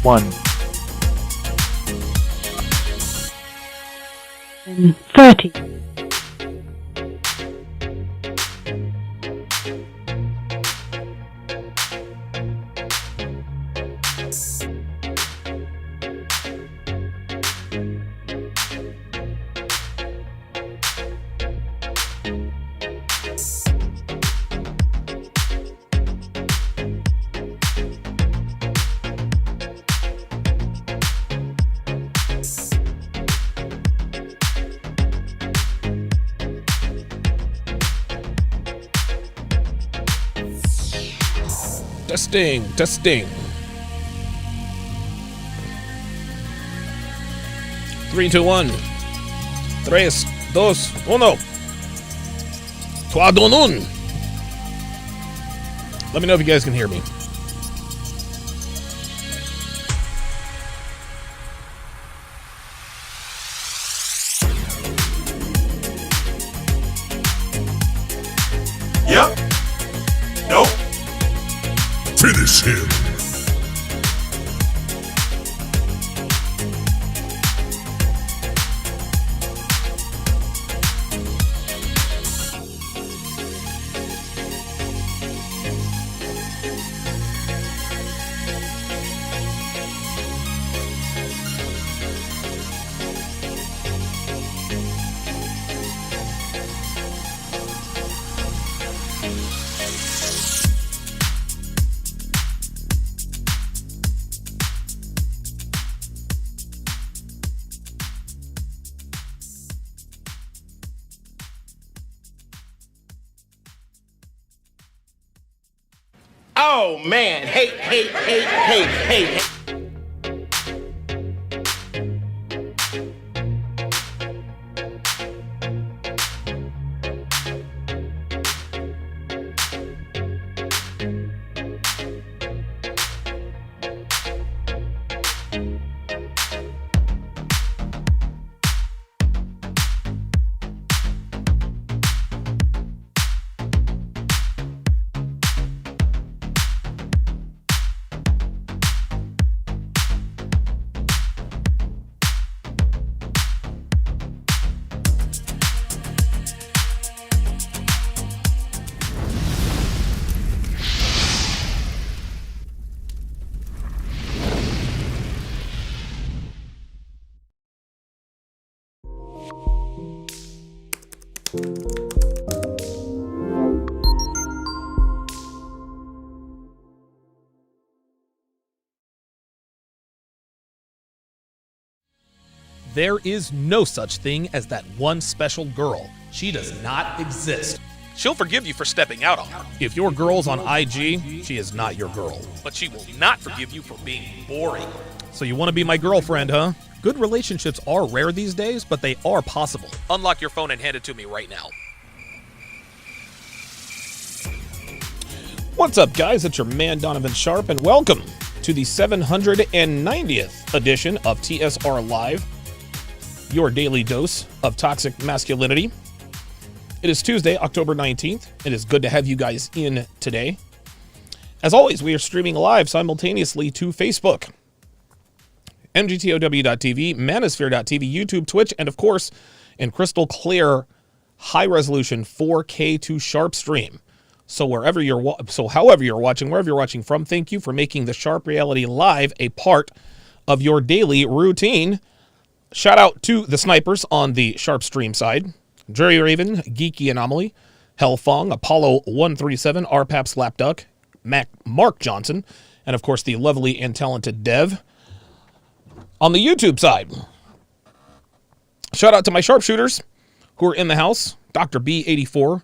1. 30. Testing. 3, 2, 1. 3, 2, 1. 3, 2, 1. Let me know if you guys can hear me. Yep. Nope. Finish him. Oh man, hey. There is no such thing as that one special girl. She does not exist. She'll forgive you for stepping out on her. If your girl's on IG, she is not your girl. But she will not forgive you for being boring. So you want to be my girlfriend, huh? Good relationships are rare these days, but they are possible. Unlock your phone and hand it to me right now. What's up, guys? It's your man, Donovan Sharp, and welcome to the 790th edition of TSR Live, your daily dose of toxic masculinity. It is Tuesday, October 19th. It is good to have you guys in today. As always, we are streaming live simultaneously to Facebook, mgtow.tv, manosphere.tv, YouTube, Twitch, and of course, in crystal clear, high-resolution 4K to Sharp stream. So however you're watching, wherever you're watching from, thank you for making the Sharp Reality Live a part of your daily routine. Shout out to the snipers on the Sharp stream side: Jerry Raven, Geeky Anomaly, Hellfong, Apollo 137, RPAP Slapduck, Mark Johnson, and of course the lovely and talented Dev. On the YouTube side, shout out to my sharpshooters who are in the house: Dr. B84.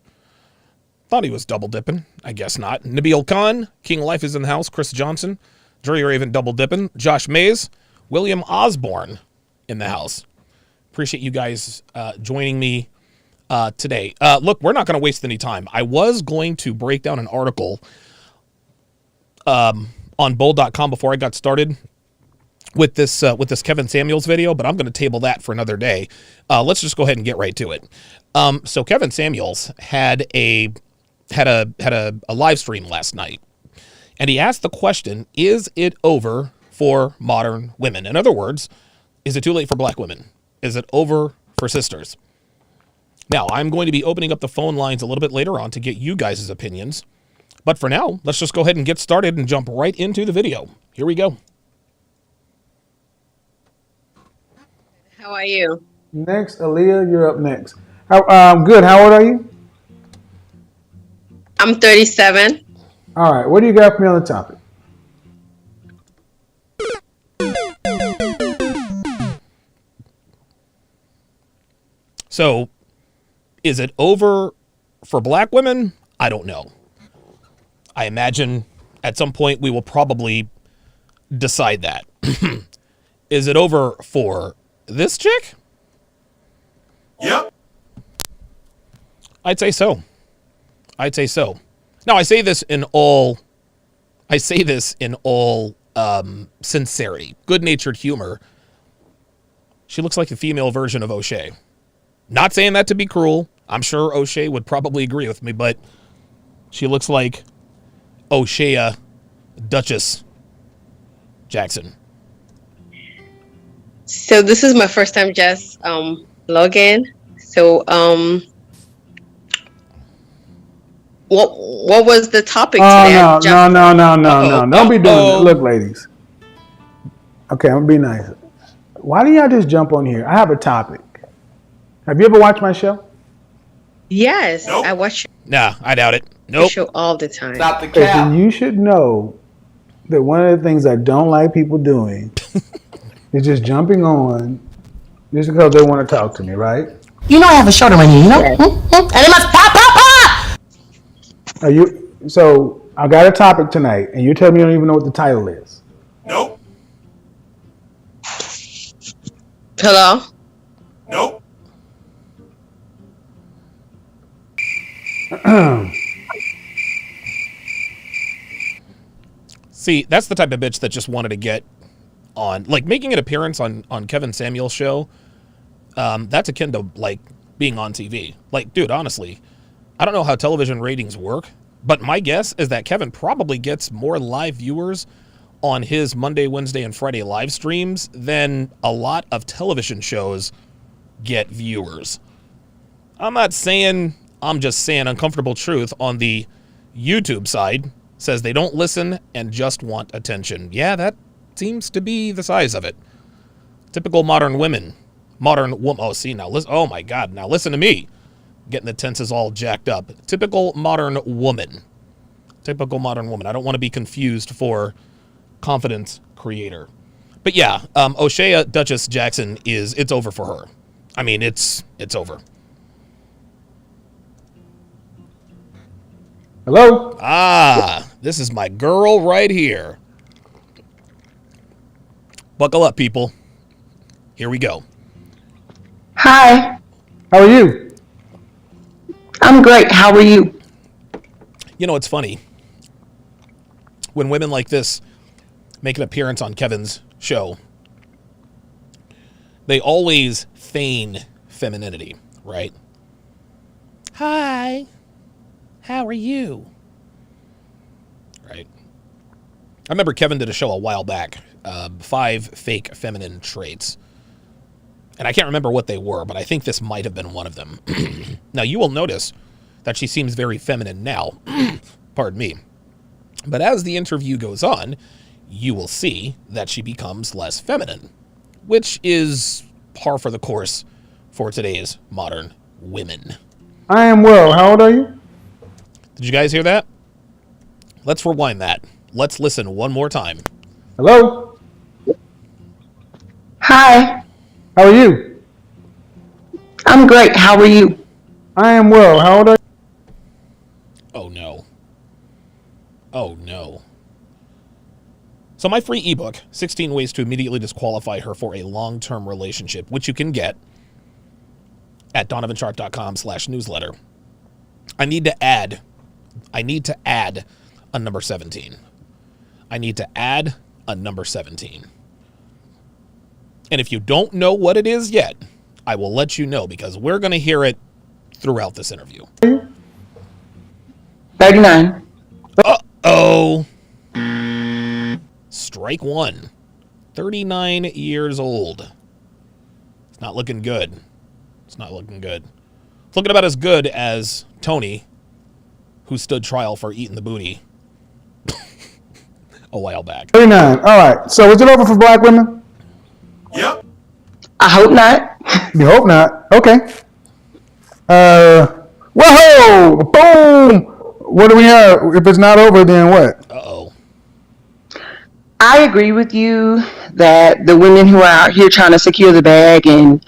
Thought he was double dipping. I guess not. Nabil Khan, King Life is in the house. Chris Johnson, Jerry Raven double dipping. Josh Mays, William Osborne in the house. Appreciate you guys joining me today. Look, we're not going to waste any time. I was going to break down an article on Bull.com before I got started with this Kevin Samuels video, but I'm going to table that for another day. Let's just go ahead and get right to it. So Kevin Samuels had a live stream last night, and he asked the question, is it over for modern women? In other words, is it too late for black women? Is it over for sisters? Now, I'm going to be opening up the phone lines a little bit later on to get you guys' opinions. But for now, let's just go ahead and get started and jump right into the video. Here we go. How are you? Next, Aaliyah, you're up next. Good. How old are you? I'm 37. All right. What do you got for me on the topic? So, is it over for black women? I don't know. I imagine at some point we will probably decide that. Is it over for this chick? Yep. I'd say so. I'd say so. Now, I say this in all sincerity, good-natured humor. She looks like the female version of O'Shea. Not saying that to be cruel. I'm sure O'Shea would probably agree with me, but she looks like O'Shea Duchess Jackson. So this is my first time just log in. So what was the topic today? No. Don't be doing that. Look, ladies. Okay, I'm gonna be nice. Why do y'all just jump on here? I have a topic. Have you ever watched my show? Yes, Nope. I watch Nah, I doubt it. your Nope. show all the time. Stop the Okay, cap. then you should know that one of the things I don't like people doing is just jumping on just because they want to talk to me, right? You know I have a shoulder on you, you know? And it must pop, pop, pop! Are you? So I got a topic tonight, and you're telling me you don't even know what the title is. Nope. Hello? Nope. See, that's the type of bitch that just wanted to get on, like making an appearance on Kevin Samuel's show. That's akin to like being on TV. Like, dude, honestly, I don't know how television ratings work, but my guess is that Kevin probably gets more live viewers on his Monday, Wednesday, and Friday live streams than a lot of television shows get viewers. I'm not saying, I'm just saying uncomfortable truth on the YouTube side says they don't listen and just want attention. Yeah, that seems to be the size of it. Typical modern women. Modern woman. Oh, see, now listen. Oh, my God. Now listen to me. Getting the tenses all jacked up. Typical modern woman. Typical modern woman. I don't want to be confused for confidence creator. But yeah, O'Shea Duchess Jackson it's over for her. I mean, it's over. Hello? Ah, this is my girl right here. Buckle up, people. Here we go. Hi, How are you? I'm great. How are you? You know, it's funny. When women like this make an appearance on Kevin's show, they always feign femininity, right? Hi, how are you? Right. I remember Kevin did a show a while back, 5 fake feminine traits. And I can't remember what they were, but I think this might have been one of them. Now, you will notice that she seems very feminine now. Pardon me. But as the interview goes on, you will see that she becomes less feminine, which is par for the course for today's modern women. I am well. How old are you? Did you guys hear that? Let's rewind that. Let's listen one more time. Hello? Hi, How are you? I'm great. How are you? I am well. How old are you? Oh, no. Oh, no. So my free ebook, 16 Ways to Immediately Disqualify Her for a Long-Term Relationship, which you can get at donovansharp.com/newsletter. I need to add a number 17. I need to add a number 17. And if you don't know what it is yet, I will let you know because we're going to hear it throughout this interview. 39. Uh-oh. Strike one. 39 years old. It's not looking good. It's not looking good. It's looking about as good as Tony, who stood trial for eating the booty a while back. 39. All right. So is it over for black women? Yep. I hope not. You hope not. Okay. Whoa! Boom! What do we have? If it's not over, then what? Uh-oh. I agree with you that the women who are out here trying to secure the bag and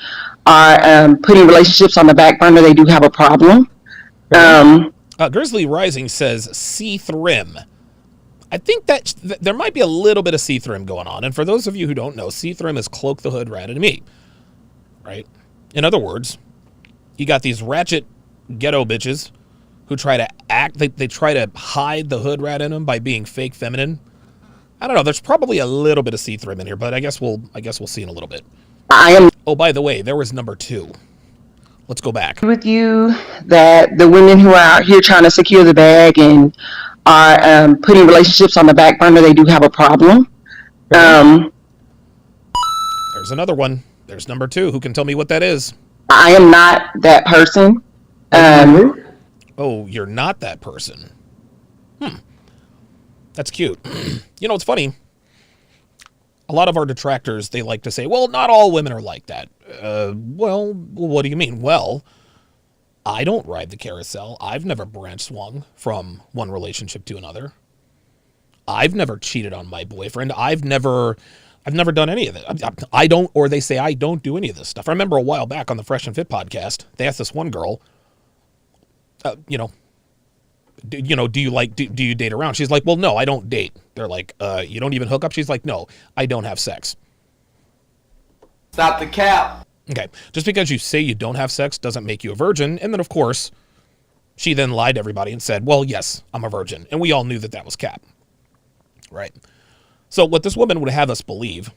are putting relationships on the back burner, they do have a problem. Grizzly Rising says C-Thrim. I think that there might be a little bit of C-Thrim going on. And for those of you who don't know, C-Thrim is cloak the hood ratted me. Right? In other words, you got these ratchet ghetto bitches who try to act, they try to hide the hood rat in them by being fake feminine. I don't know. There's probably a little bit of C-Thrim in here, but I guess we'll see in a little bit. Oh, by the way, there was number 2. Let's go back. With you that the women who are out here trying to secure the bag and are putting relationships on the back burner, they do have a problem. There's another one. There's number 2. Who can tell me what that is? I am not that person. Oh, you're not that person. That's cute. You know, it's funny. A lot of our detractors, they like to say, well, not all women are like that. Well, what do you mean? Well, I don't ride the carousel. I've never branch swung from one relationship to another. I've never cheated on my boyfriend. I've never done any of it. I don't, or they say I don't do any of this stuff. I remember a while back on the Fresh and Fit podcast, they asked this one girl, do you date around? She's like, well, no, I don't date. They're like, you don't even hook up? She's like, no, I don't have sex. Stop the cap. Okay. Just because you say you don't have sex doesn't make you a virgin. And then, of course, she then lied to everybody and said, well, yes, I'm a virgin. And we all knew that was cap. Right. So what this woman would have us believe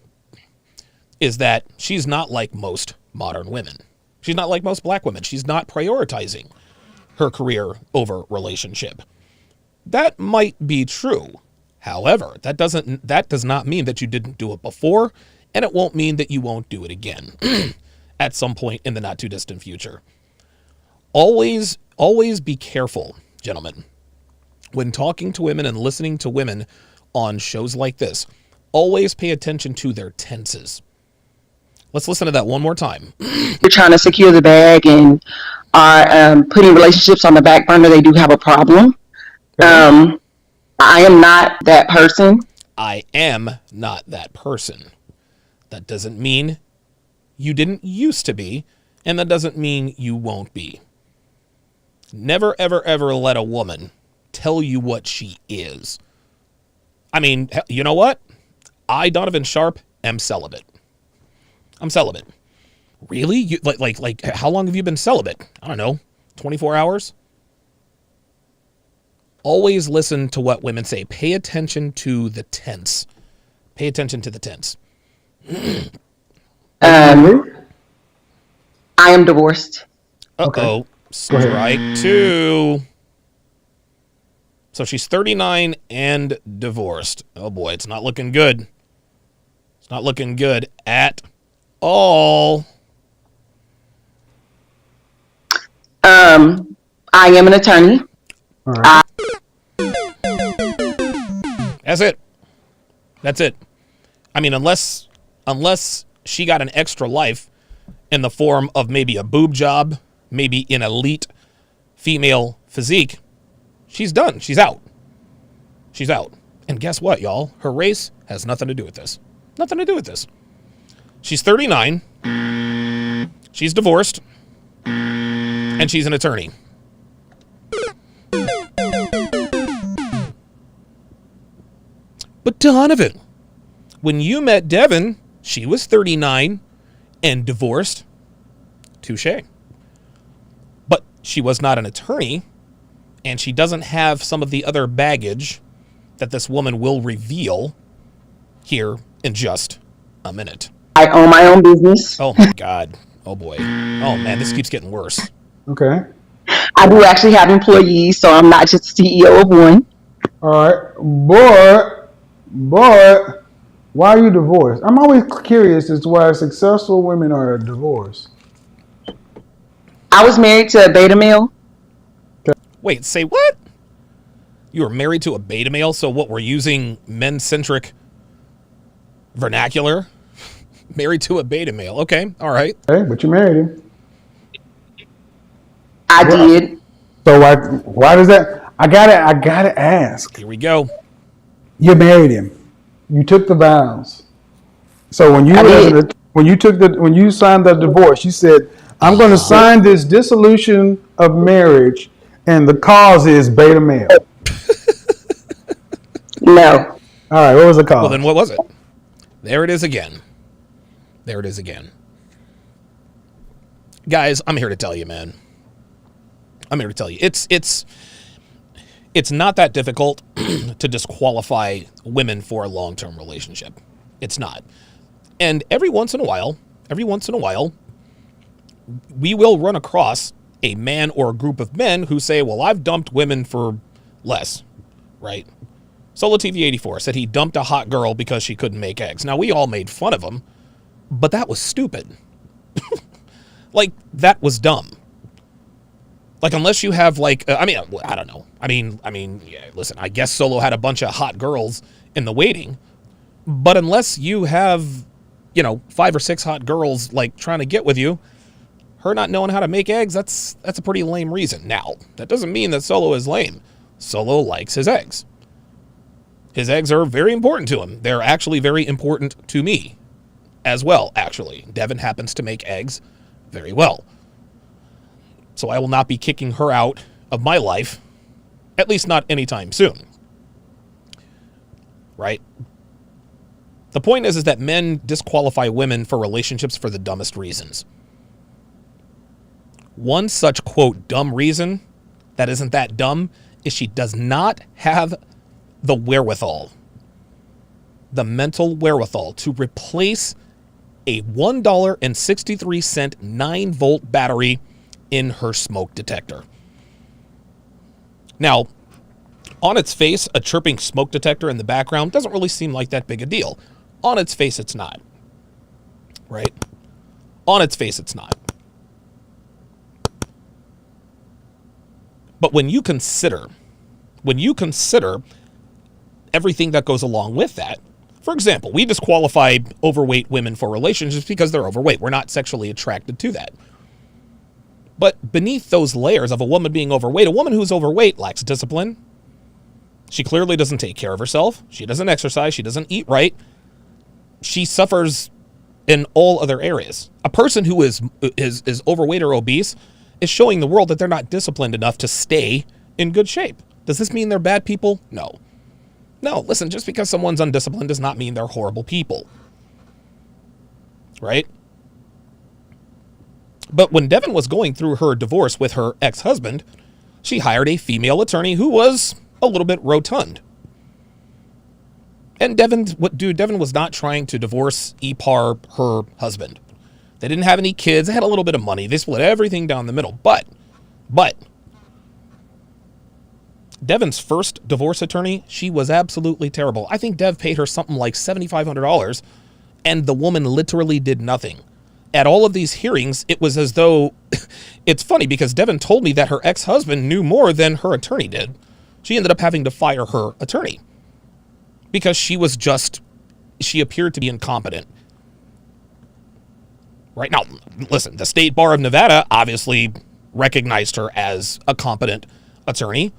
is that she's not like most modern women. She's not like most black women. She's not prioritizing her career over relationship. That might be true. However, that does not mean that you didn't do it before, and it won't mean that you won't do it again at some point in the not too distant future. Always be careful, gentlemen, when talking to women and listening to women on shows like this. Always pay attention to their tenses. Let's listen to that one more time. You're trying to secure the bag and are putting relationships on the back burner, they do have a problem. I am not that person. I am not that person. That doesn't mean you didn't used to be, and that doesn't mean you won't be. Never, ever, ever let a woman tell you what she is. I mean, you know what? I, Donovan Sharp, am celibate. I'm celibate. Really? You, like, how long have you been celibate? I don't know, 24 hours? Always listen to what women say. Pay attention to the tense. Pay attention to the tense. I am divorced. Uh-oh. Strike 2. So she's 39 and divorced. Oh boy, it's not looking good. It's not looking good at all. I am an attorney. All right. That's it. That's it. I mean, unless she got an extra life in the form of maybe a boob job, maybe an elite female physique, she's done. She's out. She's out. And guess what, y'all? Her race has nothing to do with this. Nothing to do with this. She's 39. She's divorced. And she's an attorney. But Donovan, when you met Devin, she was 39 and divorced. Touché. But she was not an attorney, and she doesn't have some of the other baggage that this woman will reveal here in just a minute. I own my own business. Oh my God. Oh boy. Oh man, this keeps getting worse. Okay. I do actually have employees, so I'm not just the CEO of one. All right. Boy. Why are you divorced? I'm always curious as to why successful women are divorced. I was married to a beta male. Wait, say what? You were married to a beta male, so what, we're using men-centric vernacular? Married to a beta male. Okay, all right. Okay, but you married him. I Well, did. so why does that? I gotta ask. Here we go. You married him. You took the vows. So I did. when you signed the divorce, you said, "I'm going to sign this dissolution of marriage, and the cause is beta male." No. All right, what was the Well, then cause? what was it? There it is again. There it is again. Guys, I'm here to tell you, man. I'm here to tell you. It's not that difficult to disqualify women for a long-term relationship. It's not. And every once in a while, we will run across a man or a group of men who say, well, I've dumped women for less, right? Solo TV 84 said he dumped a hot girl because she couldn't make eggs. Now, we all made fun of him, but that was stupid. Like, that was dumb. Like, unless you have, like, I don't know. Yeah, listen, I guess Solo had a bunch of hot girls in the waiting, but unless you have, 5 or 6 hot girls, like, trying to get with you, her not knowing how to make eggs, that's a pretty lame reason. Now, that doesn't mean that Solo is lame. Solo likes his eggs. His eggs are very important to him. They're actually very important to me as well, actually. Devin happens to make eggs very well. So I will not be kicking her out of my life, at least not anytime soon. Right? The point is that men disqualify women for relationships for the dumbest reasons. One such, quote, dumb reason that isn't that dumb is she does not have the wherewithal, the mental wherewithal to replace a $1.63 9-volt battery in her smoke detector. Now, on its face, a chirping smoke detector in the background doesn't really seem like that big a deal. On its face, it's not. Right? On its face, it's not. But when you consider everything that goes along with that, for example, we disqualify overweight women for relationships because they're overweight. We're not sexually attracted to that. But beneath those layers of a woman being overweight, a woman who's overweight lacks discipline. She clearly doesn't take care of herself. She doesn't exercise. She doesn't eat right. She suffers in all other areas. A person who is overweight or obese is showing the world that they're not disciplined enough to stay in good shape. Does this mean they're bad people? No. No, listen, just because someone's undisciplined does not mean they're horrible people. Right? But when Devin was going through her divorce with her ex-husband, she hired a female attorney who was a little bit rotund. And Devin was not trying to divorce Ipar, her husband. They didn't have any kids. They had a little bit of money. They split everything down the middle. But Devin's first divorce attorney, she was absolutely terrible. I think Dev paid her something like $7,500, and the woman literally did nothing. At all of these hearings, it was as though, it's funny because Devin told me that her ex-husband knew more than her attorney did. She ended up having to fire her attorney because she appeared to be incompetent. Right now, listen, the State Bar of Nevada obviously recognized her as a competent attorney,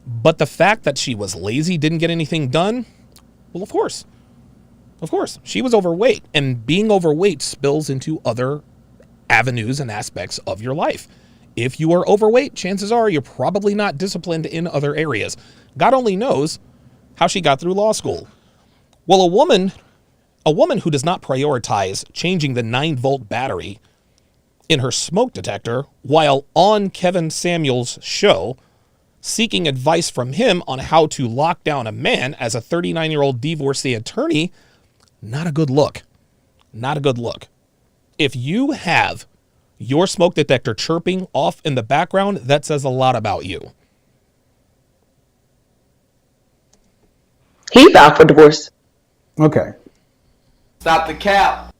but the fact that she was lazy, didn't get anything done, well, of course, she was overweight, and being overweight spills into other avenues and aspects of your life. If you are overweight, chances are you're probably not disciplined in other areas. God only knows how she got through law school. Well, a woman who does not prioritize changing the 9-volt battery in her smoke detector while on Kevin Samuels' show, seeking advice from him on how to lock down a man as a 39-year-old divorcee attorney, not a good look. Not a good look. If you have your smoke detector chirping off in the background, that says a lot about you. He filed for divorce. Okay. Stop the cap.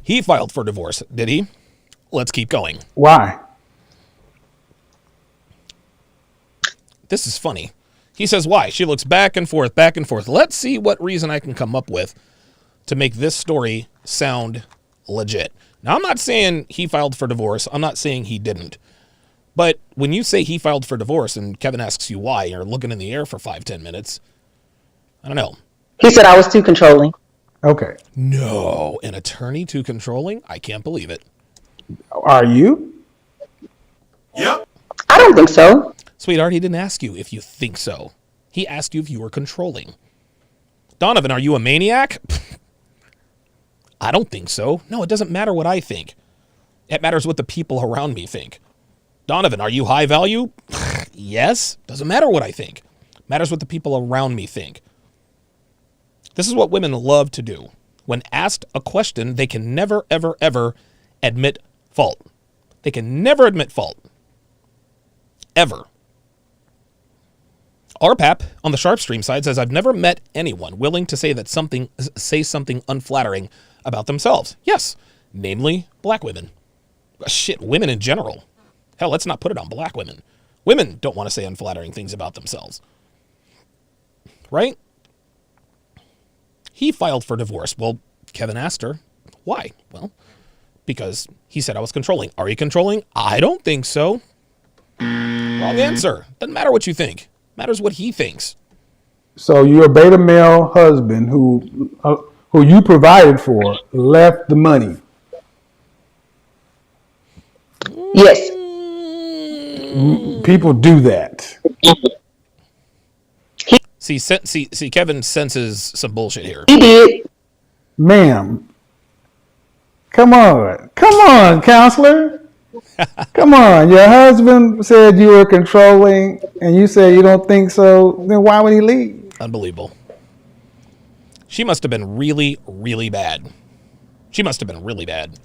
He filed for divorce, did he? Let's keep going. Why? This is funny. He says why. She looks back and forth, back and forth. Let's see what reason I can come up with to make this story sound legit. Now, I'm not saying he filed for divorce. I'm not saying he didn't. But when you say he filed for divorce and Kevin asks you why, you're looking in the air for 5-10 minutes. I don't know. He said I was too controlling. Okay. No, an attorney too controlling? I can't believe it. Are you? Yep. I don't think so. Sweetheart, he didn't ask you if you think so. He asked you if you were controlling. Donovan, are you a maniac? I don't think so. No, it doesn't matter what I think. It matters what the people around me think. Donovan, are you high value? Yes. Doesn't matter what I think. Matters what the people around me think. This is what women love to do. When asked a question, they can never, ever, ever admit fault. They can never admit fault. Ever. RPAP on the Sharpstream side says, I've never met anyone willing to say something unflattering about themselves. Yes, namely black women. Shit, women in general. Hell, let's not put it on black women. Women don't want to say unflattering things about themselves. Right? He filed for divorce. Well, Kevin asked her, why? Well, because he said I was controlling. Are you controlling? I don't think so. Wrong answer. Doesn't matter what you think. Matters what he thinks. So your beta male husband who you provided for left the money. Yes. People do that. See, Kevin senses some bullshit here. He did. Ma'am. Come on, counselor. Come on. Your husband said you were controlling and you said you don't think so. Then why would he leave? Unbelievable. She must have been really, really bad. She must have been really bad.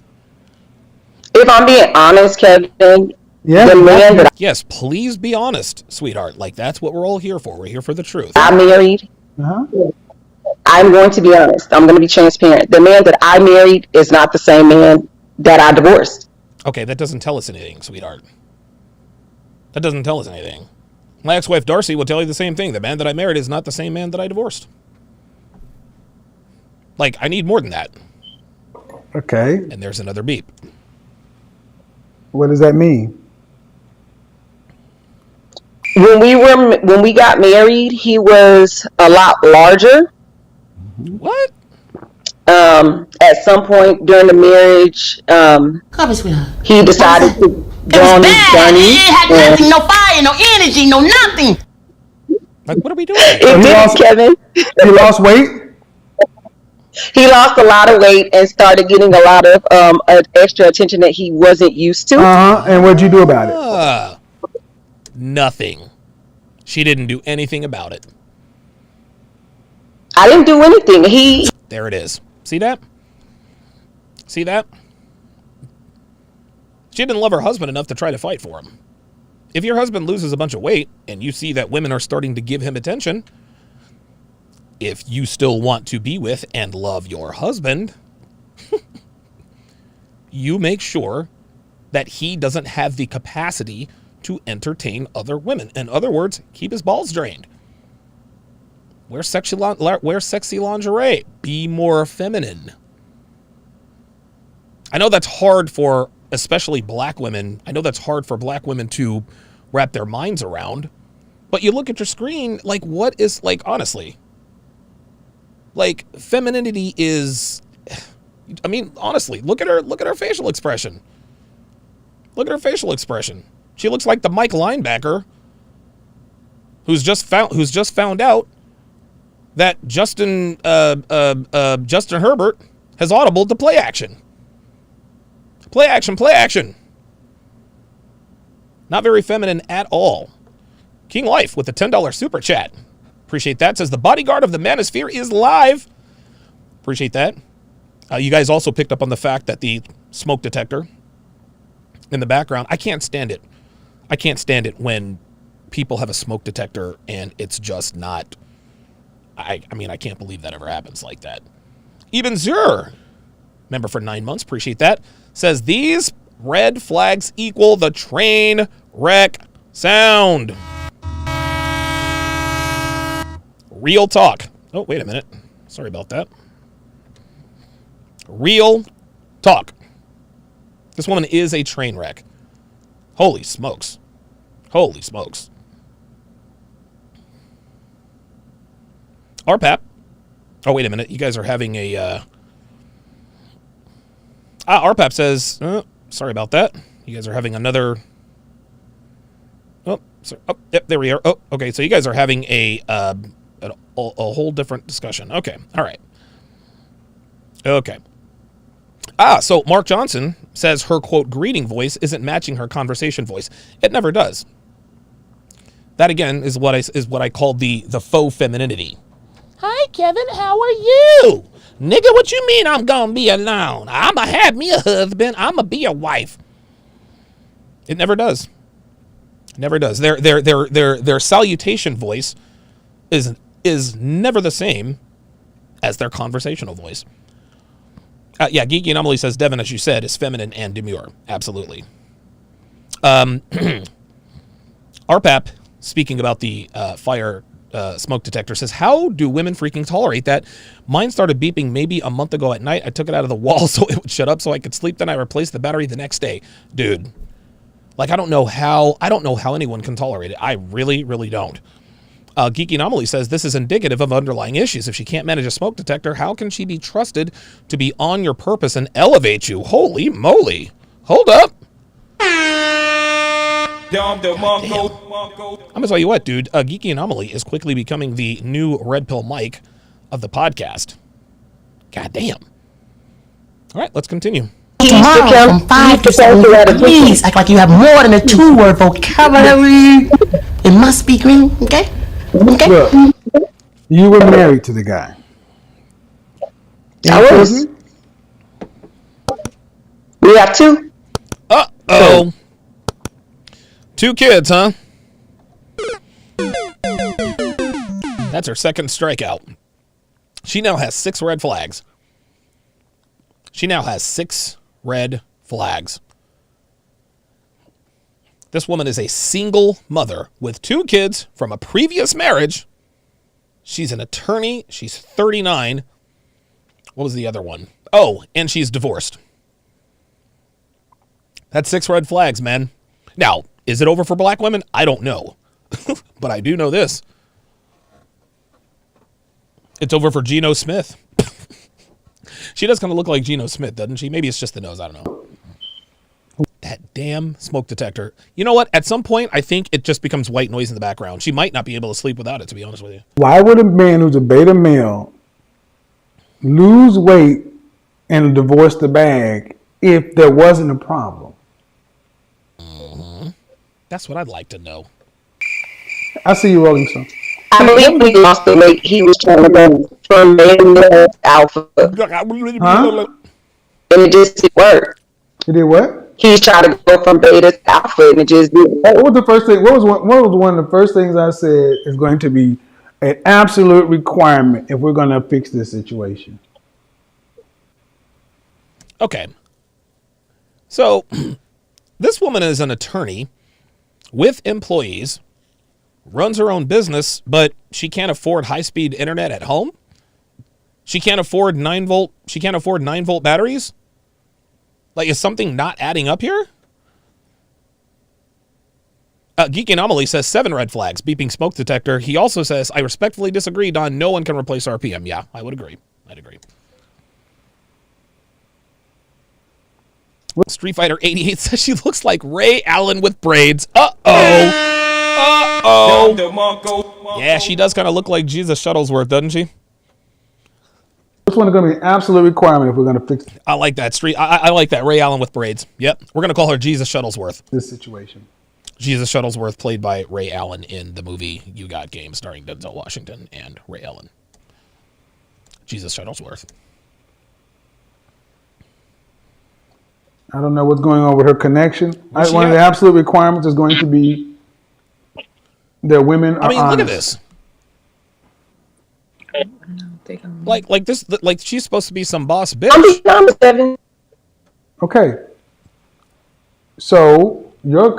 If I'm being honest, Kevin, Yeah, the man that Yes, please be honest, sweetheart. Like, that's what we're all here for. We're here for the truth. I married, Uh-huh. I'm going to be honest. I'm going to be transparent. The man that I married is not the same man that I divorced. Okay, that doesn't tell us anything, sweetheart. That doesn't tell us anything. My ex-wife Darcy will tell you the same thing. The man that I married is not the same man that I divorced. Like, I need more than that. Okay. And there's another beep. What does that mean? When we got married, he was a lot larger. What? At some point during the marriage, he decided to go on this journey. It had nothing, no fire, no energy, no nothing. Like, what are we doing? It did, Kevin. He lost weight? He lost a lot of weight and started getting a lot of extra attention that he wasn't used to. Uh-huh. And what'd you do about it? Nothing. She didn't do anything about it. I didn't do anything. There it is. See that? See that? She didn't love her husband enough to try to fight for him. If your husband loses a bunch of weight and you see that women are starting to give him attention, if you still want to be with and love your husband, you make sure that he doesn't have the capacity to entertain other women. In other words, keep his balls drained. Wear sexy lingerie. Be more feminine. I know that's hard for especially black women. I know that's hard for black women to wrap their minds around. But you look at your screen, like, what is, like, honestly, like, femininity is, I mean, honestly, look at her facial expression. Look at her facial expression. She looks like the Mike linebacker who's just found out that Justin Herbert has audibled to play action. Play action. Not very feminine at all. King Life with the $10 super chat. Appreciate that. Says the bodyguard of the manosphere is live. Appreciate that. You guys also picked up on the fact that the smoke detector in the background, I can't stand it. I can't stand it when people have a smoke detector and it's just not, I mean, I can't believe that ever happens like that. Even Zur, member for 9 months, appreciate that, says these red flags equal the train wreck sound. Real talk. Oh, wait a minute. Sorry about that. Real talk. This woman is a train wreck. Holy smokes. Holy smokes. RPAP. Oh, wait a minute. You guys are having a... RPAP says... sorry about that. You guys are having another... Oh, sorry. Oh, yep, there we are. Oh, okay. So you guys are having a whole different discussion. Okay. All right. Okay. So Mark Johnson says her, quote, greeting voice isn't matching her conversation voice. It never does. That, again, is what I call the faux femininity. Hi, Kevin. How are you? Nigga, what you mean I'm gonna be alone? I'ma have me a husband. I'ma be a wife. It never does. Never does. Their salutation voice is never the same as their conversational voice. Yeah, Geeky Anomaly says Devin, as you said, is feminine and demure. Absolutely. RPAP, speaking about the fire smoke detector, says, how do women freaking tolerate that? Mine started beeping maybe a month ago at night. I took it out of the wall so it would shut up so I could sleep. Then I replaced the battery the next day. Dude, like, I don't know how anyone can tolerate it. I really, really don't. Geeky Anomaly says this is indicative of underlying issues. If she can't manage a smoke detector, how can she be trusted to be on your purpose and elevate you? Holy moly. Hold up. I'm going to tell you what, dude. Geeky Anomaly is quickly becoming the new Red Pill Mike of the podcast. God damn. All right, let's continue. Tomorrow from 5 to 7, please act like you have more than a 2-word vocabulary. It must be green, okay? Okay. Look, you were married to the guy. I was. We have 2. Uh-oh. 2 kids, huh? That's her second strikeout. She now has 6 red flags. She now has 6 red flags. This woman is a single mother with 2 kids from a previous marriage. She's an attorney. She's 39. What was the other one? Oh, and she's divorced. That's 6 red flags, man. Now, is it over for black women? I don't know. But I do know this. It's over for Geno Smith. She does kind of look like Geno Smith, doesn't she? Maybe it's just the nose. I don't know. That damn smoke detector. You know what? At some point, I think it just becomes white noise in the background. She might not be able to sleep without it, to be honest with you. Why would a man who's a beta male lose weight and divorce the bag if there wasn't a problem? Mm-hmm. That's what I'd like to know. I see you, Rolling Stone. I believe he lost the weight. He was trying to go from beta to alpha. Huh? And it just didn't work. You did what? He's trying to go from beta to alpha, and it just didn't work. What was the first thing? What was one of the first things I said is going to be an absolute requirement if we're going to fix this situation? Okay. So, this woman is an attorney with employees, runs her own business, but she can't afford high-speed internet at home. She can't afford 9-volt. She can't afford 9-volt batteries. Like, is something not adding up here? Geek Anomaly says 7 red flags, beeping smoke detector. He also says, I respectfully disagree, Don. No one can replace RPM. Yeah, I would agree. I'd agree. Street Fighter 88 says she looks like Ray Allen with braids. Uh-oh. Uh-oh. Yeah, she does kind of look like Jesus Shuttlesworth, doesn't she? This one is going to be an absolute requirement if we're going to fix I like that. I like that. Ray Allen with braids. Yep. We're going to call her Jesus Shuttlesworth. this situation. Jesus Shuttlesworth, played by Ray Allen in the movie You Got Game, starring Denzel Washington and Ray Allen. Jesus Shuttlesworth. I don't know what's going on with her connection. One of the absolute requirements is going to be that women are honest. Look at this. Like this, like she's supposed to be some boss I'm bitch. being honest, Devin. Okay. So your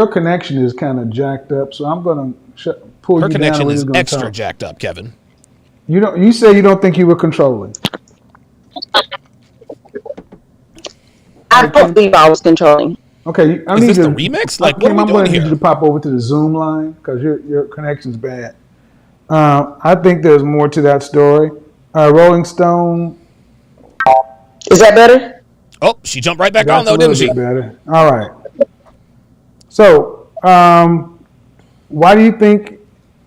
connection is kind of jacked up. So I'm gonna pull Her you down, and connection we're is just gonna extra talk. jacked up, Kevin. You don't. You say you don't think you were controlling. I don't believe I was controlling. Okay. I Is need this the to. remix? Like, what are Kim, we I'm doing going to need you here? to pop over to the Zoom line because your connection's bad. I think there's more to that story. Rolling Stone. Is that better? Oh, she jumped right back on That's a though, didn't little she? bit better. All right. So, why do you think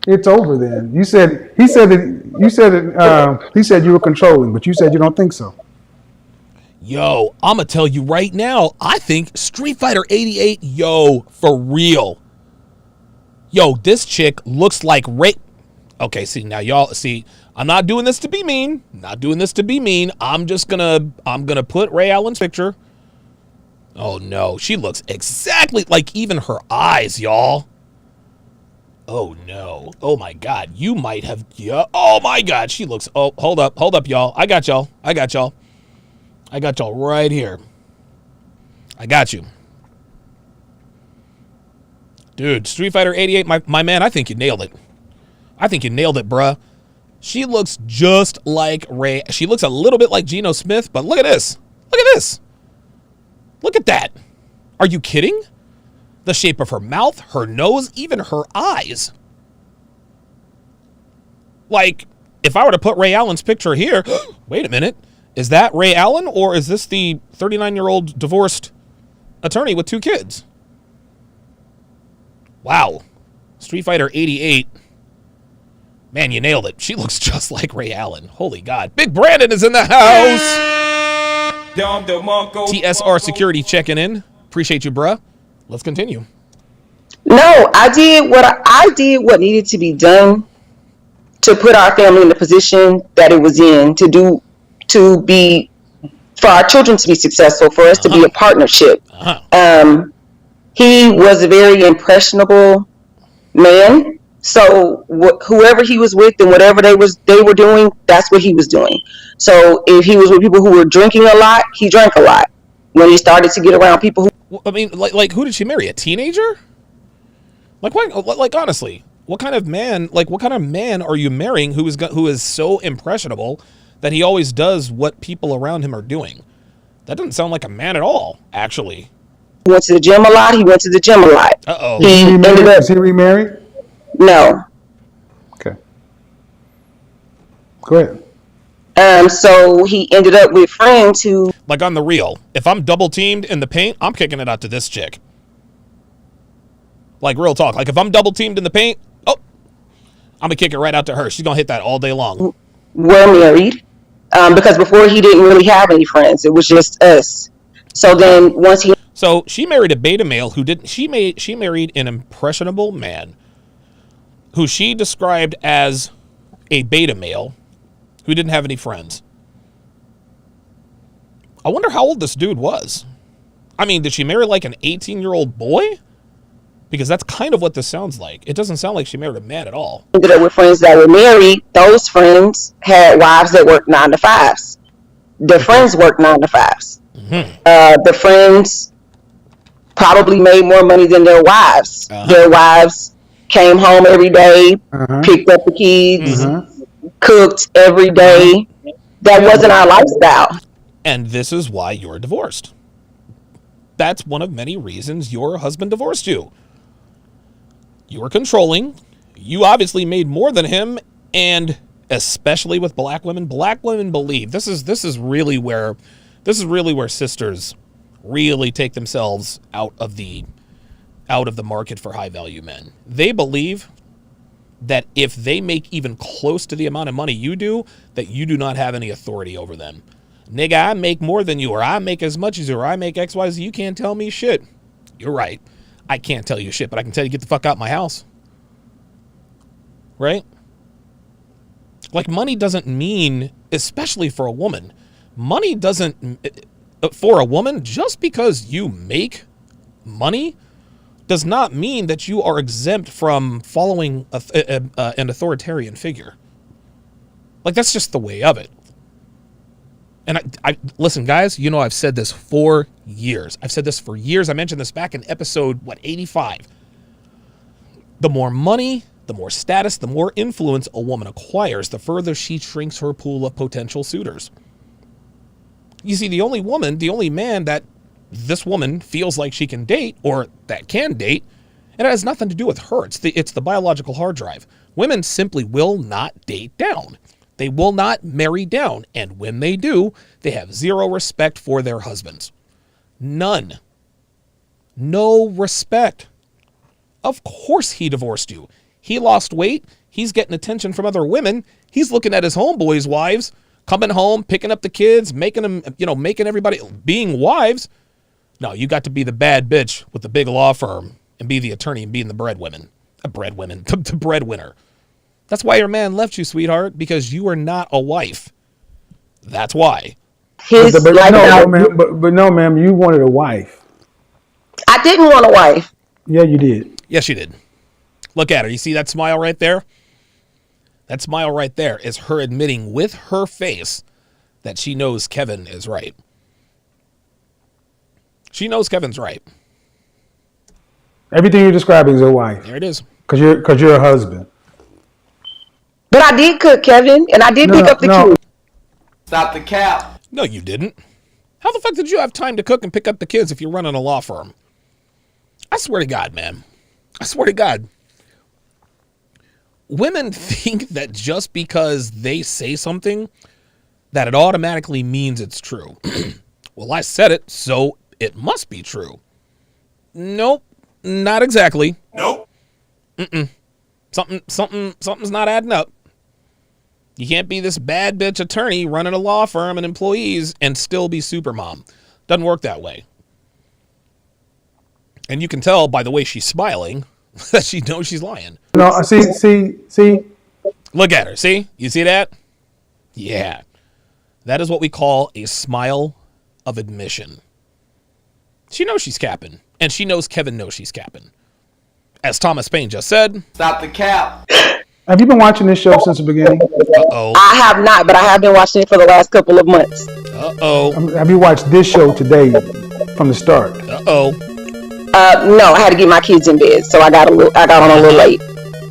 it's over then? You said he said that you said it. He said you were controlling, but you said you don't think so. Yo, I'ma tell you right now, I think Street Fighter 88, yo, for real. Yo, this chick looks like Ray. Okay, see, now y'all, see, I'm not doing this to be mean. Not doing this to be mean. I'm gonna put Ray Allen's picture. Oh no, she looks exactly like even her eyes, y'all. Oh no. Oh my God, you might have, yeah. Oh my God, she looks, oh, hold up, y'all. I got y'all right here. I got you. Dude, Street Fighter 88, my man, I think you nailed it. I think you nailed it, bruh. She looks just like Ray. She looks a little bit like Geno Smith, but look at this. Look at this. Look at that. Are you kidding? The shape of her mouth, her nose, even her eyes. Like, if I were to put Ray Allen's picture here, wait a minute. Is that Ray Allen or is this the 39-year-old divorced attorney with 2 kids? Wow. Street Fighter 88. Man, you nailed it. She looks just like Ray Allen. Holy God. Big Brandon is in the house. TSR Security checking in. Appreciate you, bruh. Let's continue. No, I did what needed to be done to put our family in the position that it was in for our children to be successful, for us to be a partnership. He was a very impressionable man. So whoever he was with and whatever they were doing, that's what he was doing. So if he was with people who were drinking a lot, he drank a lot. When he started to get around people who, Well, I mean, like who did she marry? A teenager? Like, what? Like, honestly, what kind of man? Like, what kind of man are you marrying who is so impressionable that he always does what people around him are doing? That doesn't sound like a man at all, actually. went to the gym a lot, he went to the gym a lot. Uh-oh. Is he remarried? No. Okay. Go ahead. So he ended up with friends who, Like, on the real, if I'm double teamed in the paint, I'm kicking it out to this chick. Like, real talk. Like, if I'm double teamed in the paint, oh, I'm gonna kick it right out to her. She's gonna hit that all day long. were married, because before he didn't really have any friends. It was just us. So then once he, So she married a beta male who didn't. She married an impressionable man who she described as a beta male who didn't have any friends. I wonder how old this dude was. I mean, did she marry like an 18-year-old boy? Because that's kind of what this sounds like. It doesn't sound like she married a man at all. ended up with friends that were married, those friends had wives that worked 9 to 5s. The friends worked 9 to 5s. The friends probably made more money than their wives. Their wives came home every day, picked up the kids, cooked every day. That wasn't our lifestyle. And this is why you're divorced. That's one of many reasons your husband divorced you. You were controlling. You obviously made more than him, and especially with black women believe this is really where sisters really take themselves out of the market for high value men. They believe that if they make even close to the amount of money you do, that you do not have any authority over them. Nigga, I make more than you, or I make as much as you, or I make XYZ. You can't tell me shit. You're right. I can't tell you shit, but I can tell you get the fuck out my house. Right? Like, money doesn't mean, especially for a woman, money doesn't, for a woman, just because you make money does not mean that you are exempt from following an authoritarian figure. Like, that's just the way of it. And I listen, guys, you know, I've said this for years. I've said this for years. I mentioned this back in episode, 85. The more money, the more status, the more influence a woman acquires, the further she shrinks her pool of potential suitors. You see, the only man that this woman feels like she can date, or that can date, and it has nothing to do with her. It's the biological hard drive. Women simply will not date down. They will not marry down. And when they do, they have zero respect for their husbands. None. No respect. Of course he divorced you. He lost weight. He's getting attention from other women. He's looking at his homeboys' wives, coming home, picking up the kids, making them, making everybody, being wives. No, you got to be the bad bitch with the big law firm and be the attorney and being the the breadwinner. That's why your man left you, sweetheart, because you are not a wife. That's why. His No, ma'am, you wanted a wife. I didn't want a wife. Yeah, you did. Yes, you did. Look at her. You see that smile right there? That smile right there is her admitting with her face that she knows Kevin is right. She knows Kevin's right. Everything you're describing is a wife. There it is. Because you're a husband. But I did cook, Kevin, and I did pick up the kids. Stop the cap. No, you didn't. How the fuck did you have time to cook and pick up the kids if you're running a law firm? I swear to God, man. I swear to God. Women think that just because they say something, that it automatically means it's true. Well, I said it, so it must be true. Nope, not exactly. Nope. Something's not adding up. You can't be this bad bitch attorney running a law firm and employees and still be super mom. Doesn't work that way. And you can tell by the way she's smiling that she knows she's lying. No, see. Look at her. See? You see that? Yeah. That is what we call a smile of admission. She knows she's capping. And she knows Kevin knows she's capping. As Thomas Paine just said. Stop the cap. Have you been watching this show since the beginning? Uh-oh. I have not, but I have been watching it for the last couple of months. Uh-oh. Have you watched this show today from the start? Uh-oh. No, I had to get my kids in bed, so I got on a little late.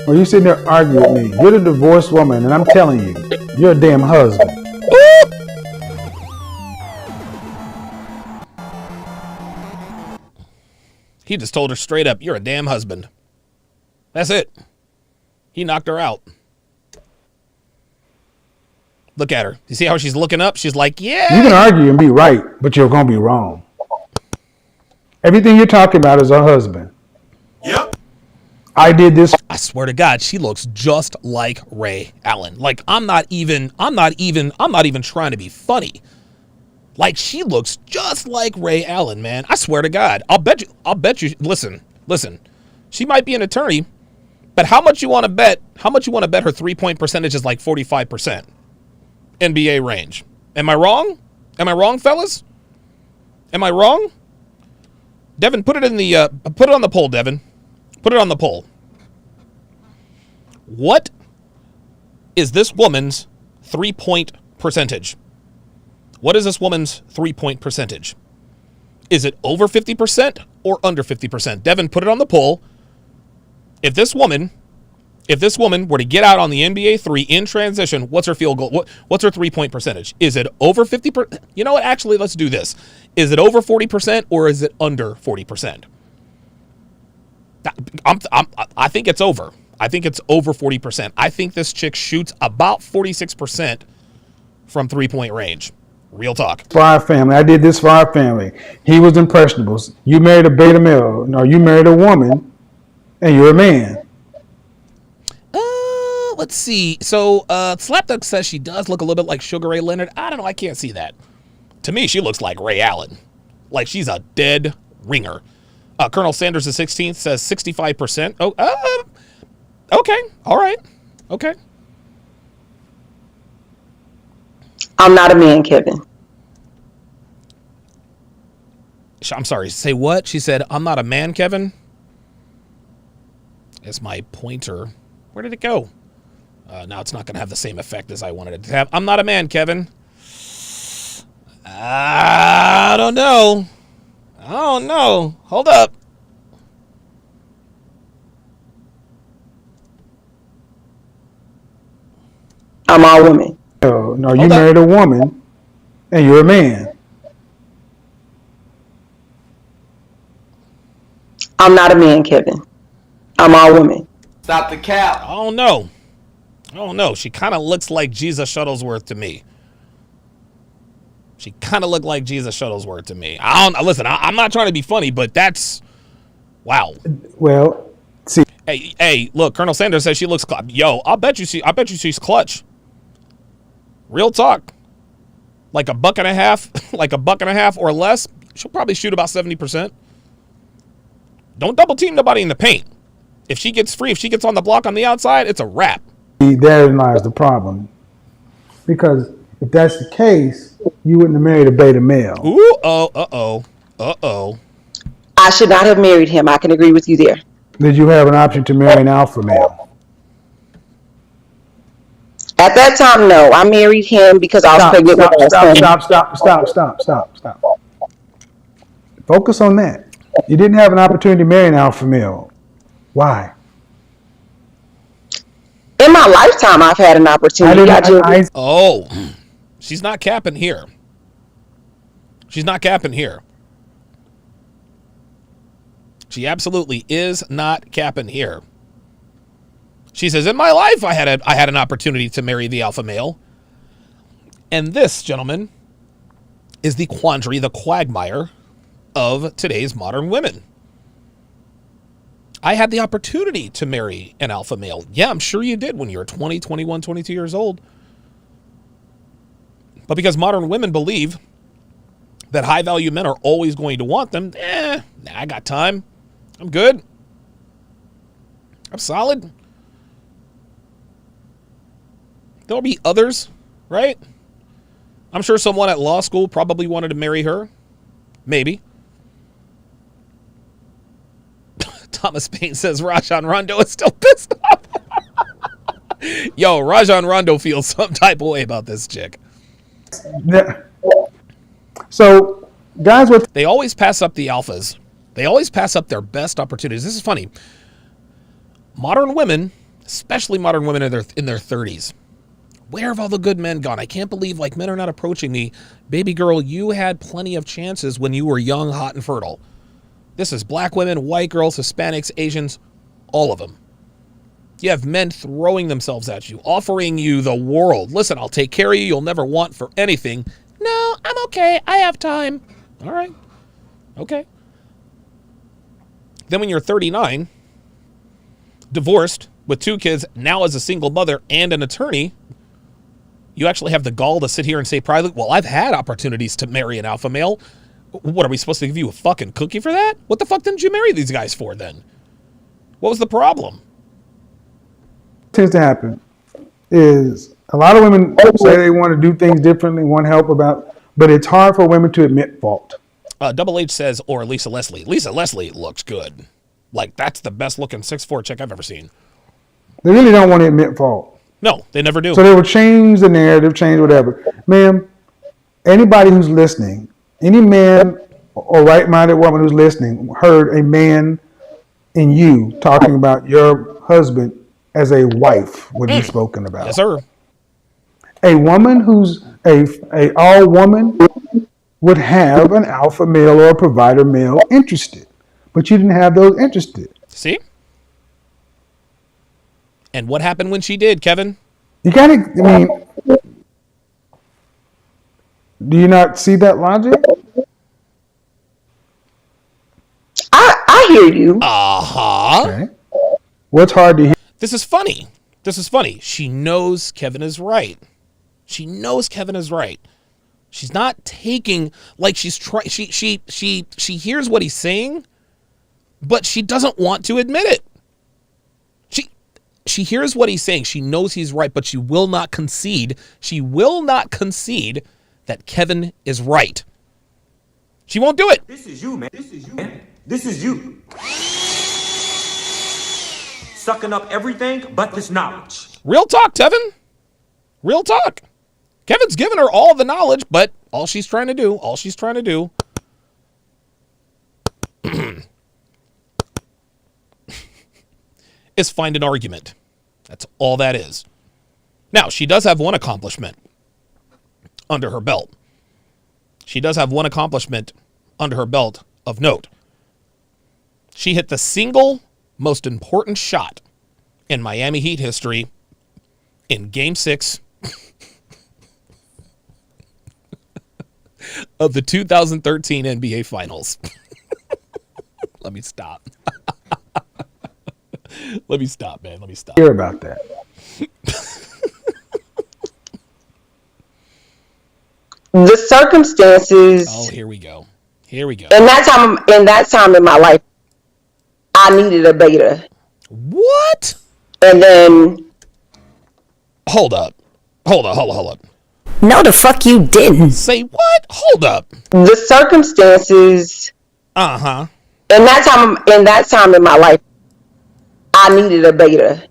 Well, you sitting there arguing with me. You're the divorced woman, and I'm telling you, you're a damn husband. He just told her straight up, you're a damn husband. That's it. He knocked her out. Look at her. You see how she's looking up? She's like, yeah. You can argue and be right, but you're going to be wrong. Everything you're talking about is a husband. Yep. I did this. I swear to God, she looks just like Ray Allen. Like, I'm not even trying to be funny. Like, she looks just like Ray Allen, man. I swear to God. I'll bet you, listen. She might be an attorney, but how much you want to bet her 3-point percentage is like 45%? NBA range. Am I wrong? Am I wrong, fellas? Am I wrong? Devin, put it on the poll, Devin. Put it on the poll. What is this woman's 3-point percentage? What is this woman's 3-point percentage? Is it over 50% or under 50%? Devin, put it on the poll. If this woman were to get out on the NBA 3 in transition, what's her field goal? What's her 3-point percentage? Is it over 50%? You know what? Actually, let's do this. Is it over 40% or is it under 40%? I think it's over. I think it's over 40%. I think this chick shoots about 46% from 3-point range. Real talk. For our family. I did this for our family. He was impressionable. You married a beta male. No, you married a woman and you're a man. Let's see. So, Slapduck says she does look a little bit like Sugar Ray Leonard. I don't know. I can't see that. To me, she looks like Ray Allen. Like she's a dead ringer. Colonel Sanders the 16th says 65%. Oh, okay. All right. Okay. I'm not a man, Kevin. I'm sorry. Say what? She said, I'm not a man, Kevin. It's my pointer. Where did it go? Now it's not going to have the same effect as I wanted it to have. I'm not a man, Kevin. I don't know. Hold up. I'm all women. No, you married a woman, and you're a man. I'm not a man, Kevin. I'm all women. Stop the cap. I don't know. She kind of looks like Jesus Shuttlesworth to me. Listen, I'm not trying to be funny, but that's, wow. Well, see. Hey, look, Colonel Sanders says she looks, yo, I bet you she's clutch. Real talk. Like a buck and a half or less, she'll probably shoot about 70%. Don't double team nobody in the paint. If she gets on the block on the outside, it's a wrap. Therein lies the problem. Because if that's the case, you wouldn't have married a beta male. Ooh, uh-oh. I should not have married him. I can agree with you there. Did you have an option to marry an alpha male? At that time, no. I married him because I was pregnant with my son. Stop. Focus on that. You didn't have an opportunity to marry an alpha male. Why? In my lifetime, I've had an opportunity. She's not capping here. She absolutely is not capping here. She says, in my life, I had an opportunity to marry the alpha male. And this, gentlemen, is the quandary, the quagmire of today's modern women. I had the opportunity to marry an alpha male. Yeah, I'm sure you did when you were 20, 21, 22 years old. But because modern women believe that high-value men are always going to want them, I got time. I'm good. I'm solid. There'll be others, right? I'm sure someone at law school probably wanted to marry her. Maybe. Thomas Payne says Rajon Rondo is still pissed off. Yo, Rajon Rondo feels some type of way about this chick. So, guys, they always pass up the alphas. They always pass up their best opportunities. This is funny. Modern women, especially modern women in their 30s, where have all the good men gone? I can't believe men are not approaching me. Baby girl, you had plenty of chances when you were young, hot, and fertile. This is black women, white girls, Hispanics, Asians, all of them. You have men throwing themselves at you, offering you the world. Listen, I'll take care of you. You'll never want for anything. No, I'm okay. I have time. All right. Okay. Then when you're 39, divorced with 2 kids, now as a single mother and an attorney, you actually have the gall to sit here and say privately, well, I've had opportunities to marry an alpha male. What, are we supposed to give you a fucking cookie for that? What the fuck didn't you marry these guys for then? What was the problem? Tends to happen is a lot of women say they want to do things differently, want help but it's hard for women to admit fault. Double H says, or Lisa Leslie. Lisa Leslie looks good. That's the best looking 6'4" chick I've ever seen. They really don't want to admit fault. No, they never do. So they will change the narrative, change whatever. Ma'am, anybody who's listening, any man or right-minded woman who's listening heard a man in you talking about your husband as a wife would be spoken about. Yes, sir. A woman who's a all woman would have an alpha male or a provider male interested, but you didn't have those interested. See? And what happened when she did, Kevin? You gotta, do you not see that logic? I hear you. Uh-huh. Okay. What's hard to hear? This is funny. She knows Kevin is right. She's not taking, she hears what he's saying, but she doesn't want to admit it. She hears what he's saying. She knows he's right, but she will not concede. She will not concede that Kevin is right. She won't do it. This is you, man. This is you. Sucking up everything but this knowledge. Real talk, Tevin. Real talk. Kevin's giving her all the knowledge, but all she's trying to do is find an argument. That's all that is. Now, she does have one accomplishment under her belt. She does have one accomplishment under her belt of note. She hit the single most important shot in Miami Heat history in Game 6 of the 2013 NBA Finals. Let me stop. Let me stop, man. Let me stop. Hear about that. The circumstances. Oh, here we go. Here we go. And that time in my life, I needed a beta. What? And then Hold up. Hold up. No, the fuck you didn't. Say what? Hold up. the circumstances. Uh-huh. And that time in my life, I needed a beta.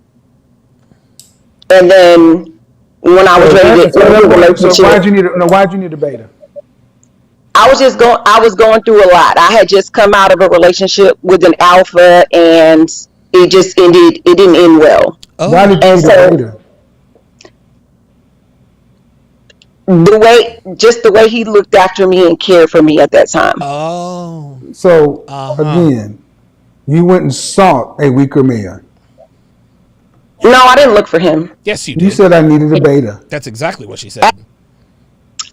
And then when I was ready to end the relationship, So why'd you need a beta? I was going through a lot. I had just come out of a relationship with an alpha, and it just ended. It didn't end well. Oh. Why did you And need so- a beta? The way he looked after me and cared for me at that time. Oh. So Uh-huh. again, you went and sought a weaker man. No, I didn't look for him. Yes, you You did. said I needed a beta. That's exactly what she said.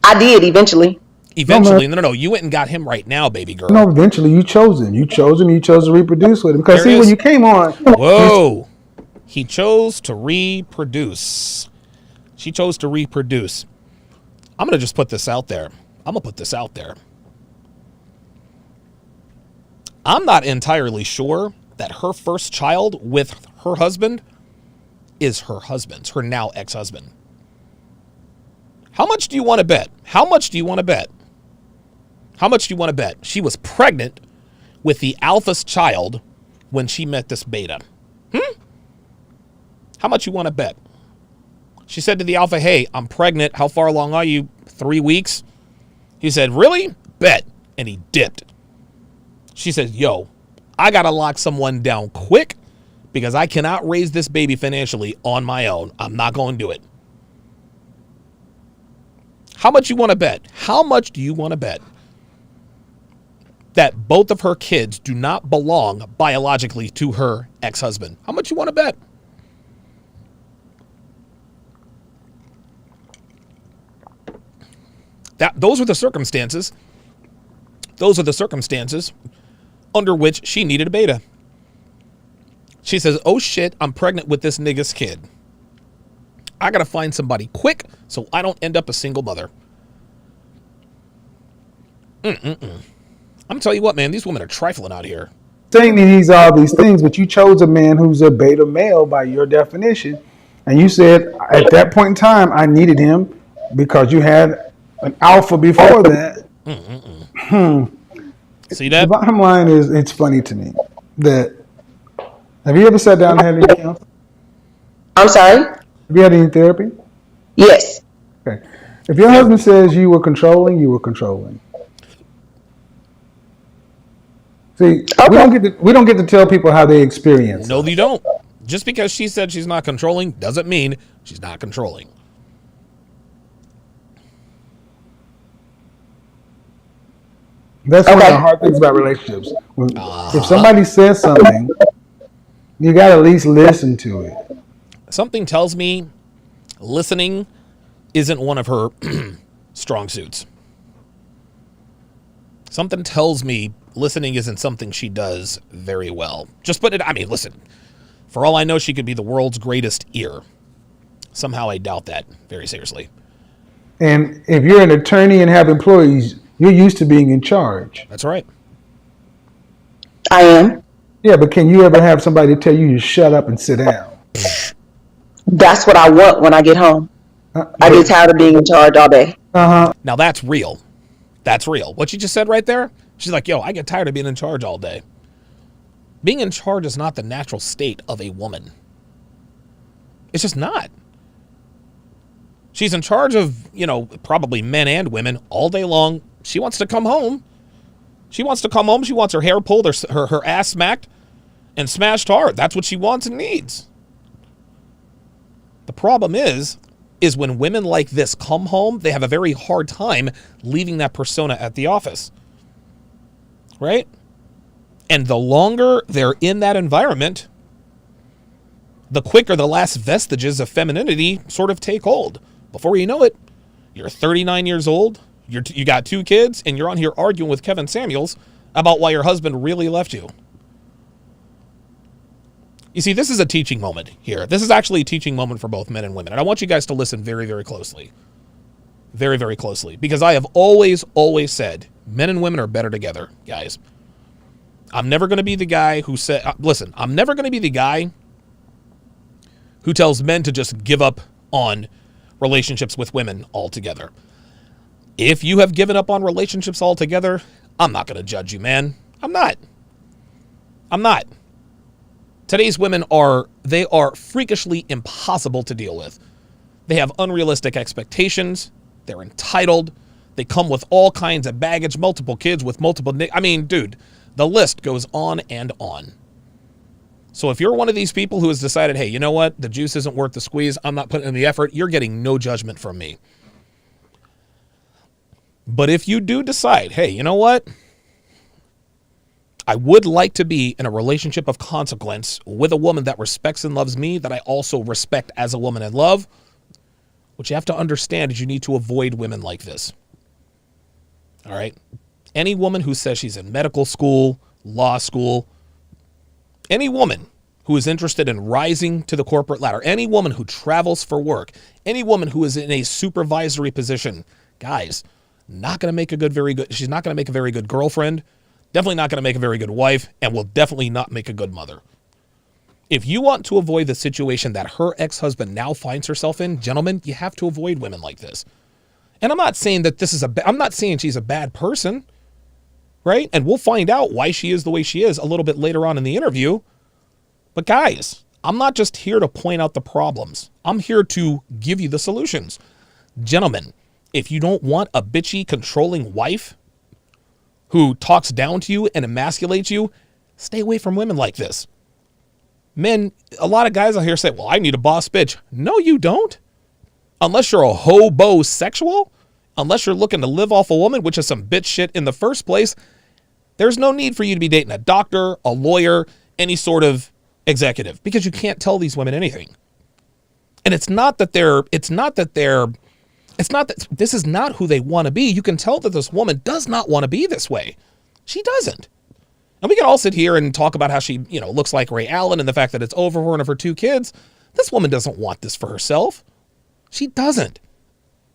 I did eventually. Eventually, no. You went and got him right now, baby girl. No, eventually you chose him. You chose him. You chose to reproduce with him. Because There it see, when is. you came on, Whoa. He chose to reproduce. She chose to reproduce. I'm going to just put this out there. I'm not entirely sure that her first child with her husband is her husband's, her now ex-husband. How much do you want to bet? She was pregnant with the alpha's child when she met this beta. How much you want to bet? She said to the alpha, hey, I'm pregnant. How far along are you? 3 weeks? He said, really? Bet. And he dipped. She said, yo, I got to lock someone down quick because I cannot raise this baby financially on my own. I'm not going to do it. How much you want to bet? How much do you want to bet that both of her kids do not belong biologically to her ex-husband? How much you want to bet? Those are the circumstances. Under which she needed a beta. She says, oh shit, I'm pregnant with this nigga's kid. I gotta find somebody quick so I don't end up a single mother. I'm telling you what, man, these women are trifling out here. saying he needs all these things, but you chose a man who's a beta male by your definition. And you said at that point in time, I needed him because you had an alpha before that. See The that? bottom line is, it's funny to me that, have you ever sat down and had any counseling? I'm sorry? Have you had any therapy? Yes. Okay. If your husband says you were controlling, you were controlling. See, we don't get to tell people how they experience. No, you don't. Just because she said she's not controlling doesn't mean she's not controlling. That's one of the hard things about relationships. If somebody says something, you got to at least listen to it. Something tells me listening isn't one of her strong suits. Something tells me listening isn't something she does very well. Just put it, I mean, listen, for all I know, she could be the world's greatest ear. Somehow I doubt that, very seriously. And if you're an attorney and have employees, you're used to being in charge. That's right. I am. Yeah, but can you ever have somebody tell you to shut up and sit down? That's what I want when I get home. I get tired of being in charge all day. Now that's real. That's real. What you just said right there, she's like, yo, I get tired of being in charge all day. Being in charge is not the natural state of a woman. It's just not. She's in charge of, probably men and women all day long. She wants to come home. She wants her hair pulled, her ass smacked and smashed hard. That's what she wants and needs. The problem is when women like this come home, they have a very hard time leaving that persona at the office. Right? And the longer they're in that environment, the quicker the last vestiges of femininity sort of take hold. Before you know it, you're 39 years old, you got 2 kids, and you're on here arguing with Kevin Samuels about why your husband really left you. You see, this is a teaching moment here. This is actually a teaching moment for both men and women. And I want you guys to listen very, very closely. Very, very closely. Because I have always, always said, men and women are better together, guys. I'm never going to be the guy who said, listen, I'm never going to be the guy who tells men to just give up on relationships with women altogether. If you have given up on relationships altogether, I'm not going to judge you, man. I'm not. Today's women are freakishly impossible to deal with. They have unrealistic expectations. They're entitled. They come with all kinds of baggage, multiple kids with multiple... dude, the list goes on and on. So if you're one of these people who has decided, hey, you know what? The juice isn't worth the squeeze. I'm not putting in the effort. You're getting no judgment from me. But if you do decide, hey, you know what? I would like to be in a relationship of consequence with a woman that respects and loves me, that I also respect as a woman and love. What you have to understand is you need to avoid women like this. All right? Any woman who says she's in medical school, law school, any woman who is interested in rising to the corporate ladder, any woman who travels for work, any woman who is in a supervisory position, guys, she's not going to make a very good girlfriend, definitely not going to make a very good wife, and will definitely not make a good mother. If you want to avoid the situation that her ex-husband now finds herself in, gentlemen, you have to avoid women like this. And I'm not saying that I'm not saying she's a bad person, right? And we'll find out why she is the way she is a little bit later on in the interview. But guys, I'm not just here to point out the problems. I'm here to give you the solutions. Gentlemen, if you don't want a bitchy, controlling wife who talks down to you and emasculates you, stay away from women like this. Men, a lot of guys out here say, well, I need a boss bitch. No, you don't. Unless you're a hobosexual, unless you're looking to live off a woman, which is some bitch shit in the first place, there's no need for you to be dating a doctor, a lawyer, any sort of executive, because you can't tell these women anything. And it's not that this is not who they want to be. You can tell that this woman does not want to be this way. She doesn't. And we can all sit here and talk about how she, looks like Ray Allen and the fact that it's over for one of her 2 kids. This woman doesn't want this for herself. She doesn't.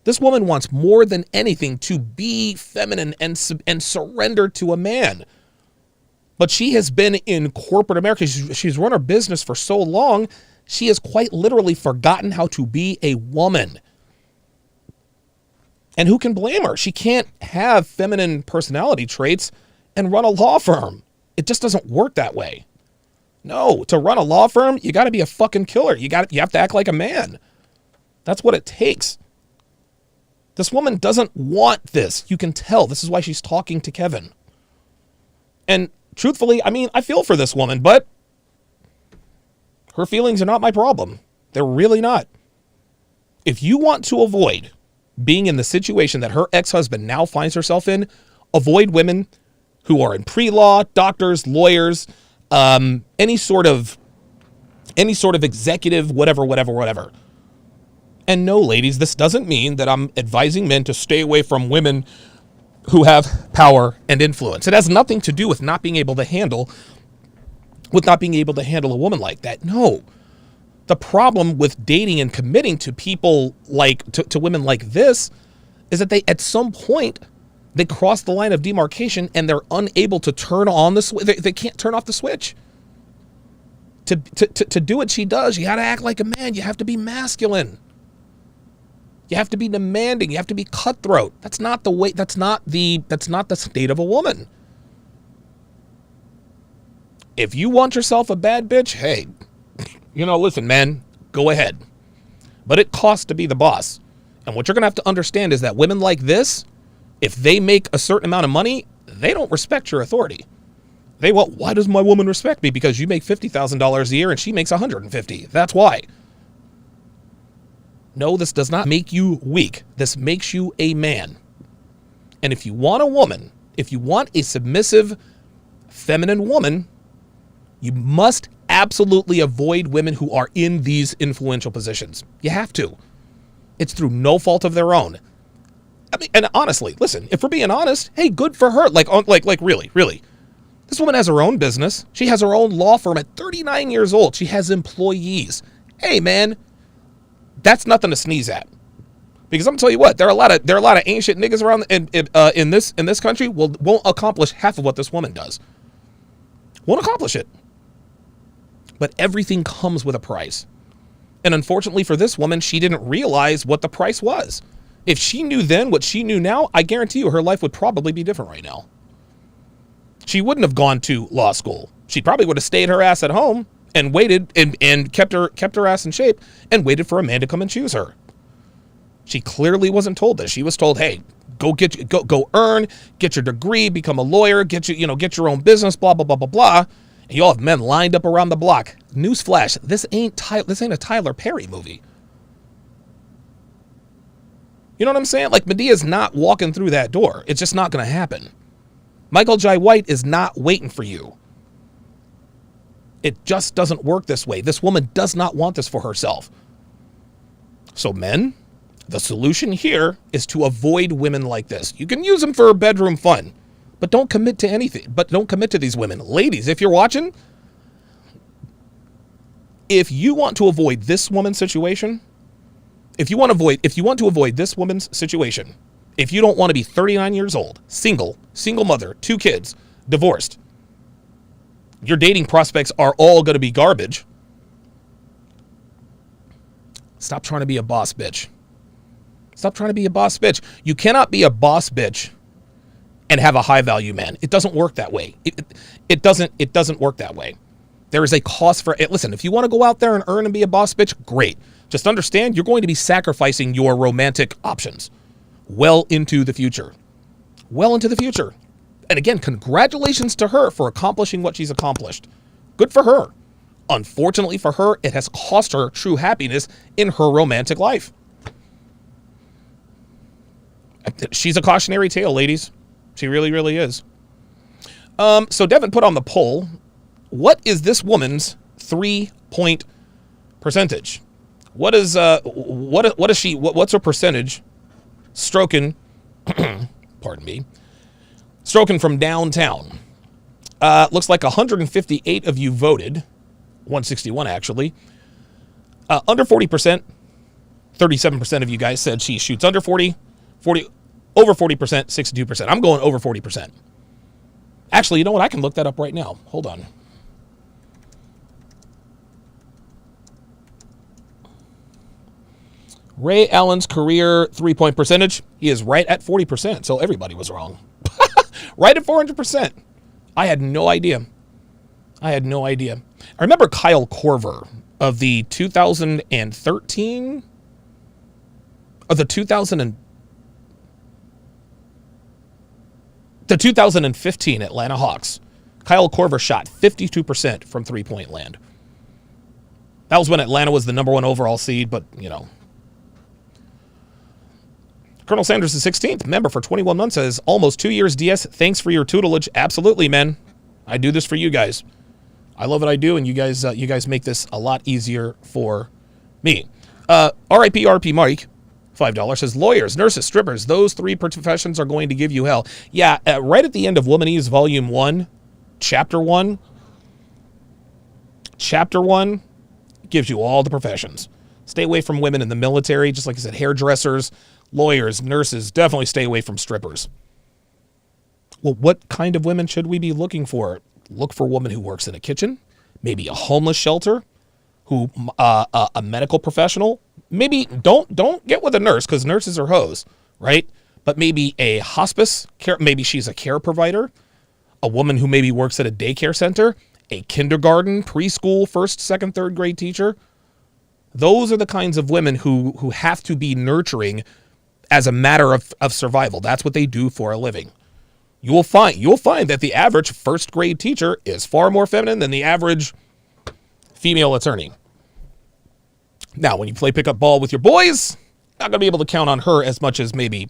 This woman wants more than anything to be feminine and surrender to a man. But she has been in corporate America. She's run her business for so long, she has quite literally forgotten how to be a woman. And who can blame her? She can't have feminine personality traits and run a law firm. It just doesn't work that way. No, to run a law firm, you got to be a fucking killer. You have to act like a man. That's what it takes. This woman doesn't want this. You can tell. This is why she's talking to Kevin. And truthfully, I feel for this woman, but her feelings are not my problem. They're really not. If you want to avoid being in the situation that her ex-husband now finds herself in, avoid women who are in pre-law, doctors, lawyers, any sort of executive, whatever. And no, ladies, this doesn't mean that I'm advising men to stay away from women who have power and influence. It has nothing to do with not being able to handle a woman like that. No. The problem with dating and committing to people to women like this is that they, at some point, they cross the line of demarcation and they're unable to turn on the switch. They can't turn off the switch. To do what she does, you got to act like a man. You have to be masculine. You have to be demanding. You have to be cutthroat. That's not the way. That's not the state of a woman. If you want yourself a bad bitch, hey, listen, man, go ahead. but it costs to be the boss. And what you're going to have to understand is that women like this, if they make a certain amount of money, they don't respect your authority. They won't. Why does my woman respect me? Because you make $50,000 a year and she makes $150,000. That's why. No, this does not make you weak. This makes you a man. And if you want a woman, if you want a submissive, feminine woman, you must absolutely avoid women who are in these influential positions. You have to. It's through no fault of their own. I mean, and honestly, listen, if we're being honest, hey, good for her. Like really. This woman has her own business. She has her own law firm at 39 years old. She has employees. Hey, man, that's nothing to sneeze at. Because I'm gonna tell you what, there are a lot of ancient niggas around in this country won't accomplish half of what this woman does. Won't accomplish it. But everything comes with a price. And unfortunately for this woman, she didn't realize what the price was. If she knew then what she knew now, I guarantee you her life would probably be different right now. She wouldn't have gone to law school. She probably would have stayed her ass at home and waited and kept her ass in shape and waited for a man to come and choose her. She clearly wasn't told this. She was told, "Hey, go earn, get your degree, become a lawyer, get your own business, blah blah blah blah blah." And you all have men lined up around the block. Newsflash: this ain't a Tyler Perry movie. You know what I'm saying? Like, Medea's not walking through that door. It's just not going to happen. Michael Jai White is not waiting for you. It just doesn't work this way. This woman does not want this for herself. So men, the solution here is to avoid women like this. You can use them for bedroom fun, but don't commit to anything. But don't commit to these women. Ladies, if you're watching, if you want to avoid this woman's situation, if you want to avoid this woman's situation, if you don't want to be 39 years old, single mother, 2 kids, divorced, your dating prospects are all going to be garbage. Stop trying to be a boss bitch. Stop trying to be a boss bitch. You cannot be a boss bitch and have a high value man. It doesn't work that way. It doesn't work that way. There is a cost for it. Listen, if you want to go out there and earn and be a boss bitch, great. Just understand you're going to be sacrificing your romantic options well into the future. Well into the future. And again, congratulations to her for accomplishing what she's accomplished. Good for her. Unfortunately for her, it has cost her true happiness in her romantic life. She's a cautionary tale, ladies. She really, really is. So Devin put on the poll, what is this woman's 3-point percentage? What's her percentage stroking, pardon me, stroking from downtown? Looks like 158 of you voted, 161 actually. Under 40%, 37% of you guys said she shoots under 40, over 40%, 62%. I'm going over 40%. Actually, you know what? I can look that up right now. Hold on. Ray Allen's career 3-point percentage, he is right at 40%, so everybody was wrong. Right at 400%. I had no idea. I remember Kyle Korver of the 2013, or the 2015 Atlanta Hawks. Kyle Korver shot 52% from 3-point land. That was when Atlanta was the number 1 overall seed, but, you know. Colonel Sanders is 16th member for 21 months, says almost 2 years DS. Thanks for your tutelage. Absolutely, man. I do this for you guys. I love what I do, and you guys make this a lot easier for me. RIP RP Mike, $5, says lawyers, nurses, strippers, those 3 professions are going to give you hell. Yeah, right at the end of Womanese Volume 1, Chapter 1 gives you all the professions. Stay away from women in the military, just like I said, hairdressers, lawyers, nurses. Definitely stay away from strippers. Well, what kind of women should we be looking for? Look for a woman who works in a kitchen, maybe a homeless shelter, who a medical professional. Maybe don't get with a nurse, because nurses are hoes, right? But maybe a hospice care. Maybe she's a care provider, a woman who maybe works at a daycare center, a kindergarten, preschool, 1st, 2nd, 3rd grade teacher. Those are the kinds of women who have to be nurturing as a matter of survival. That's what they do for a living. You'll find that the average first grade teacher is far more feminine than the average female attorney. Now, when you play pickup ball with your boys, not going to be able to count on her as much as maybe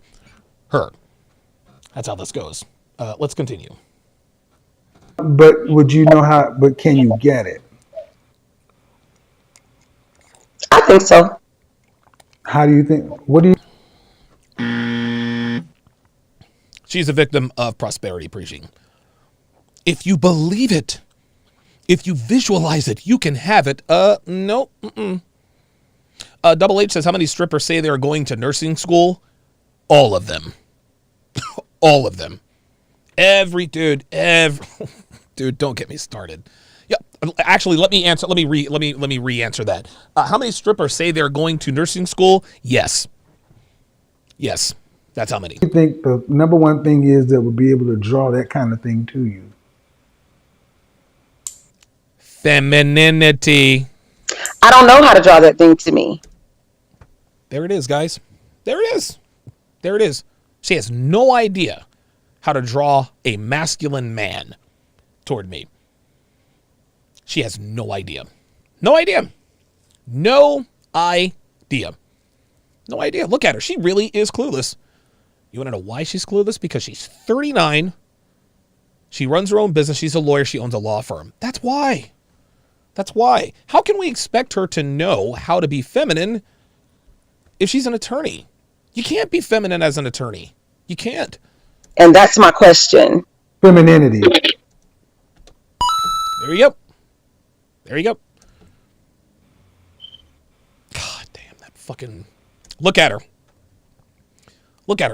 her. That's how this goes. Let's continue. But would you know how? But can you get it? I think so. How do you think? What do you? She's a victim of prosperity preaching. If you believe it, if you visualize it, you can have it. No. Double H says, how many strippers say they're going to nursing school? All of them. All of them. Dude, don't get me started. Yeah, actually, let me re-answer that. How many strippers say they're going to nursing school? Yes. That's how many. I think the number one thing is that would be able to draw that kind of thing to you. Femininity. I don't know how to draw that thing to me. There it is, guys. There it is. She has no idea how to draw a masculine man toward me. She has no idea. No idea. Look at her. She really is clueless. You want to know why she's clueless? Because she's 39. She runs her own business. She's a lawyer. She owns a law firm. That's why. How can we expect her to know how to be feminine if she's an attorney? You can't be feminine as an attorney. You can't. And that's my question. Femininity. There you go. God damn, that fucking... Look at her.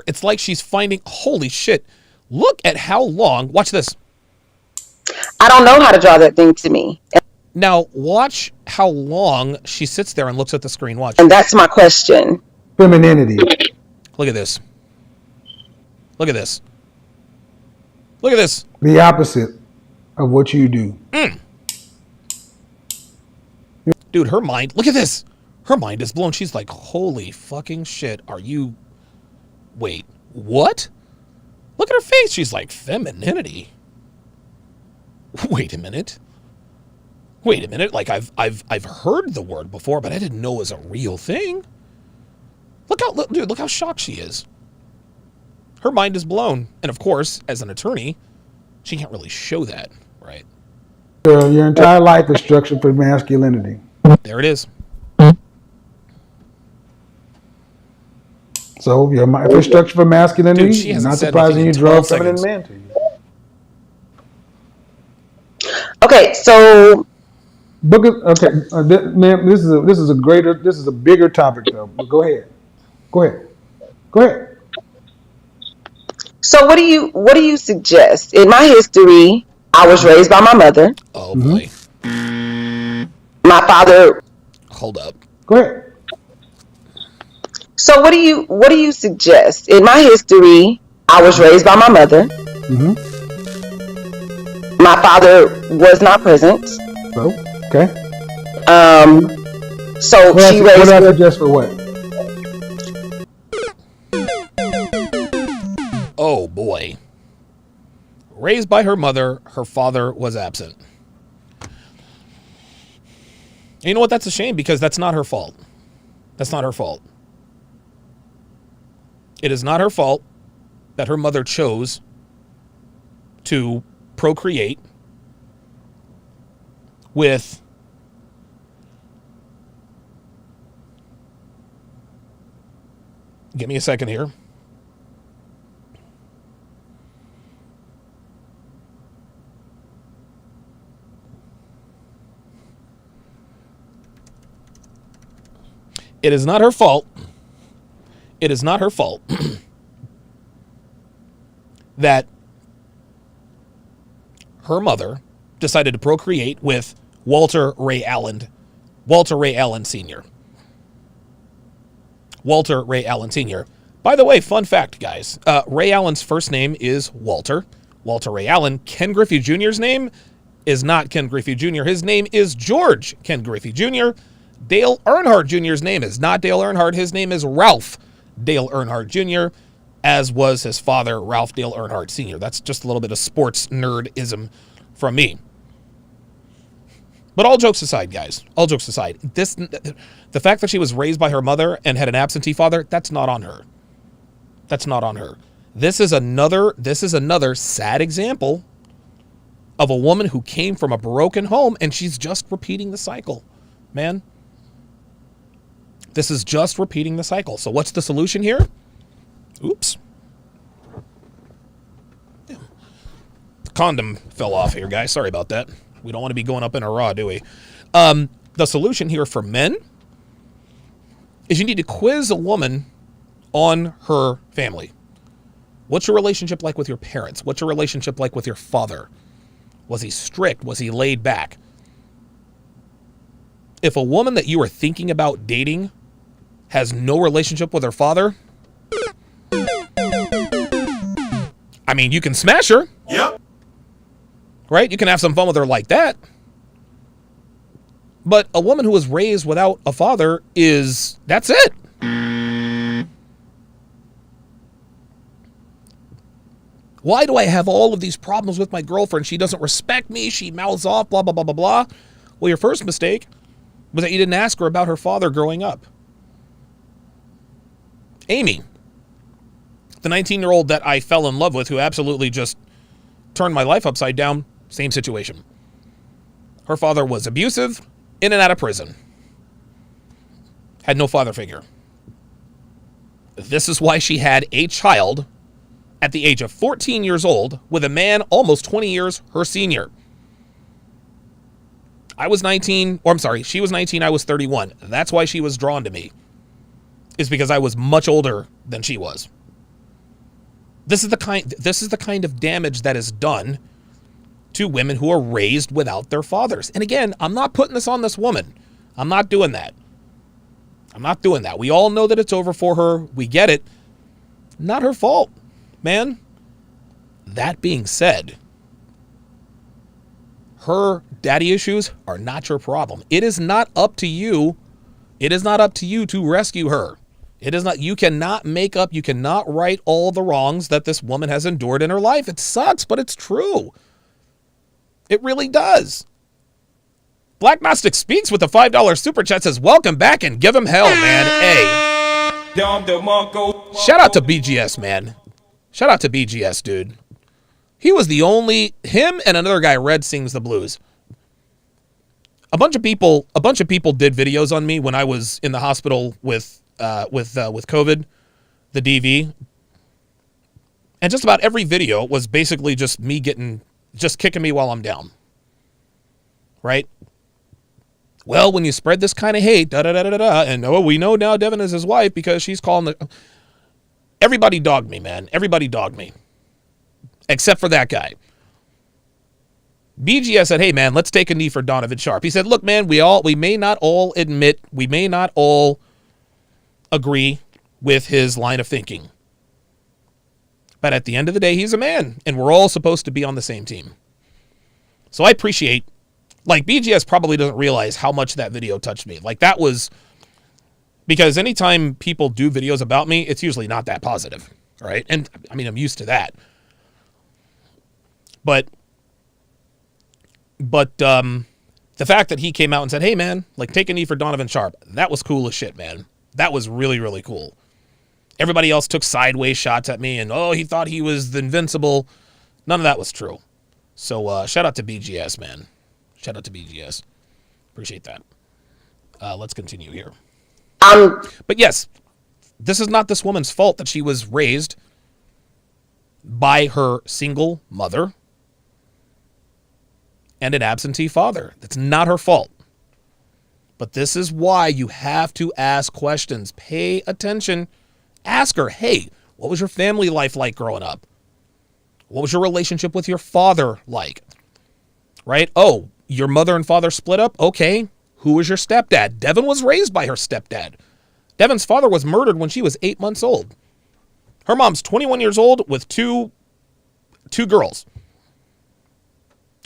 It's like she's finding... Holy shit. Look at how long... Watch this. I don't know how to draw that thing to me. Now, watch how long she sits there and looks at the screen. Watch. And that's my question. Femininity. Look at this. The opposite of what you do. Dude, her mind... Look at this. Her mind is blown. She's like, holy fucking shit. Are you... Wait, what? Look at her face. She's like, femininity. Wait a minute. Like I've heard the word before, but I didn't know it was a real thing. Look how shocked she is. Her mind is blown. And of course, as an attorney, she can't really show that, right? Your entire life is structured for masculinity. There it is. So if it's structured for masculinity, Dude, she hasn't not said surprising anything you in draw a 12 feminine seconds. man to you. Okay, so Ma'am, this is a bigger topic though. But go ahead. So what do you suggest? In my history, I was raised by my mother. Oh boy. My father. Hold up. Go ahead. So what do you suggest? In my history, I was raised by my mother. My father was not present. So, okay. So she raised. What I suggest for what? Oh boy. Raised by her mother, her father was absent. And you know what? That's a shame because that's not her fault. That's not her fault. It is not her fault that her mother chose to procreate with give me a second here. It is not her fault. It is not her fault that her mother decided to procreate with Walter Ray Allen Sr. Walter Ray Allen Sr. By the way, fun fact, guys. Ray Allen's first name is Walter. Walter Ray Allen. Ken Griffey Jr.'s name is not Ken Griffey Jr. His name is George Ken Griffey Jr., Dale Earnhardt Jr.'s name is not Dale Earnhardt. His name is Ralph Dale Earnhardt Jr., as was his father, Ralph Dale Earnhardt Sr. That's just a little bit of sports nerdism from me. But all jokes aside, guys, all jokes aside, the fact that she was raised by her mother and had an absentee father, that's not on her. That's not on her. This is another sad example of a woman who came from a broken home, and she's just repeating the cycle, man. This is just repeating the cycle. So what's the solution here? Oops. The condom fell off here, guys. Sorry about that. We don't want to be going up in a raw, do we? The solution here for men is you need to quiz a woman on her family. What's your relationship like with your parents? What's your relationship like with your father? Was he strict? Was he laid back? If a woman that you are thinking about dating has no relationship with her father, I mean, you can smash her. Yep. Right? You can have some fun with her like that. But a woman who was raised without a father that's it. Why do I have all of these problems with my girlfriend? She doesn't respect me. She mouths off, blah, blah, blah, blah, blah. Well, your first mistake was that you didn't ask her about her father growing up. Amy, the 19-year-old that I fell in love with, who absolutely just turned my life upside down, same situation. Her father was abusive, in and out of prison. Had no father figure. This is why she had a child at the age of 14 years old with a man almost 20 years her senior. She was 19, I was 31. That's why she was drawn to me. Is because I was much older than she was. This is the kind of damage that is done to women who are raised without their fathers. And again, I'm not putting this on this woman. I'm not doing that. We all know that it's over for her. We get it. Not her fault, man. That being said, her daddy issues are not your problem. It is not up to you. It is not up to you to rescue her. You cannot right all the wrongs that this woman has endured in her life. It sucks, but it's true. It really does. Black Gnostic Speaks with the $5 super chat says, welcome back and give him hell, man. Hey. Shout out to BGS, man. Shout out to BGS, dude. He was him and another guy, Red Sings the Blues. A bunch of people did videos on me when I was in the hospital with COVID, the DV. And just about every video was basically just me kicking me while I'm down. Right? Well, when you spread this kind of hate, and we know now Devin is his wife because she's calling everybody dogged me, man. Everybody dogged me. Except for that guy. BGS said, hey, man, let's take a knee for Donovan Sharp. He said, look, man, we may not all agree with his line of thinking. But at the end of the day, he's a man, and we're all supposed to be on the same team. So I appreciate, BGS probably doesn't realize how much that video touched me. That was, because anytime people do videos about me, it's usually not that positive, right? And, I mean, I'm used to that. But the fact that he came out and said, hey, man, take a knee for Donovan Sharp, that was cool as shit, man. That was really, really cool. Everybody else took sideways shots at me and, he thought he was invincible. None of that was true. So shout out to BGS, man. Shout out to BGS. Appreciate that. Let's continue here. But yes, this is not this woman's fault that she was raised by her single mother and an absentee father. That's not her fault. But this is why you have to ask questions. Pay attention. Ask her, hey, what was your family life like growing up? What was your relationship with your father like? Right? Oh, your mother and father split up? Okay. Who was your stepdad? Devin was raised by her stepdad. Devin's father was murdered when she was 8 months old. Her mom's 21 years old with two girls.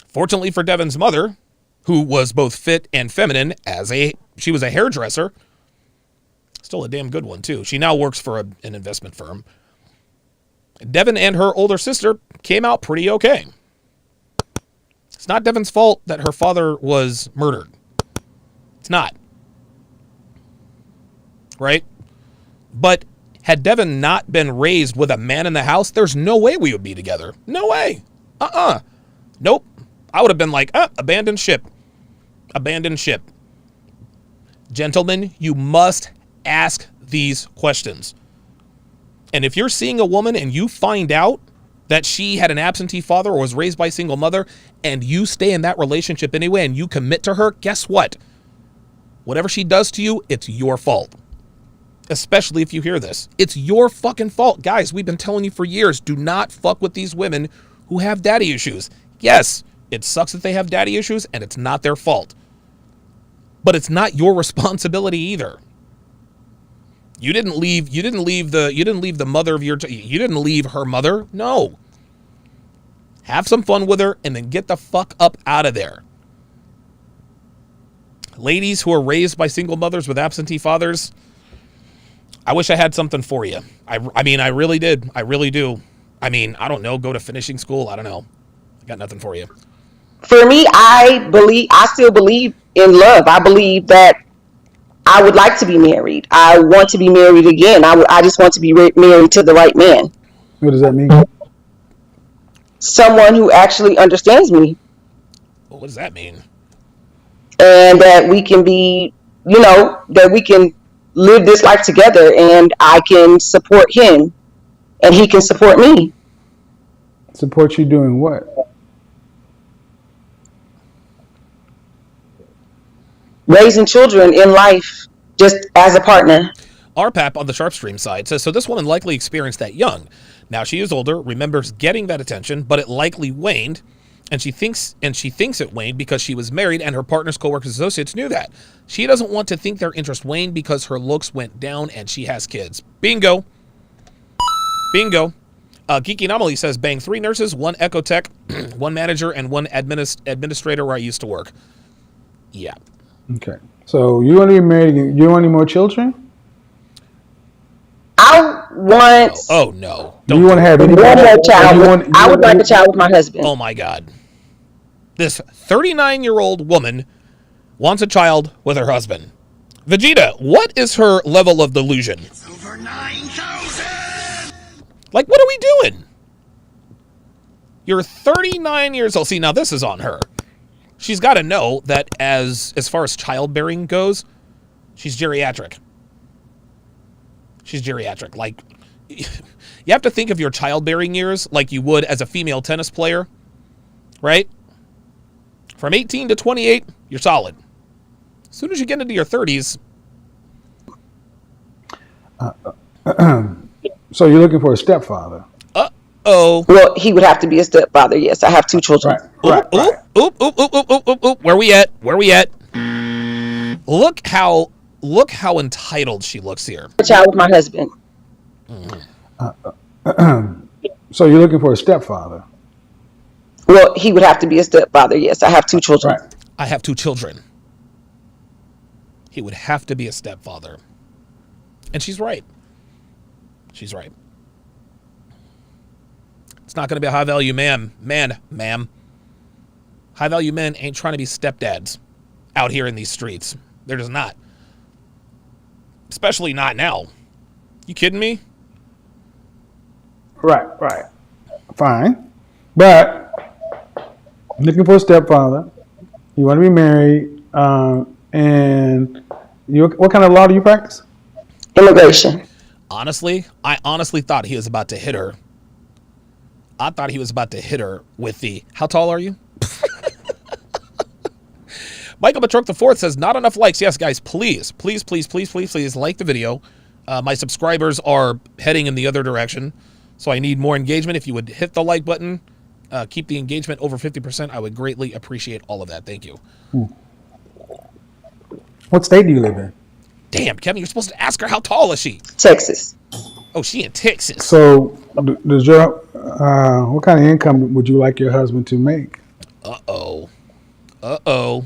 Fortunately for Devin's mother, who was both fit and feminine she was a hairdresser. Still a damn good one, too. She now works for an investment firm. Devin and her older sister came out pretty okay. It's not Devin's fault that her father was murdered. It's not. Right? But had Devin not been raised with a man in the house, there's no way we would be together. No way. Nope. I would have been like, abandon ship. Abandon ship. Gentlemen, you must ask these questions. And if you're seeing a woman and you find out that she had an absentee father or was raised by a single mother, and you stay in that relationship anyway and you commit to her, guess what? Whatever she does to you, it's your fault. Especially if you hear this. It's your fucking fault. Guys, we've been telling you for years, do not fuck with these women who have daddy issues. Yes, it sucks that they have daddy issues and it's not their fault. But it's not your responsibility either. You didn't leave the mother of your you didn't leave her mother. No. Have some fun with her and then get the fuck up out of there. Ladies who are raised by single mothers with absentee fathers, I wish I had something for you. I mean, I really did. I really do. I mean, I don't know, go to finishing school. I don't know. I got nothing for you. For me, I still believe in love. I believe that I would like to be married. I want to be married again. I just want to be married to the right man. What does that mean? Someone who actually understands me. Well, what does that mean? And that we can be, that we can live this life together and I can support him and he can support me. Support you doing what? Raising children in life, just as a partner. RPAP on the Sharpstream side says, so this woman likely experienced that young. Now she is older, remembers getting that attention, but it likely waned, and she thinks it waned because she was married and her partner's coworkers associates knew that. She doesn't want to think their interest waned because her looks went down and she has kids. Bingo. Bingo. Geeky Anomaly says, bang 3 nurses, 1 echo tech, 1 manager, and 1 administrator where I used to work. Yeah. Okay. So you want to be married? You want any more children? I want. Oh no! Do you want to have any one more child? I would like a child with my husband. Oh my God! This 39-year-old woman wants a child with her husband. Vegeta, what is her level of delusion? It's over 9,000! Like, what are we doing? You're 39 years old. See, now this is on her. She's got to know that as far as childbearing goes, she's geriatric. She's geriatric. Like, you have to think of your childbearing years like you would as a female tennis player, right? From 18 to 28, you're solid. As soon as you get into your 30s. So you're looking for a stepfather? Oh. Well, he would have to be a stepfather. Yes, I have 2 children. Right. Oop. Where we at? Look how entitled she looks here. A child with my husband. So you're looking for a stepfather? Well, he would have to be a stepfather. Yes, I have 2 children. Right. I have 2 children. He would have to be a stepfather. And she's right. She's right. It's not going to be a high-value ma'am. High-value men ain't trying to be stepdads out here in these streets. They're just not. Especially not now. You kidding me? Right. Fine. But looking for a stepfather. You want to be married. And what kind of law do you practice? Immigration. Honestly, I honestly thought he was about to hit her. I thought he was about to hit her with the, how tall are you? Michael Batroc the Fourth says, not enough likes. Yes, guys, please like the video. My subscribers are heading in the other direction, so I need more engagement. If you would hit the like button, keep the engagement over 50%, I would greatly appreciate all of that. Thank you. What state do you live in? Damn, Kevin, you're supposed to ask her how tall is she? Texas. Oh, she in Texas. So, does your what kind of income would you like your husband to make? Uh-oh. Uh-oh.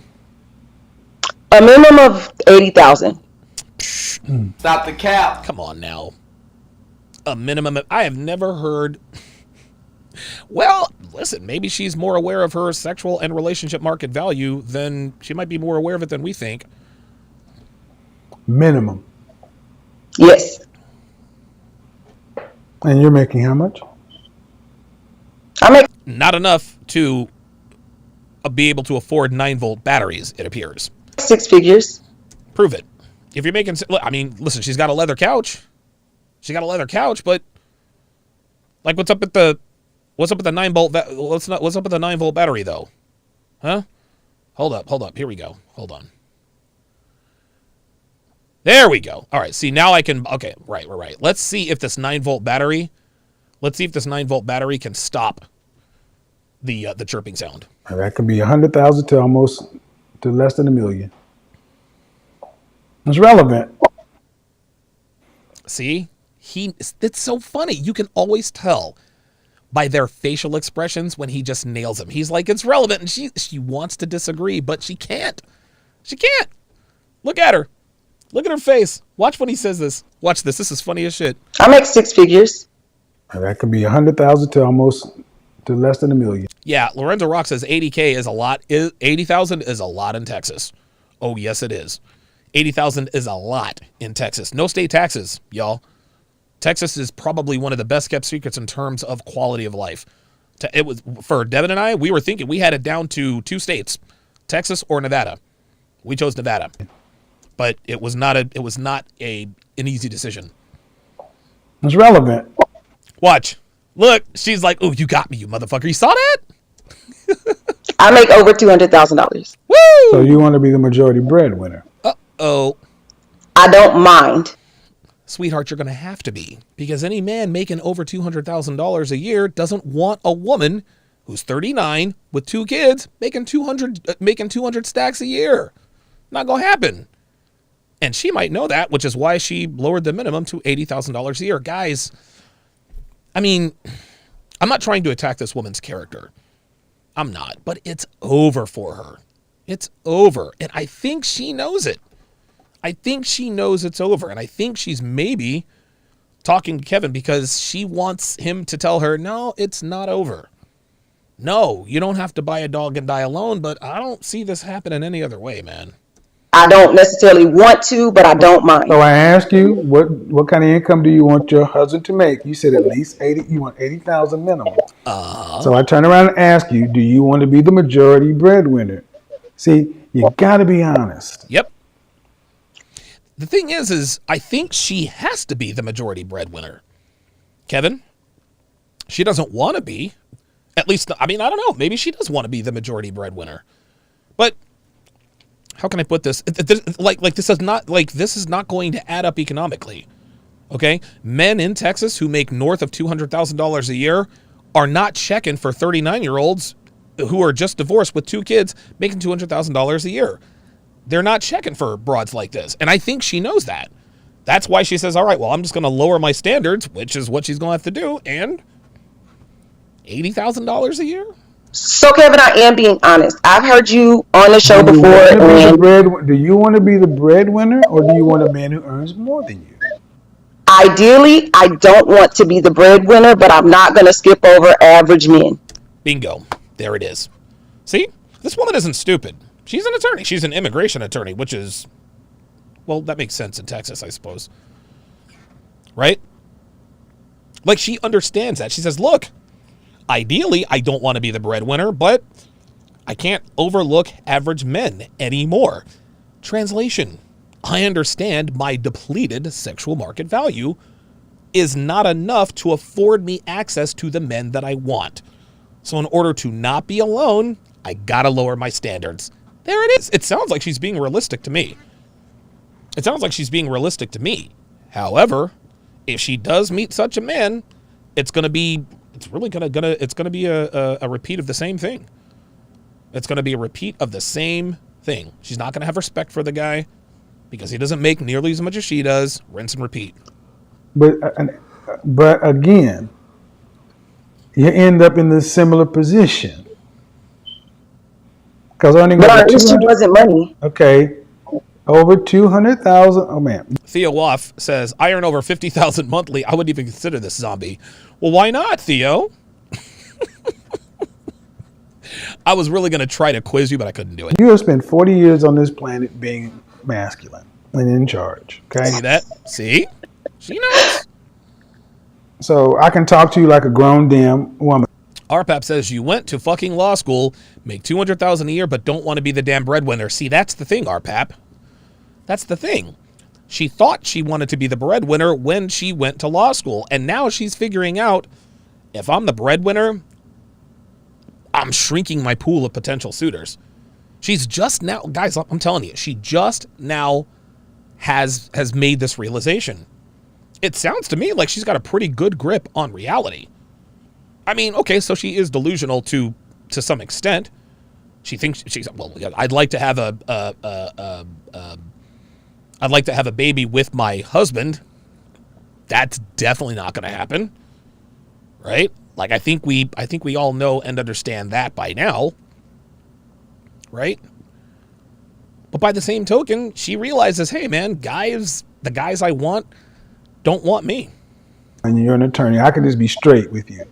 A minimum of 80,000. Stop the cap. Come on now. A minimum of, I have never heard. Well, listen, maybe she's more aware of her sexual and relationship market value than she might be more aware of it than we think. Minimum. Yes. And you're making how much? I make Not enough to be able to afford 9-volt batteries, it appears. 6 figures. Prove it. If you're making, I mean, listen, she's got a leather couch. She got a leather couch, but like, what's up with the 9-volt? What's up with the 9-volt battery though? Huh? Hold up. Here we go. Hold on. There we go. All right. See, now I can. Okay. Right. Let's see if this 9-volt battery. Let's see if this 9-volt battery can stop the chirping sound. That could be 100,000 to less than $1 million. It's relevant. See, it's so funny. You can always tell by their facial expressions when he just nails him. He's like, it's relevant, and she wants to disagree, but she can't. She can't. Look at her. Look at her face. Watch when he says this. Watch this. This is funny as shit. I make 6 figures. That could be 100,000 to less than $1 million. Yeah, Lorenzo Rock says 80K is a lot. 80,000 is a lot in Texas. Oh, yes, it is. 80,000 is a lot in Texas. No state taxes, y'all. Texas is probably one of the best kept secrets in terms of quality of life. It was for Devin and I. We were thinking we had it down to 2 states, Texas or Nevada. We chose Nevada, but it was not an easy decision. It's relevant. Watch, look. She's like, "Oh, you got me, you motherfucker! You saw that?" I make over $200,000. Woo! So you want to be the majority breadwinner? Oh, I don't mind. sweetheart, you're going to have to be, because any man making over $200,000 a year doesn't want a woman who's 39 with 2 kids making 200 stacks a year. Not going to happen. And she might know that, which is why she lowered the minimum to $80,000 a year. Guys, I mean, I'm not trying to attack this woman's character. I'm not, but it's over for her. It's over. And I think she knows it. I think she knows it's over. And I think she's maybe talking to Kevin because she wants him to tell her, no, it's not over. No, you don't have to buy a dog and die alone, but I don't see this happening any other way, man. I don't necessarily want to, but I don't mind. So I asked you, what kind of income do you want your husband to make? You said at least 80. You want 80,000 minimum. So I turn around and ask you, do you want to be the majority breadwinner? See, you got to be honest. Yep. The thing is I think she has to be the majority breadwinner. Kevin, she doesn't want to be. At least, I mean, I don't know. Maybe she does want to be the majority breadwinner. But how can I put this? This is not going to add up economically. Okay? Men in Texas who make north of $200,000 a year are not checking for 39-year-olds who are just divorced with 2 kids making $200,000 a year. They're not checking for broads like this. And I think she knows that. That's why she says, all right, well, I'm just going to lower my standards, which is what she's going to have to do. And $80,000 a year? So, Kevin, I am being honest. I've heard you on the show Do you before. want to be the And do you want to be the breadwinner, or do you want a man who earns more than you? ideally, I don't want to be the breadwinner, but I'm not going to skip over average men. Bingo. There it is. See? This woman isn't stupid. She's an attorney. She's an immigration attorney, which is, well, that makes sense in Texas, I suppose. Right? Like, she understands that. She says, look, ideally, I don't want to be the breadwinner, but I can't overlook average men anymore. Translation: I understand my depleted sexual market value is not enough to afford me access to the men that I want. So in order to not be alone, I gotta lower my standards. There it is. It sounds like she's being realistic to me. However, if she does meet such a man, it's gonna be a repeat of the same thing. It's gonna be a repeat of the same thing. She's not gonna have respect for the guy because he doesn't make nearly as much as she does. Rinse and repeat. But again, you end up in this similar position. Because earning But over our issue 200. wasn't money. Okay, over 200,000. Oh man. Theo Woff says, I earn over 50,000 monthly. I wouldn't even consider this zombie. Well, why not, Theo? I was really going to try to quiz you, but I couldn't do it. You have spent 40 years on this planet being masculine and in charge. Okay. See that? See? She knows. So I can talk to you like a grown damn woman. RPAP says you went to fucking law school, make $200,000 a year, but don't want to be the damn breadwinner. See, that's the thing, RPAP. That's the thing. She thought she wanted to be the breadwinner when she went to law school, and now she's figuring out, if I'm the breadwinner, I'm shrinking my pool of potential suitors. She's just now, guys, I'm telling you, she just now has made this realization. It sounds to me like she's got a pretty good grip on reality. I mean, okay, so she is delusional to some extent. She thinks she's, well, I'd like to have a baby with my husband. That's definitely not going to happen, right? Like I think we all know and understand that by now, right? But by the same token, she realizes, hey man, the guys I want don't want me. And you're an attorney. I can just be straight with you.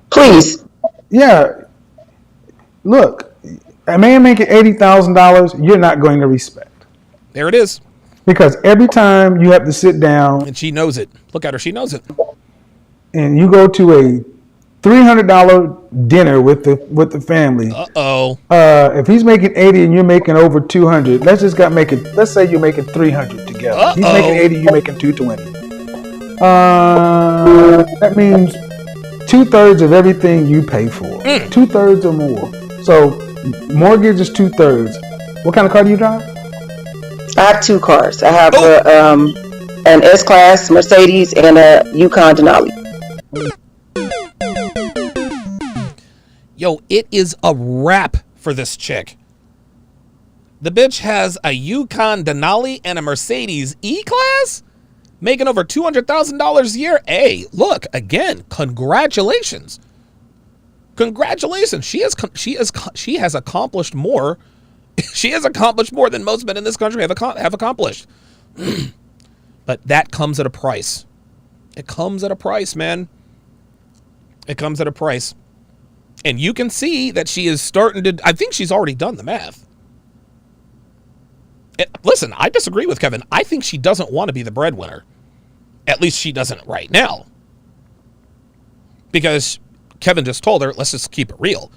Please. Yeah. Look, a man making $80,000, you're not going to respect. There it is. Because every time you have to sit down, and she knows it. Look at her, she knows it. And you go to a $300 dinner with the family. Uh-oh. If he's making 80 and you're making over 200, let's say you're making 300 together. Uh-oh. He's making 80, you're making 220. That means 2/3 of everything you pay for. 2/3 or more. So mortgage is 2/3. What kind of car do you drive? I have two cars. I have an S-Class Mercedes and a Yukon Denali. Yo, it is a wrap for this chick. The bitch has a Yukon Denali and a Mercedes E-Class, making over $200,000 a year. Hey, look, again, congratulations. Congratulations. She has accomplished more. She has accomplished more than most men in this country have accomplished. But that comes at a price. It comes at a price, man. It comes at a price. And you can see that she is starting to, I think she's already done the math. Listen, I disagree with Kevin. I think she doesn't want to be the breadwinner. At least she doesn't right now. Because Kevin just told her, let's just keep it real.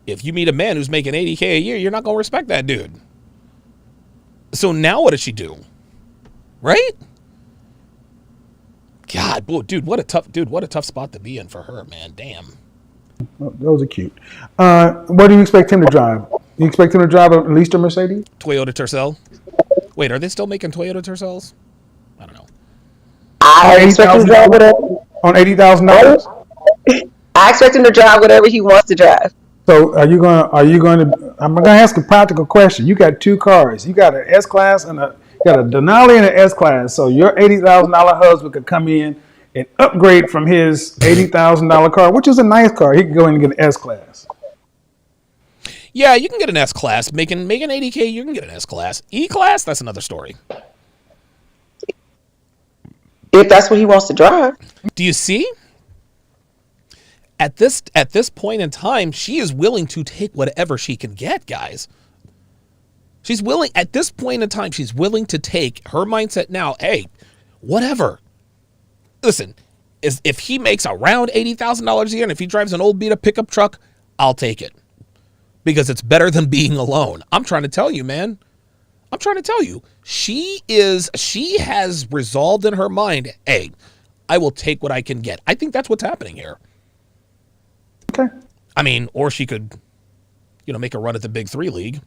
If you meet a man who's making $80K a year, you're not going to respect that dude. So now what does she do? Right? God, boy, dude, what a tough spot to be in for her, man. Damn. Those are cute. What do you expect him to drive? You expect him to drive at least a Mercedes? Toyota Tercel. Wait, are they still making Toyota Tercels? I don't know. I expect him to drive whatever. On $80,000? I expect him to drive whatever he wants to drive. So are you going to? I'm going to ask a practical question. You got two cars. You got an S-Class and you got a Denali and an S-Class. So your $80,000 husband could come in and upgrade from his $80,000 car, which is a nice car. He could go in and get an S-Class. Yeah, you can get an S-Class. Making $80K, you can get an S-Class. E-Class, that's another story. If that's what he wants to drive. Do you see? At this point in time, she is willing to take whatever she can get, guys. She's willing, at this point in time, she's willing to take her mindset now, hey, whatever. Listen, if he makes around $80,000 a year and if he drives an old beat-up pickup truck, I'll take it. Because it's better than being alone. I'm trying to tell you, man. I'm trying to tell you. She has resolved in her mind, hey, I will take what I can get. I think that's what's happening here. Okay. I mean, or she could, make a run at the Big 3 league.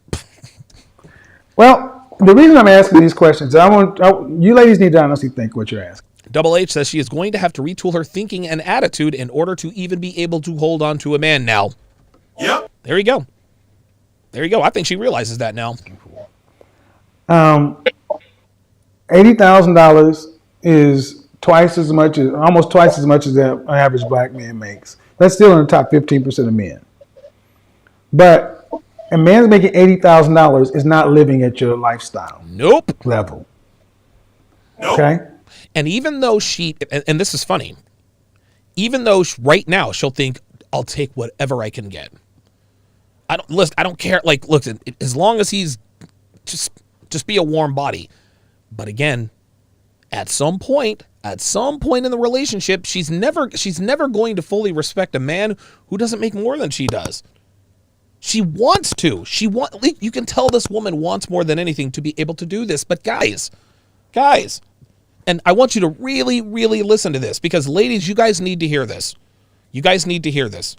Well, the reason I'm asking these questions, you ladies need to honestly think what you're asking. Double H says she is going to have to retool her thinking and attitude in order to even be able to hold on to a man now. Yep. There you go. There you go. I think she realizes that now. $80,000 is almost twice as much as the average black man makes. That's still in the top 15% of men. But A man's making $80,000 is not living at your lifestyle Nope. level. Okay. And even though and this is funny, even though right now she'll think, I'll take whatever I can get. I don't care. Like, look, as long as he's just be a warm body. But again, at some point in the relationship, she's never going to fully respect a man who doesn't make more than she does. She wants to. You can tell this woman wants more than anything to be able to do this. But guys, and I want you to really, really listen to this, because ladies, you guys need to hear this. You guys need to hear this.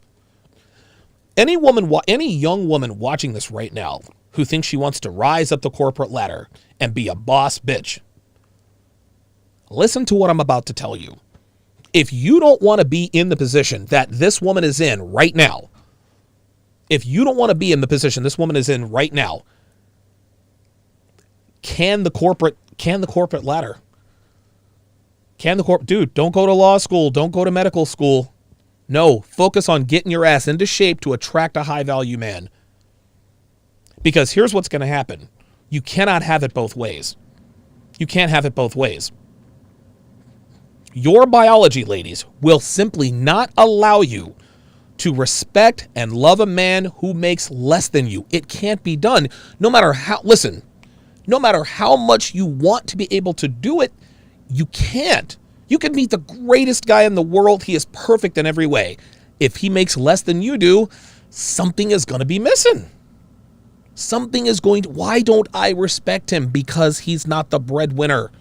Any young woman watching this right now who thinks she wants to rise up the corporate ladder and be a boss bitch, listen to what I'm about to tell you. If you don't want to be in the position that this woman is in right now, if you don't want to be in the position this woman is in right now, can the corporate ladder? Dude, don't go to law school. Don't go to medical school. No, focus on getting your ass into shape to attract a high value man. Because here's what's going to happen. You cannot have it both ways. You can't have it both ways. Your biology, ladies, will simply not allow you to respect and love a man who makes less than you. It can't be done. No matter how much you want to be able to do it, you can't. You can meet the greatest guy in the world. He is perfect in every way. If he makes less than you do, something is going to be missing. Why don't I respect him? Because he's not the breadwinner.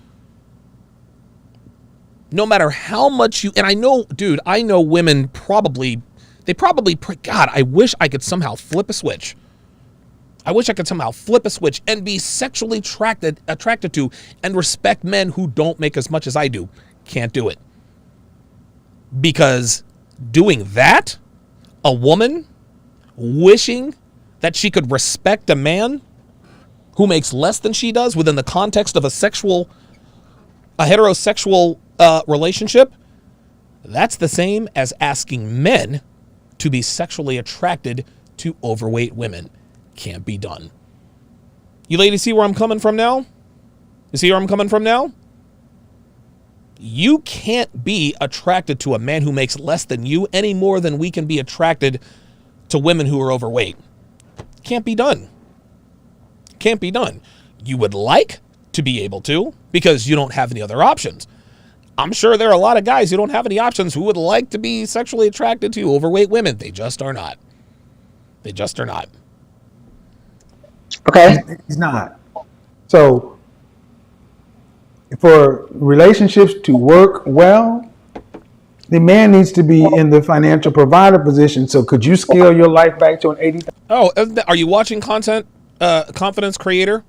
No matter how much and I know women God, I wish I could somehow flip a switch. And be sexually attracted to and respect men who don't make as much as I do. Can't do it. Because doing that, a woman wishing that she could respect a man who makes less than she does within the context of a heterosexual relationship, that's the same as asking men to be sexually attracted to overweight women. Can't be done. You ladies see where I'm coming from now? You can't be attracted to a man who makes less than you any more than we can be attracted to women who are overweight. Can't be done. You would like to be able to, because you don't have any other options. I'm sure there are a lot of guys who don't have any options who would like to be sexually attracted to overweight women. They just are not. Okay. He's not. So, for relationships to work well, the man needs to be in the financial provider position. So, could you scale your life back to an 80? Oh, are you watching Confidence Creator?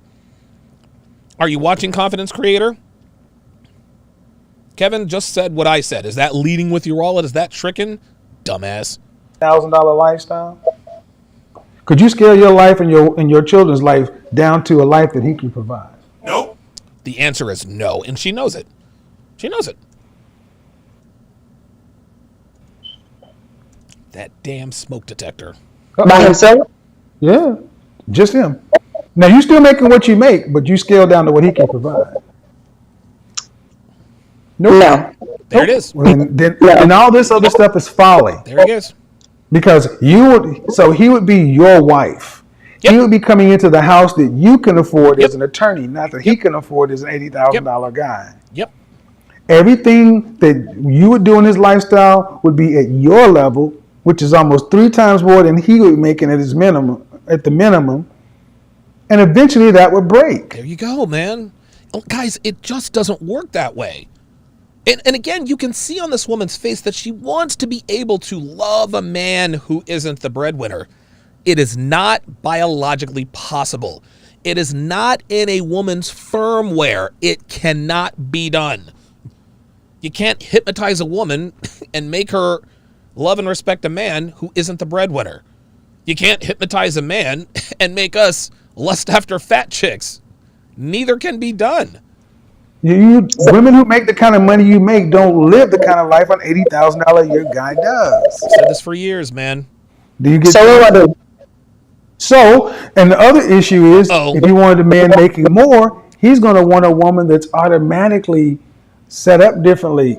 Kevin just said what I said. Is that leading with your wallet? Is that tricking? Dumbass. $1,000 lifestyle. Could you scale your life and your children's life down to a life that he can provide? Nope. The answer is no, and she knows it. That damn smoke detector. By himself? Yeah, just him. Now, you still making what you make, but you scale down to what he can provide. Nope. No. There it is. And all this other stuff is folly. There it is. Because he would be your wife. Yep. He would be coming into the house that you can afford as an attorney, not that he can afford as an $80,000 guy. Yep. Everything that you would do in his lifestyle would be at your level, which is almost 3 times more than he would be making at the minimum. And eventually that would break. There you go, man. Guys, it just doesn't work that way. And again, you can see on this woman's face that she wants to be able to love a man who isn't the breadwinner. It is not biologically possible. It is not in a woman's firmware. It cannot be done. You can't hypnotize a woman and make her love and respect a man who isn't the breadwinner. You can't hypnotize a man and make us lust after fat chicks. Neither can be done. Women who make the kind of money you make don't live the kind of life an $80,000 a year guy does. I've said this for years, man. Do you get? So what do I do? So, and the other issue is, if you wanted a man making more, he's going to want a woman that's automatically set up differently.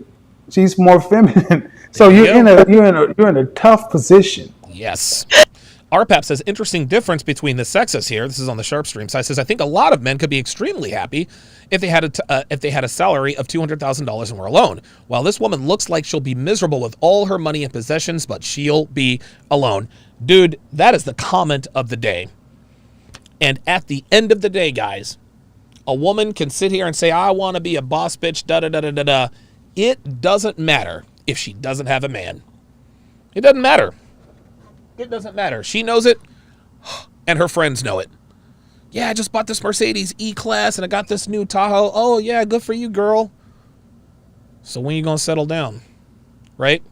She's more feminine. So you're in a tough position. Yes. RPAP says, interesting difference between the sexes here. This is on the Sharp Stream side. Says, I think a lot of men could be extremely happy if they had a salary of $200,000 and were alone. While this woman looks like she'll be miserable with all her money and possessions, but she'll be alone. Dude, that is the comment of the day. And at the end of the day, guys, a woman can sit here and say, I want to be a boss bitch, da-da-da-da-da-da. It doesn't matter if she doesn't have a man. It doesn't matter. It doesn't matter. She knows it, and her friends know it. Yeah, I just bought this Mercedes E-Class, and I got this new Tahoe. Oh, yeah, good for you, girl. So when are you going to settle down? Right?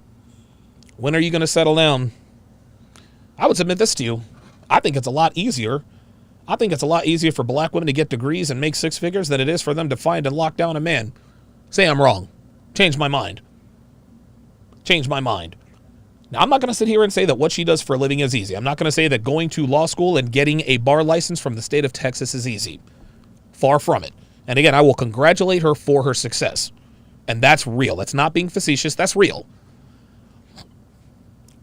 When are you going to settle down? I would submit this to you. I think it's a lot easier. I think it's a lot easier for black women to get degrees and make six figures than it is for them to find and lock down a man. Say I'm wrong. Change my mind. Change my mind. Now, I'm not going to sit here and say that what she does for a living is easy. I'm not going to say that going to law school and getting a bar license from the state of Texas is easy. Far from it. And again, I will congratulate her for her success. And that's real. That's not being facetious. That's real.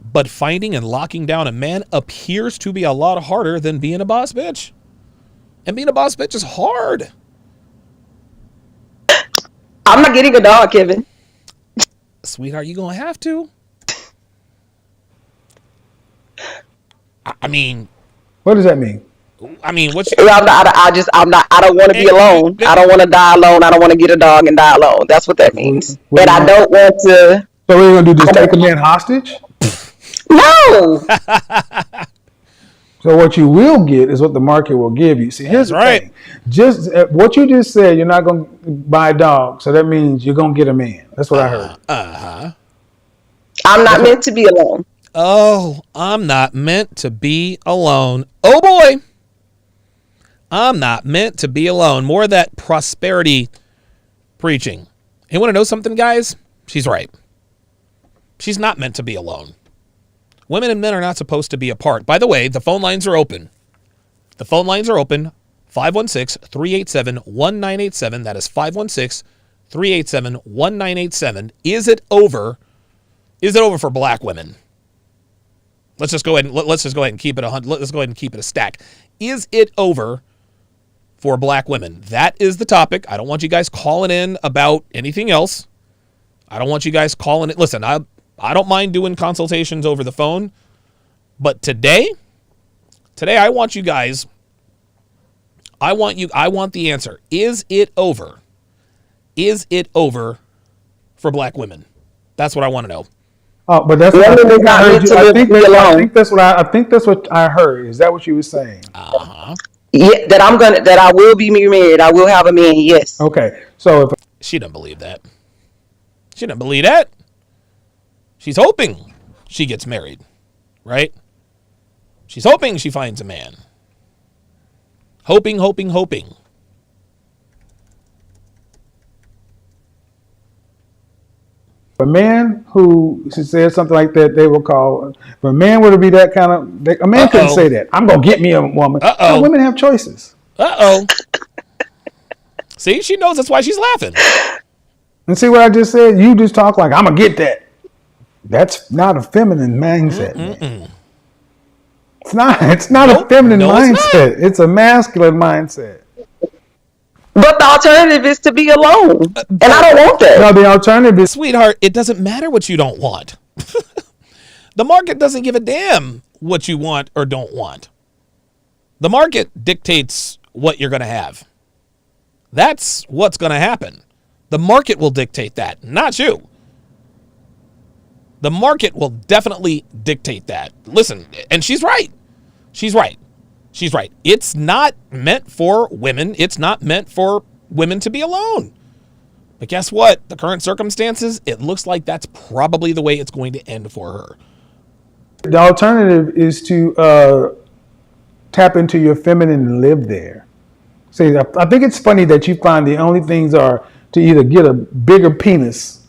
But finding and locking down a man appears to be a lot harder than being a boss bitch. And being a boss bitch is hard. I'm not getting a dog, Kevin. Sweetheart, you going to have to. I mean, what does that mean? I mean, what's I don't want to be alone. I don't want to die alone. I don't want to get a dog and die alone. That's what that means. And I don't want to. So what are you going to do? Just take a man hostage? No. So what you will get is what the market will give you. See, here's the thing. Just what you just said, you're not going to buy a dog. So that means you're going to get a man. That's what I heard. I'm not meant to be alone. Oh, I'm not meant to be alone. Oh, boy. I'm not meant to be alone. More of that prosperity preaching. You want to know something, guys? She's right. She's not meant to be alone. Women and men are not supposed to be apart. By the way, the phone lines are open. The phone lines are open. 516-387-1987. That is 516-387-1987. Is it over? Is it over for black women? Let's just go ahead and keep it a stack. Is it over for black women? That is the topic. I don't want you guys calling in about anything else. I don't want you guys calling it. Listen, I don't mind doing consultations over the phone, but today I want you guys. I want the answer. Is it over? Is it over for black women? That's what I want to know. Oh, but that's what I think I heard you. I think that's what I heard. Is that what you were saying? Yeah, that I will be married. I will have a man. Yes. Okay. So if she doesn't believe that. She doesn't believe that. She's hoping she gets married, right? She's hoping she finds a man. Hoping. a man who says something like that, they will call. If a man were to be that kind of, a man couldn't say that. I'm gonna get me a woman. No, women have choices. See, she knows that's why she's laughing. And see what I just said? You just talk like I'm gonna get that. That's not a feminine mindset. Man. It's not a feminine mindset. It's a masculine mindset. But the alternative is to be alone. And I don't want that. No, the alternative is... Sweetheart, it doesn't matter what you don't want. The market doesn't give a damn what you want or don't want. The market dictates what you're going to have. That's what's going to happen. The market will dictate that, not you. The market will definitely dictate that. Listen, and she's right. She's right. It's not meant for women. It's not meant for women to be alone. But guess what? The current circumstances, it looks like that's probably the way it's going to end for her. The alternative is to tap into your feminine and live there. See, I think it's funny that you find the only things are to either get a bigger penis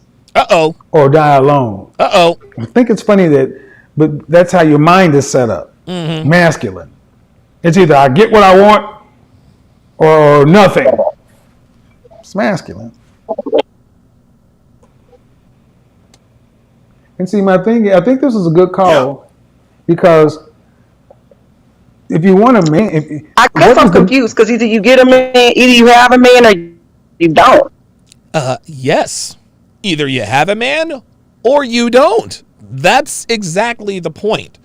or die alone. I think it's funny but that's how your mind is set up. Masculine. It's either I get what I want or nothing. It's masculine. And see, my thing, I think this is a good call because if you want a man, I guess I'm confused because either you get a man, either you have a man, or you don't. Yes. Either you have a man or you don't. That's exactly the point.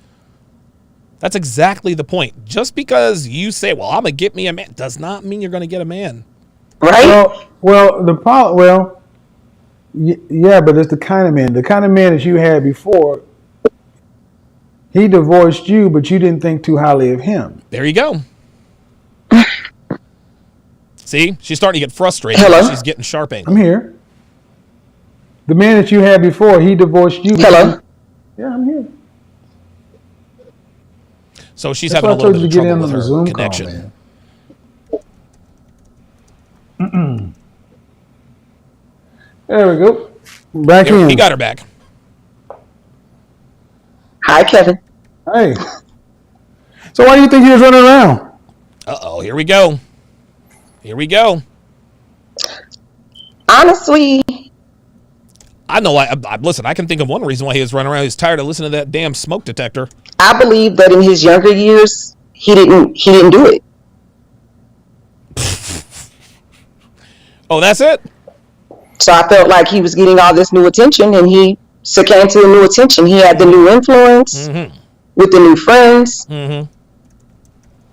That's exactly the point. Just because you say, well, I'm going to get me a man, does not mean you're going to get a man. Right? Yeah, but it's the kind of man. The kind of man that you had before, he divorced you, but you didn't think too highly of him. There you go. See, she's starting to get frustrated. Hello? She's getting sharp angles. I'm here. The man that you had before, he divorced you. Hello? Yeah, I'm here. So she's That's having a why I little told bit you of to get trouble in with on the her Zoom connection. Call, man. There we go. Back There, in. he got her back. Hi, Kevin. Hey. So why do you think he was running around? Uh-oh, here we go. Here we go. Honestly, I know. Listen, I can think of one reason why he was running around. He's tired of listening to that damn smoke detector. I believe that in his younger years, he didn't do it. Oh, that's it? So I felt like he was getting all this new attention, and he succumbed to the new attention. He had the new influence with the new friends.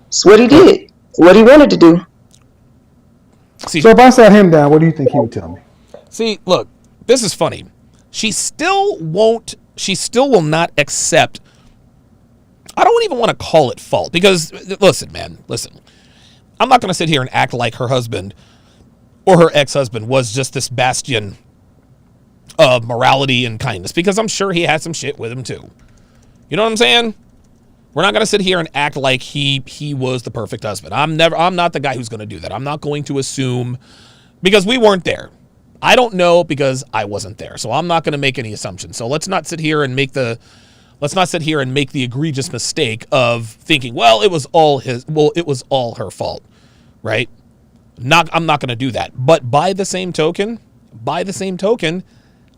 It's what he did. It's what he wanted to do. See, So if I sat him down, what do you think he would tell me? See, look, this is funny. She still will not accept. I don't even want to call it fault because, listen, man, listen. I'm not going to sit here and act like her husband or her ex-husband was just this bastion of morality and kindness, because I'm sure he had some shit with him too. You know what I'm saying? We're not going to sit here and act like he was the perfect husband. I'm not the guy who's going to do that. I'm not going to assume, because we weren't there. I don't know because I wasn't there. So I'm not going to make any assumptions. So let's not sit here and make the egregious mistake of thinking, well, it was all her fault, right? I'm not going to do that. But by the same token,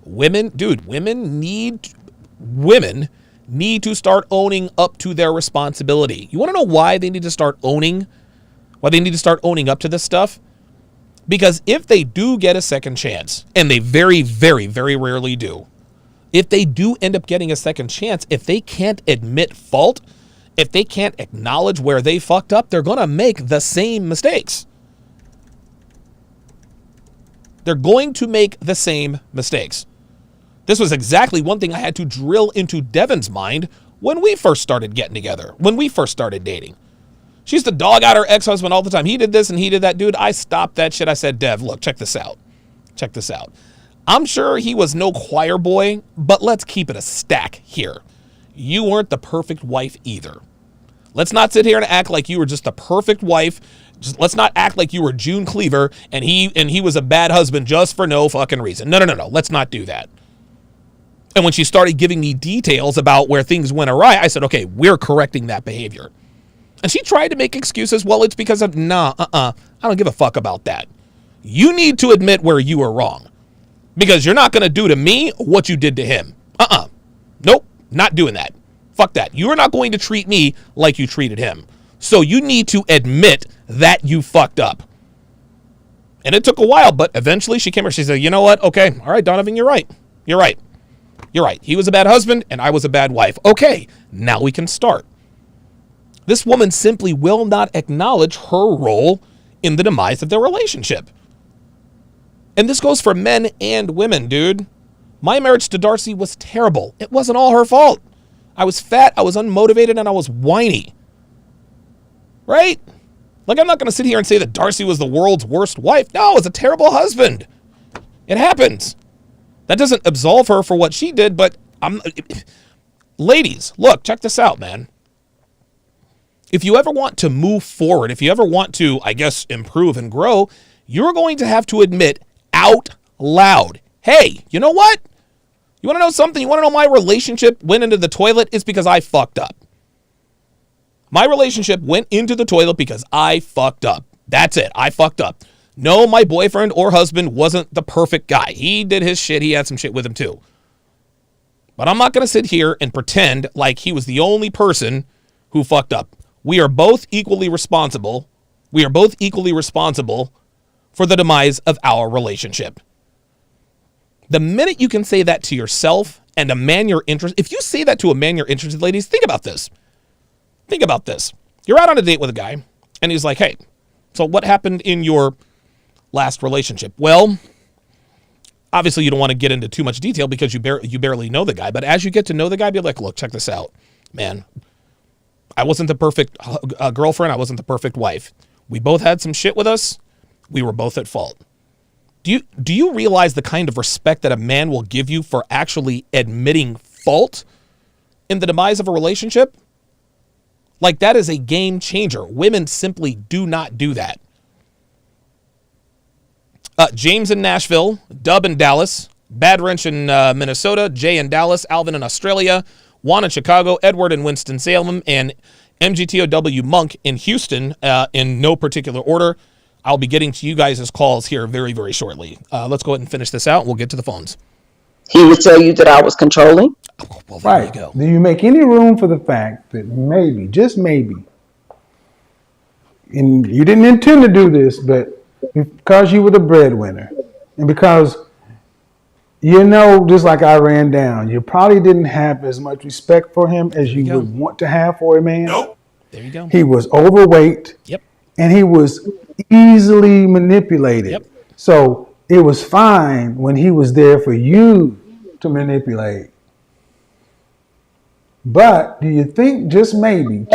women need to start owning up to their responsibility. You want to know why they need to start owning up to this stuff? Because if they do get a second chance, and they very, very, very rarely do, if they do end up getting a second chance, if they can't admit fault, if they can't acknowledge where they fucked up, they're going to make the same mistakes. They're going to make the same mistakes. This was exactly one thing I had to drill into Devin's mind when we first started getting together, when we first started dating. She used to dog out her ex-husband all the time. He did this and he did that. Dude, I stopped that shit. I said, Dev, look, check this out. Check this out. I'm sure he was no choir boy, but let's keep it a stack here. You weren't the perfect wife either. Let's not sit here and act like you were just the perfect wife. Let's not act like you were June Cleaver and he was a bad husband just for no fucking reason. No. Let's not do that. And when she started giving me details about where things went awry, I said, okay, we're correcting that behavior. And she tried to make excuses. Well, it's because of, I don't give a fuck about that. You need to admit where you were wrong. Because you're not going to do to me what you did to him. Nope, not doing that. Fuck that. You're not going to treat me like you treated him. So you need to admit that you fucked up. And it took a while, but eventually she came here. She said, you know what? Okay, all right, Donovan, you're right. You're right. He was a bad husband and I was a bad wife. Okay, now we can start. This woman simply will not acknowledge her role in the demise of their relationship. And this goes for men and women, dude. My marriage to Darcy was terrible. It wasn't all her fault. I was fat, I was unmotivated, and I was whiny. Right? Like, I'm not going to sit here and say that Darcy was the world's worst wife. No, it's a terrible husband. It happens. That doesn't absolve her for what she did, but ladies, look, check this out, man. If you ever want to move forward, if you ever want to, I guess, improve and grow, you're going to have to admit out loud, hey, you know what? You want to know something? You want to know my relationship went into the toilet? It's because I fucked up. My relationship went into the toilet because I fucked up. That's it. I fucked up. No, my boyfriend or husband wasn't the perfect guy. He did his shit. He had some shit with him too. But I'm not going to sit here and pretend like he was the only person who fucked up. We are both equally responsible. We are both equally responsible for the demise of our relationship. The minute you can say that to yourself and a man you're interested, if you say that to a man you're interested, ladies, think about this. Think about this. You're out on a date with a guy, and he's like, hey, so what happened in your last relationship? Well, obviously you don't want to get into too much detail because you barely know the guy, but as you get to know the guy, be like, look, check this out. Man, I wasn't the perfect girlfriend. I wasn't the perfect wife. We both had some shit with us. We were both at fault. Do you realize the kind of respect that a man will give you for actually admitting fault in the demise of a relationship? Like, that is a game changer. Women simply do not do that. James in Nashville, Dub in Dallas, Bad Wrench in Minnesota, Jay in Dallas, Alvin in Australia, Juan in Chicago, Edward in Winston-Salem, and MGTOW Monk in Houston, in no particular order. I'll be getting to you guys' calls here very, very shortly. Let's go ahead and finish this out, and we'll get to the phones. He would tell you that I was controlling. Oh, well, there you go. Do you make any room for the fact that maybe, just maybe, and you didn't intend to do this, but because you were the breadwinner, and because, just like I ran down, you probably didn't have as much respect for him as you would want to have for a man. Nope. There you go. He was overweight. Yep. And he was easily manipulated. Yep. So it was fine when he was there for you to manipulate. But do you think just maybe,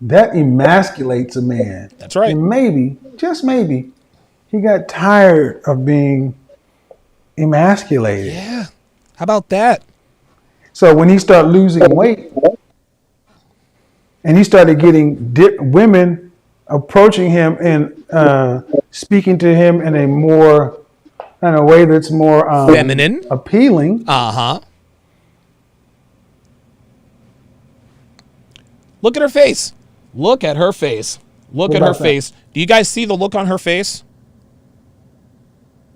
that emasculates a man? That's right. And maybe, just maybe, he got tired of being emasculated. Yeah. How about that? So when he started losing weight, and he started getting women approaching him and speaking to him in a way that's more feminine, appealing. Look at her face. Look at her face. Look at her face. Do you guys see the look on her face?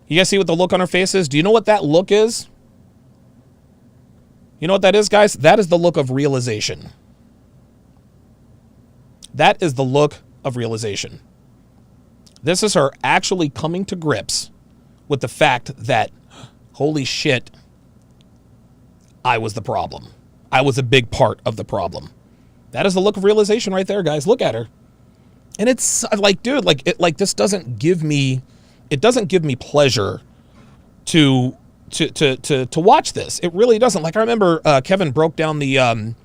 You guys see what the look on her face is? Do you know what that look is? You know what that is, guys? That is the look of realization. That is the look of realization. This is her actually coming to grips with the fact that, holy shit, I was the problem. I was a big part of the problem. That is the look of realization right there, guys. Look at her. And it's like, dude, this doesn't give me, pleasure to watch this. It really doesn't. Like, I remember Kevin broke down the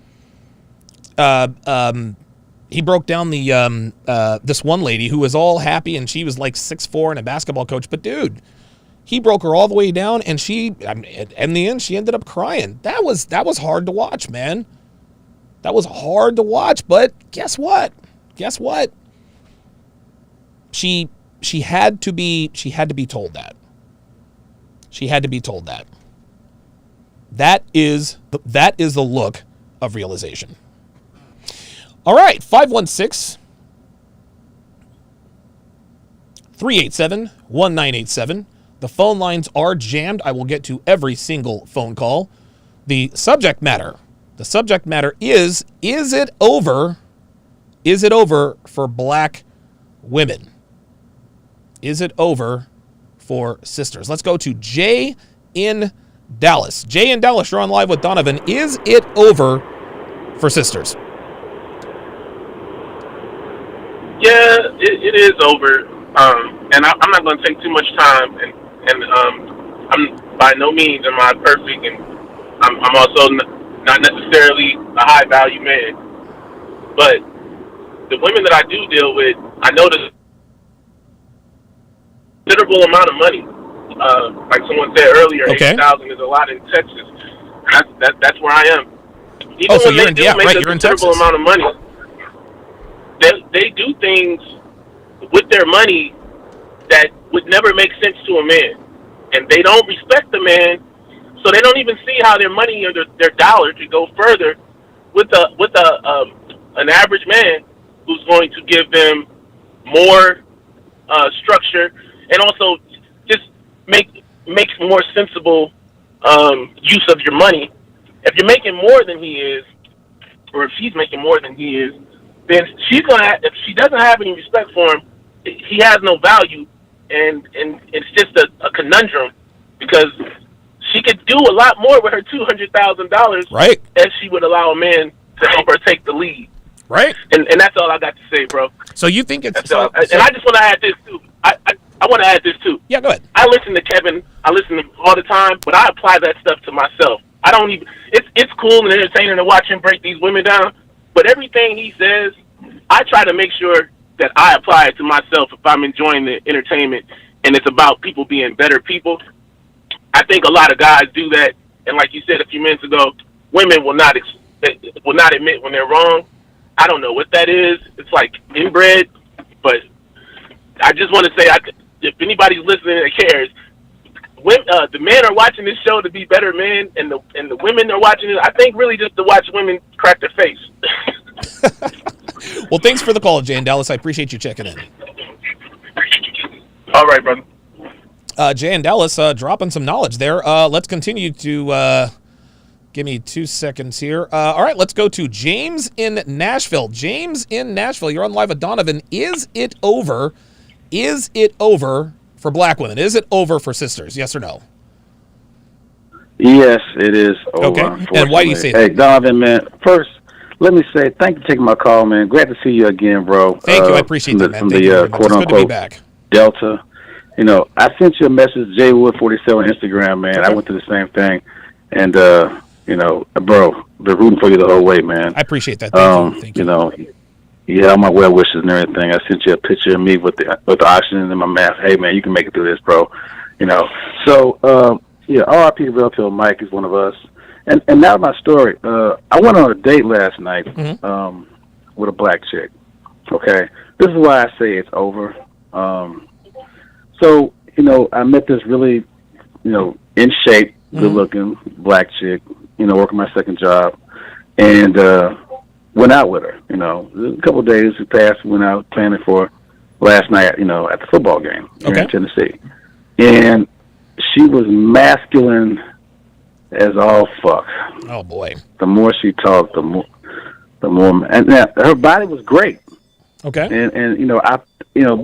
this one lady who was all happy, and she was like 6'4" and a basketball coach. But dude, he broke her all the way down, and in the end, she ended up crying. That was hard to watch, man. That was hard to watch. But guess what? She had to be told that. She had to be told that. That is the look of realization. All right, 516-387-1987. The phone lines are jammed. I will get to every single phone call. The subject matter is it over? Is it over for black women? Is it over for sisters? Let's go to Jay in Dallas. Jay in Dallas, you're on live with Donovan. Is it over for sisters? Yeah, it is over, and I'm not going to take too much time, and I'm by no means am I perfect, and I'm also not necessarily a high value man, but the women that I do deal with, I notice a considerable amount of money. Like someone said earlier, okay. 80,000 is a lot in Texas. That's where I am. Even so when you're they do make a considerable amount of money, they do things with their money that would never make sense to a man, and they don't respect the man, so they don't even see how their money or their dollar could go further with a an average man who's going to give them more structure and also just makes more sensible use of your money. If you're making more than he is, or if she's making more than he is, then if she doesn't have any respect for him, he has no value, and it's just a conundrum because she could do a lot more with her $200,000, right? If she would allow a man to help her take the lead, right? And that's all I got to say, bro. So you think it's and I just want to add this too. I want to add this too. Yeah, go ahead. I listen to Kevin. I listen to him all the time, but I apply that stuff to myself. I don't even. It's cool and entertaining to watch him break these women down, but everything he says, I try to make sure that I apply it to myself if I'm enjoying the entertainment and it's about people being better people. I think a lot of guys do that, and like you said a few minutes ago, women will not admit when they're wrong. I don't know what that is. It's like inbred, but I just want to say, if anybody's listening that cares, the men are watching this show to be better men, and the women are watching it, I think, really just to watch women crack their face. Well, thanks for the call, Jay in Dallas. I appreciate you checking in. All right, brother. Jay in Dallas, dropping some knowledge there. Let's continue to give me 2 seconds here. All right, let's go to James in Nashville. James in Nashville, you're on live with Donovan. Is it over? Is it over for black women? Is it over for sisters? Yes or no? Yes, it is over. Okay. And why do you say that? Hey, Donovan, man, first, let me say thank you for taking my call, man. Glad to see you again, bro. Thank you. I appreciate that, man. From Thank you very much. It's good to be back. Delta. You know, I sent you a message, JWood47 on Instagram, man. Okay. I went through the same thing. And, you know, bro, been rooting for you the whole way, man. I appreciate that. Thank you. You know, you had all my well wishes and everything. I sent you a picture of me with the oxygen in my mask. Hey, man, you can make it through this, bro. You know. So, yeah, R.I.P. Real Pill Mike is one of us. And now my story. I went on a date last night with a black chick. Okay? This is why I say it's over. So, you know, I met this really, you know, in shape, good-looking black chick, you know, working my second job, and went out with her. You know, a couple of days passed, went out planning for last night, you know, at the football game here in Tennessee. And she was masculine as all fuck. Oh, boy. The more she talked, the more, and her body was great. Okay. And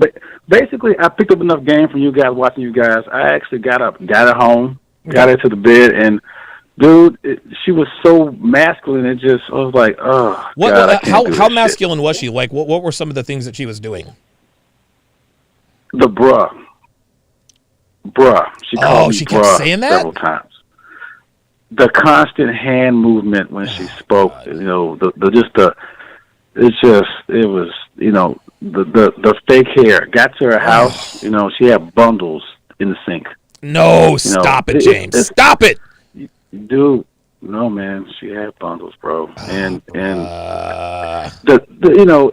but basically, I picked up enough game from you guys, watching you guys. I actually got up, got her home, got her to the bed, and dude, she was so masculine. I was like, oh, God, how masculine was she? Like, what were some of the things that she was doing? The bruh. She called me she kept saying that several times. The constant hand movement when she spoke, you know, it was, you know, the fake hair. Got to her house, you know, she had bundles in the sink. No, stop it, James. Stop it. Dude, no, man, she had bundles, bro. And you know,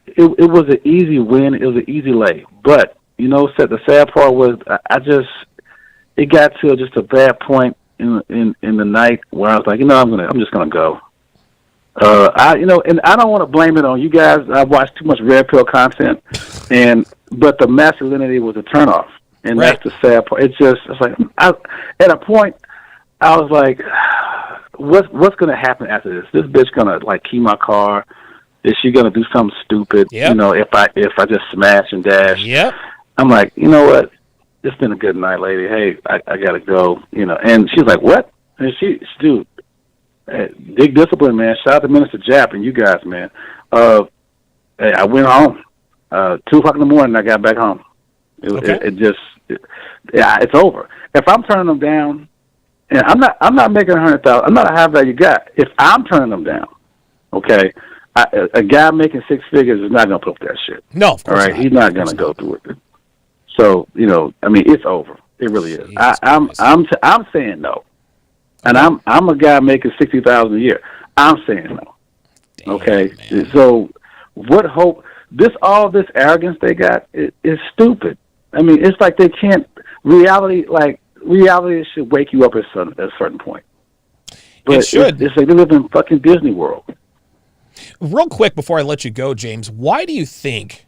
it was an easy win. It was an easy lay. But, you know, the sad part was it got to just a bad point in the night where I was like, you know, I'm just gonna go. And I don't want to blame it on you guys. I watched too much red pill content, but the masculinity was a turnoff, and that's the sad part. It's like at a point I was like, what's gonna happen after this? This bitch gonna like key my car? Is she gonna do something stupid? Yep. You know, if I just smash and dash? Yep. I'm like, you know what? It's been a good night, lady. Hey, I gotta go. You know, and she's like, what? And dude. Big discipline, man. Shout out to Minister Japp and you guys, man. Hey, I went home. 2 o'clock in the morning, I got back home. It's over. If I'm turning them down, and I'm not making 100,000. I'm not a high value guy. If I'm turning them down, okay, a guy making 6 figures is not gonna put up that shit. No, of course all right, not. He's not gonna go through with it. So you know, I mean, it's over. It really is. I'm saying no. And I'm a guy making $60,000 a year. I'm saying no. Okay, so what hope? All this arrogance they got is stupid. I mean, it's like they can't. Reality should wake you up at a certain point. But it should. It's like they live in fucking Disney World. Real quick before I let you go, James, why do you think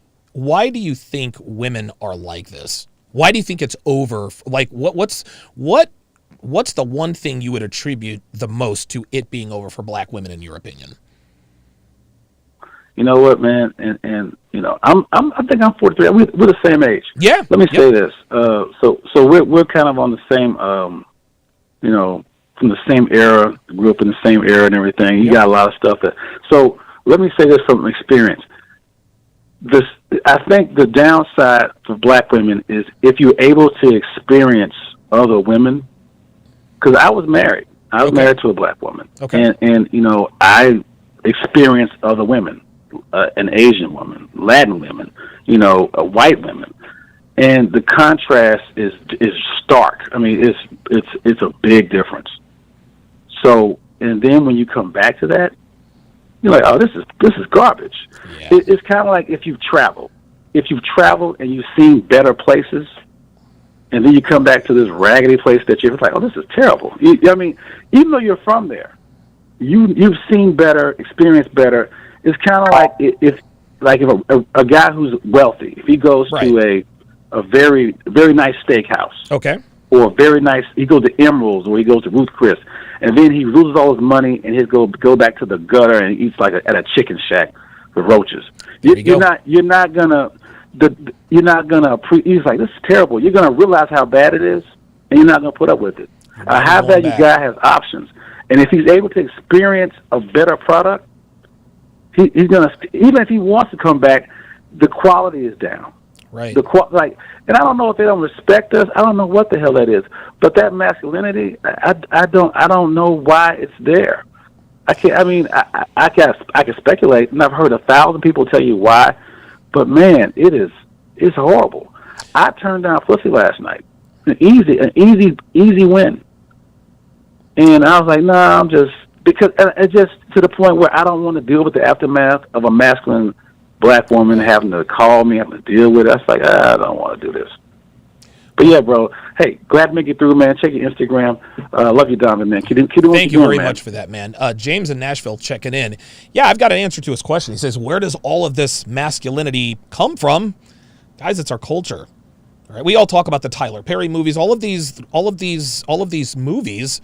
women are like this? Why do you think it's over? Like, what's the one thing you would attribute the most to it being over for black women, in your opinion? You know what, man, and you know, I think I'm 43. We're the same age. Yeah. Let me say this. So we're kind of on the same, you know, from the same era. Grew up in the same era and everything. You got a lot of stuff that. So let me say this from experience. I think the downside for black women is if you're able to experience other women. Because I was married. I was married to a black woman. Okay. And you know, I experienced other women. An Asian woman, Latin women, you know, white women, and the contrast is stark. I mean, it's a big difference. So, and then when you come back to that, you're like, oh, this is garbage. Yeah. It's kind of like if you've traveled and you've seen better places, and then you come back to this raggedy place that you're like, oh, this is terrible. I mean, even though you're from there, you've seen better, experienced better. It's kind of like if a guy who's wealthy, if he goes to a very very nice steakhouse, okay, or he goes to Emerald's or he goes to Ruth Chris, and then he loses all his money and he'll go back to the gutter and eats like at a chicken shack with roaches. You're not gonna he's like, this is terrible. You're gonna realize how bad it is, and you're not gonna put up with it. A high value guy has options, and if he's able to experience a better product. He's gonna, even if he wants to come back, the quality is down. Right. And I don't know if they don't respect us. I don't know what the hell that is. But that masculinity, I don't know why it's there. I can't. I mean, I can speculate, and I've heard 1,000 people tell you why. But man, it's horrible. I turned down pussy last night. An easy win. And I was like, nah, because it's just to the point where I don't want to deal with the aftermath of a masculine black woman having to call me, having to deal with it. I was like, I don't want to do this. But yeah, bro. Hey, glad to make it through, man. Check your Instagram. Love you, Donovan, man. Thank you very much for that, man. James in Nashville checking in. Yeah, I've got an answer to his question. He says, where does all of this masculinity come from? Guys, it's our culture. All right, we all talk about the Tyler Perry movies, all of these movies.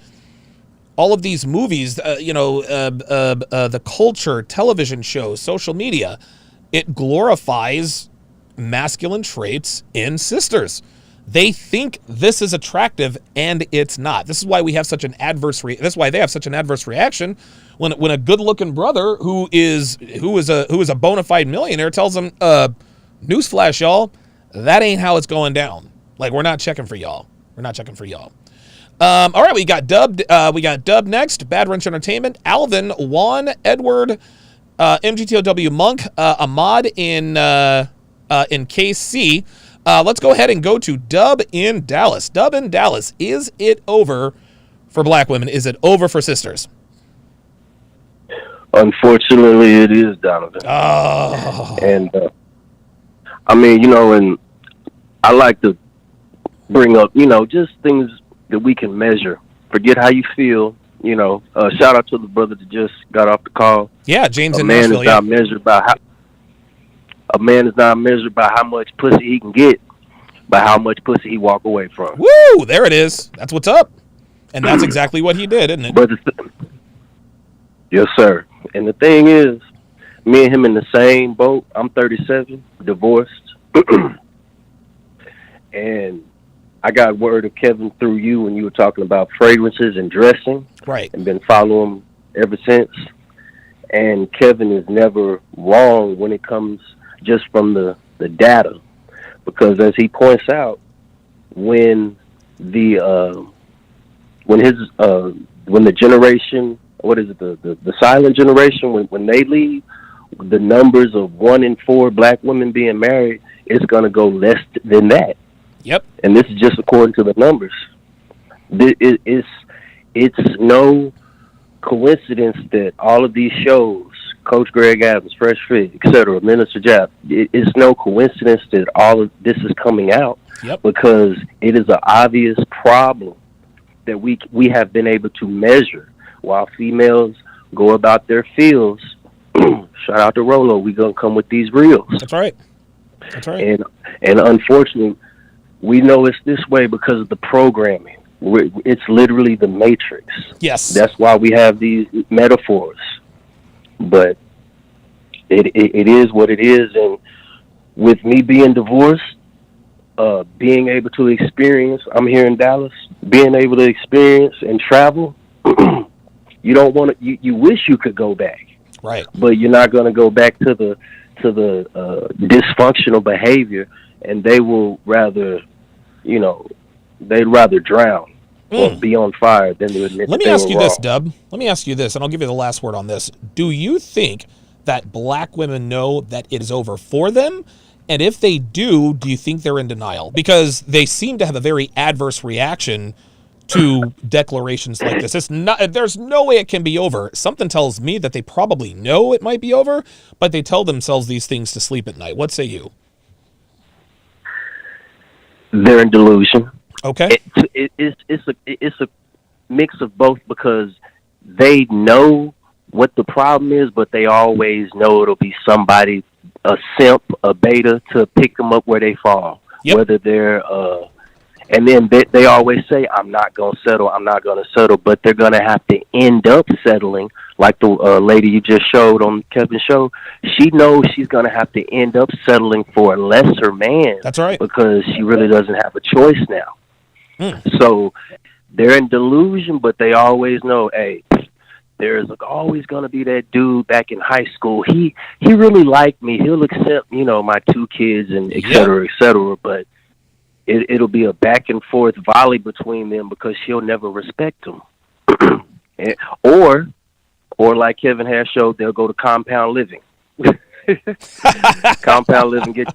All of these movies, the culture, television shows, social media, it glorifies masculine traits in sisters. They think this is attractive, and it's not. This is why we have such an adverse. That's why they have such an adverse reaction when a good-looking brother who is a bona fide millionaire tells them, "Newsflash, y'all, that ain't how it's going down. Like, we're not checking for y'all. We're not checking for y'all." All right, we got Dub next. Bad Wrench Entertainment. Alvin, Juan, Edward, MGTOW Monk, Ahmad in KC. Let's go ahead and go to Dub in Dallas. Dub in Dallas. Is it over for black women? Is it over for sisters? Unfortunately, it is, Donovan. Oh. And I mean, you know, and I like to bring up, you know, just things that we can measure. Forget how you feel, you know. Shout out to the brother that just got off the call. Yeah, James in Nashville. A man is not measured by how much pussy he can get, by how much pussy he walk away from. Woo! There it is. That's what's up. And that's exactly what he did, isn't it? But yes, sir. And the thing is, me and him in the same boat. I'm 37, divorced, and I got word of Kevin through you when you were talking about fragrances and dressing. Right. And been following him ever since. And Kevin is never wrong when it comes just from the data. Because as he points out, when the generation, what is it, the silent generation, when they leave, the numbers of 1 in 4 black women being married is going to go less than that. Yep. And this is just according to the numbers. It's no coincidence that all of these shows, Coach Greg Adams, Fresh Fit, etc., Minister Jap, it's no coincidence that all of this is coming out. Yep. Because it is an obvious problem that we have been able to measure while females go about their fields shout out to Rolo. We gonna come with these reels. That's right. That's right. And unfortunately, we know it's this way because of the programming. It's literally the Matrix. Yes. That's why we have these metaphors. But it is what it is. And with me being divorced, being able to experience, I'm here in Dallas, being able to experience and travel, you don't want to, you wish you could go back. Right. But you're not going to go back to the dysfunctional behavior, and they will rather, they'd rather drown or be on fire than to admit Let me that they ask were you wrong. this, Dub. Let me ask you this, and I'll give you the last word on this. Do you think that black women know that it is over for them? And if they do you think they're in denial? Because they seem to have a very adverse reaction to declarations like this. There's no way it can be over. Something tells me that they probably know it might be over, but they tell themselves these things to sleep at night. What say you? They're in delusion. Okay. It's a mix of both, because they know what the problem is, but they always know it'll be somebody, a simp, a beta, to pick them up where they fall. Yep. Whether they're and then they always say, I'm not going to settle, but they're going to have to end up settling, like the lady you just showed on Kevin's show. She knows she's going to have to end up settling for a lesser man. That's right. Because she really doesn't have a choice now. So they're in delusion, but they always know, hey, there's always going to be that dude back in high school. He really liked me. He'll accept, my 2 kids and et cetera, but it'll be a back and forth volley between them because she'll never respect him. or like Kevin has showed, they'll go to compound living. Compound living,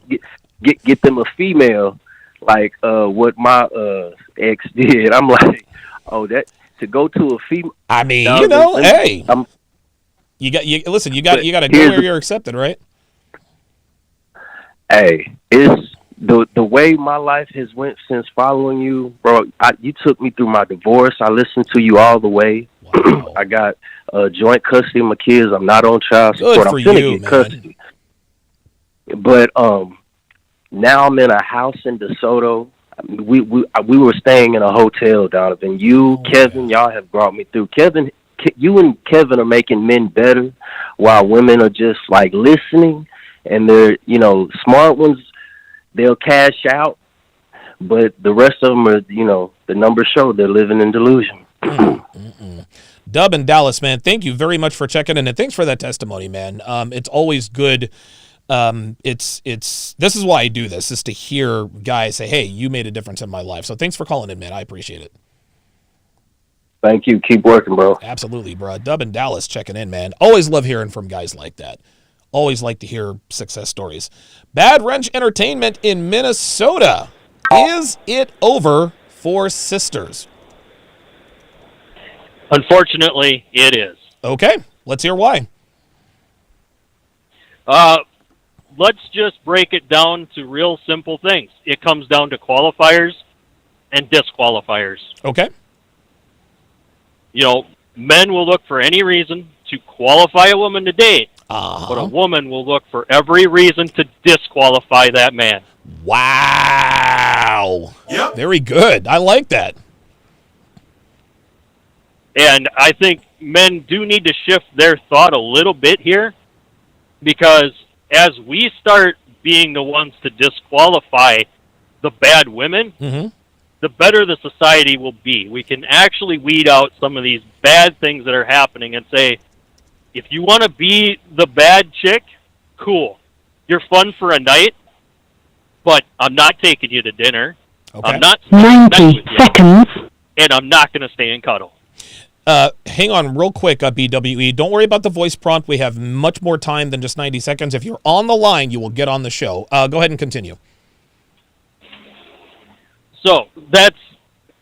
get them a female, like what my ex did. I'm like, that to go to a female. I mean, hey, you got to go where you're accepted, right? Hey, it's the way my life has went since following you, bro. You took me through my divorce. I listened to you all the way. Wow. I got joint custody of my kids. I'm not on child support. I'm finna get custody. But now I'm in a house in DeSoto. We were staying in a hotel, Donovan. Kevin, y'all have brought me through. Kevin, you and Kevin are making men better, while women are just like listening, and they're smart ones. They'll cash out, but the rest of them are, the numbers show they're living in delusion. Dub in Dallas, man, thank you very much for checking in, and thanks for that testimony, man. It's always good. This is why I do this, is to hear guys say, hey, you made a difference in my life. So thanks for calling in, man. I appreciate it. Thank you. Keep working, bro. Absolutely, bro. Dub in Dallas checking in, man. Always love hearing from guys like that. Always like to hear success stories. Bad Wrench Entertainment in Minnesota. Is it over for sisters? Unfortunately, it is. Okay, let's hear why. Let's just break it down to real simple things. It comes down to qualifiers and disqualifiers. Okay. Men will look for any reason to qualify a woman to date, but a woman will look for every reason to disqualify that man. Wow. Yep. Very good. I like that. And I think men do need to shift their thought a little bit here, because as we start being the ones to disqualify the bad women, the better the society will be. We can actually weed out some of these bad things that are happening and say, if you want to be the bad chick, cool. You're fun for a night, but I'm not taking you to dinner. Okay. I'm not 90 seconds. And I'm not going to stay and cuddle. Hang on real quick, BWE. Don't worry about the voice prompt. We have much more time than just 90 seconds. If you're on the line, you will get on the show. Go ahead and continue. So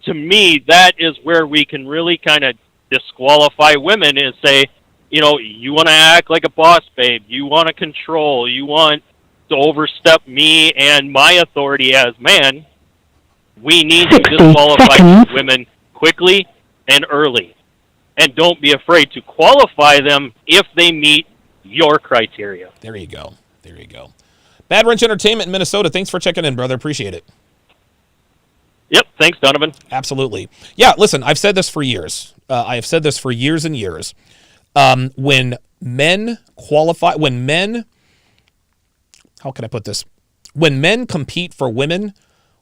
to me, that is where we can really kind of disqualify women, is say, you want to act like a boss babe. You want to control. You want to overstep me and my authority as man. We need to disqualify women quickly and early. And don't be afraid to qualify them if they meet your criteria. There you go. There you go. Bad Wrench Entertainment in Minnesota. Thanks for checking in, brother. Appreciate it. Yep. Thanks, Donovan. Absolutely. Yeah, listen, I've said this for years. I have said this for years and years. When men qualify, how can I put this? When men compete for women,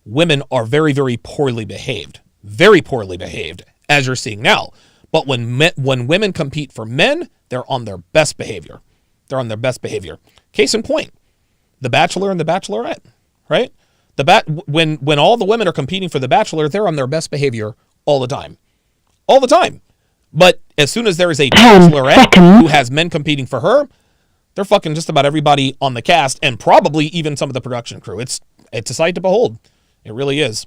women are very, very poorly behaved. Very poorly behaved, as you're seeing now. But when women compete for men, they're on their best behavior. They're on their best behavior. Case in point, The Bachelor and The Bachelorette, right? When all the women are competing for The Bachelor, they're on their best behavior all the time. All the time. But as soon as there is a Bachelorette who has men competing for her, they're fucking just about everybody on the cast and probably even some of the production crew. It's a sight to behold. It really is.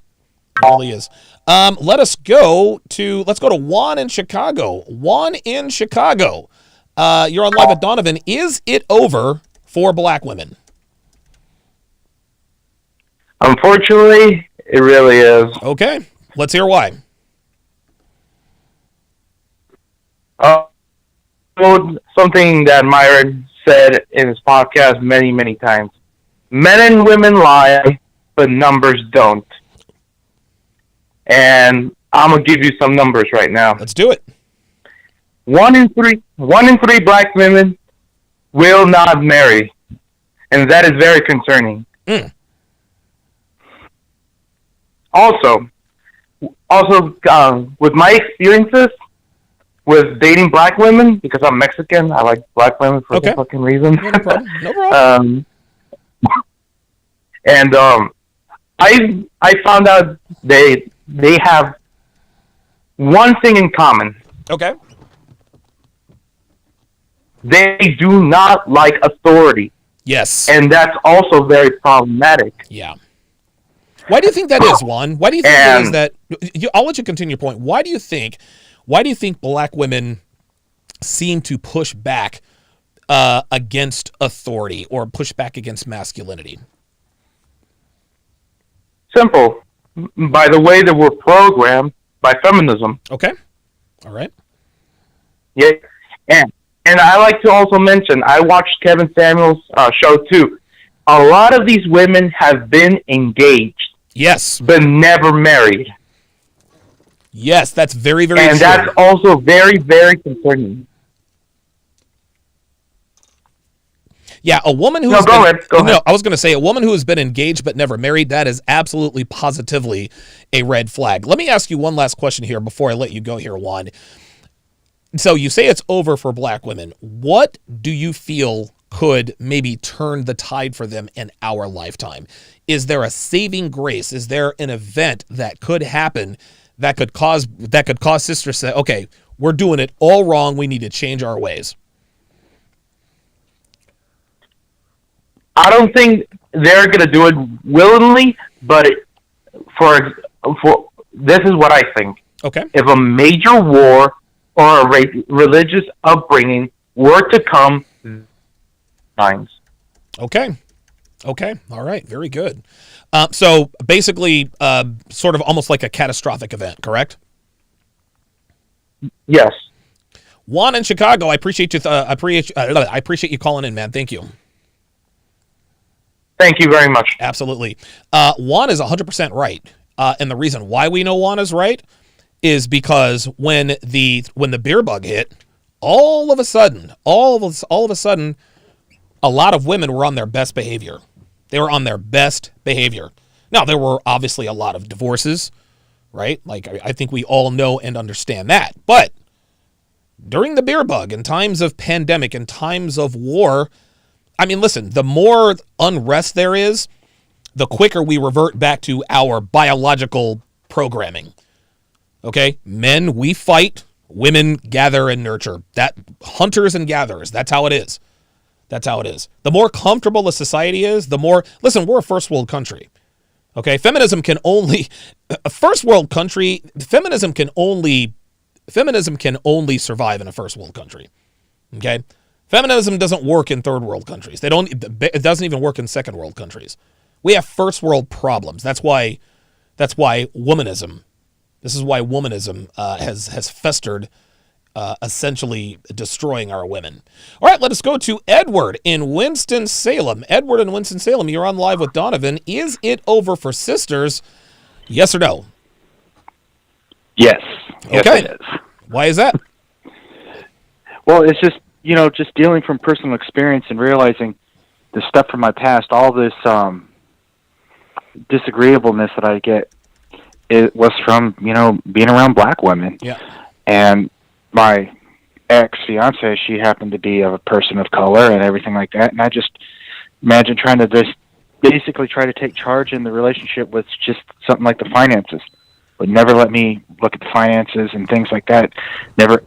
It really is. Let's go to Juan in Chicago. Juan in Chicago. You're on live with Donovan. Is it over for black women? Unfortunately, it really is. Okay. Let's hear why. Something that Myron said in his podcast many, many times. Men and women lie, but numbers don't. And I'm going to give you some numbers right now. Let's do it. 1 in 3 black women will not marry. And that is very concerning. Also, with my experiences with dating black women, because I'm Mexican, I like black women for some fucking reason. No problem. No problem. And I found out they have one thing in common. Okay. They do not like authority. Yes. And that's also very problematic. Yeah. Why do you think that is, Juan? Why do you think that is that? I'll let you continue your point. Why do you think black women seem to push back against authority or push back against masculinity? Simple. By the way that we're programmed by feminism. Okay. All right. Yeah. And I like to also mention, I watched Kevin Samuels' show too. A lot of these women have been engaged. Yes. But never married. Yes, that's very, very true. And that's also very, very concerning. Yeah, a woman who Go ahead. No, I was going to say a woman who has been engaged but never married, that is absolutely positively a red flag. Let me ask you one last question here before I let you go here, Juan. So you say it's over for black women. What do you feel could maybe turn the tide for them in our lifetime? Is there a saving grace? Is there an event that could happen that could cause sisters to say, okay, we're doing it all wrong. We need to change our ways? I don't think they're going to do it willingly, but for this is what I think. Okay. If a major war or a religious upbringing were to come, signs. Okay. All right. Very good. So basically, sort of almost like a catastrophic event, correct? Yes. Juan in Chicago, I appreciate you. I appreciate you calling in, man. Thank you. Thank you very much. Absolutely. Juan is 100% right. And the reason why we know Juan is right is because when the beer bug hit, all of a sudden, a lot of women were on their best behavior. They were on their best behavior. Now, there were obviously a lot of divorces, right? Like, I think we all know and understand that. But during the beer bug, in times of pandemic, in times of war, I mean, listen, the more unrest there is, the quicker we revert back to our biological programming. Okay? Men, we fight. Women gather and nurture. That hunters and gatherers. That's how it is. That's how it is. The more comfortable a society is, the more... Listen, we're a first world country. Okay? Feminism can only... A first world country... Feminism can only survive in a first world country. Okay? Feminism doesn't work in third world countries. It doesn't even work in second world countries. We have first world problems. That's why womanism... This is why womanism has festered essentially destroying our women. All right, let us go to Edward in Winston-Salem. Edward in Winston-Salem, you're on live with Donovan. Is it over for sisters? Yes or no? Yes. Okay. Yes, it is. Why is that? Well, it's just, just dealing from personal experience and realizing the stuff from my past, all this disagreeableness that I get, it was from, being around black women. Yeah. And my ex-fiance, she happened to be a person of color and everything like that. And I just imagine trying to just basically try to take charge in the relationship with just something like the finances. Would never let me look at the finances and things like that. Never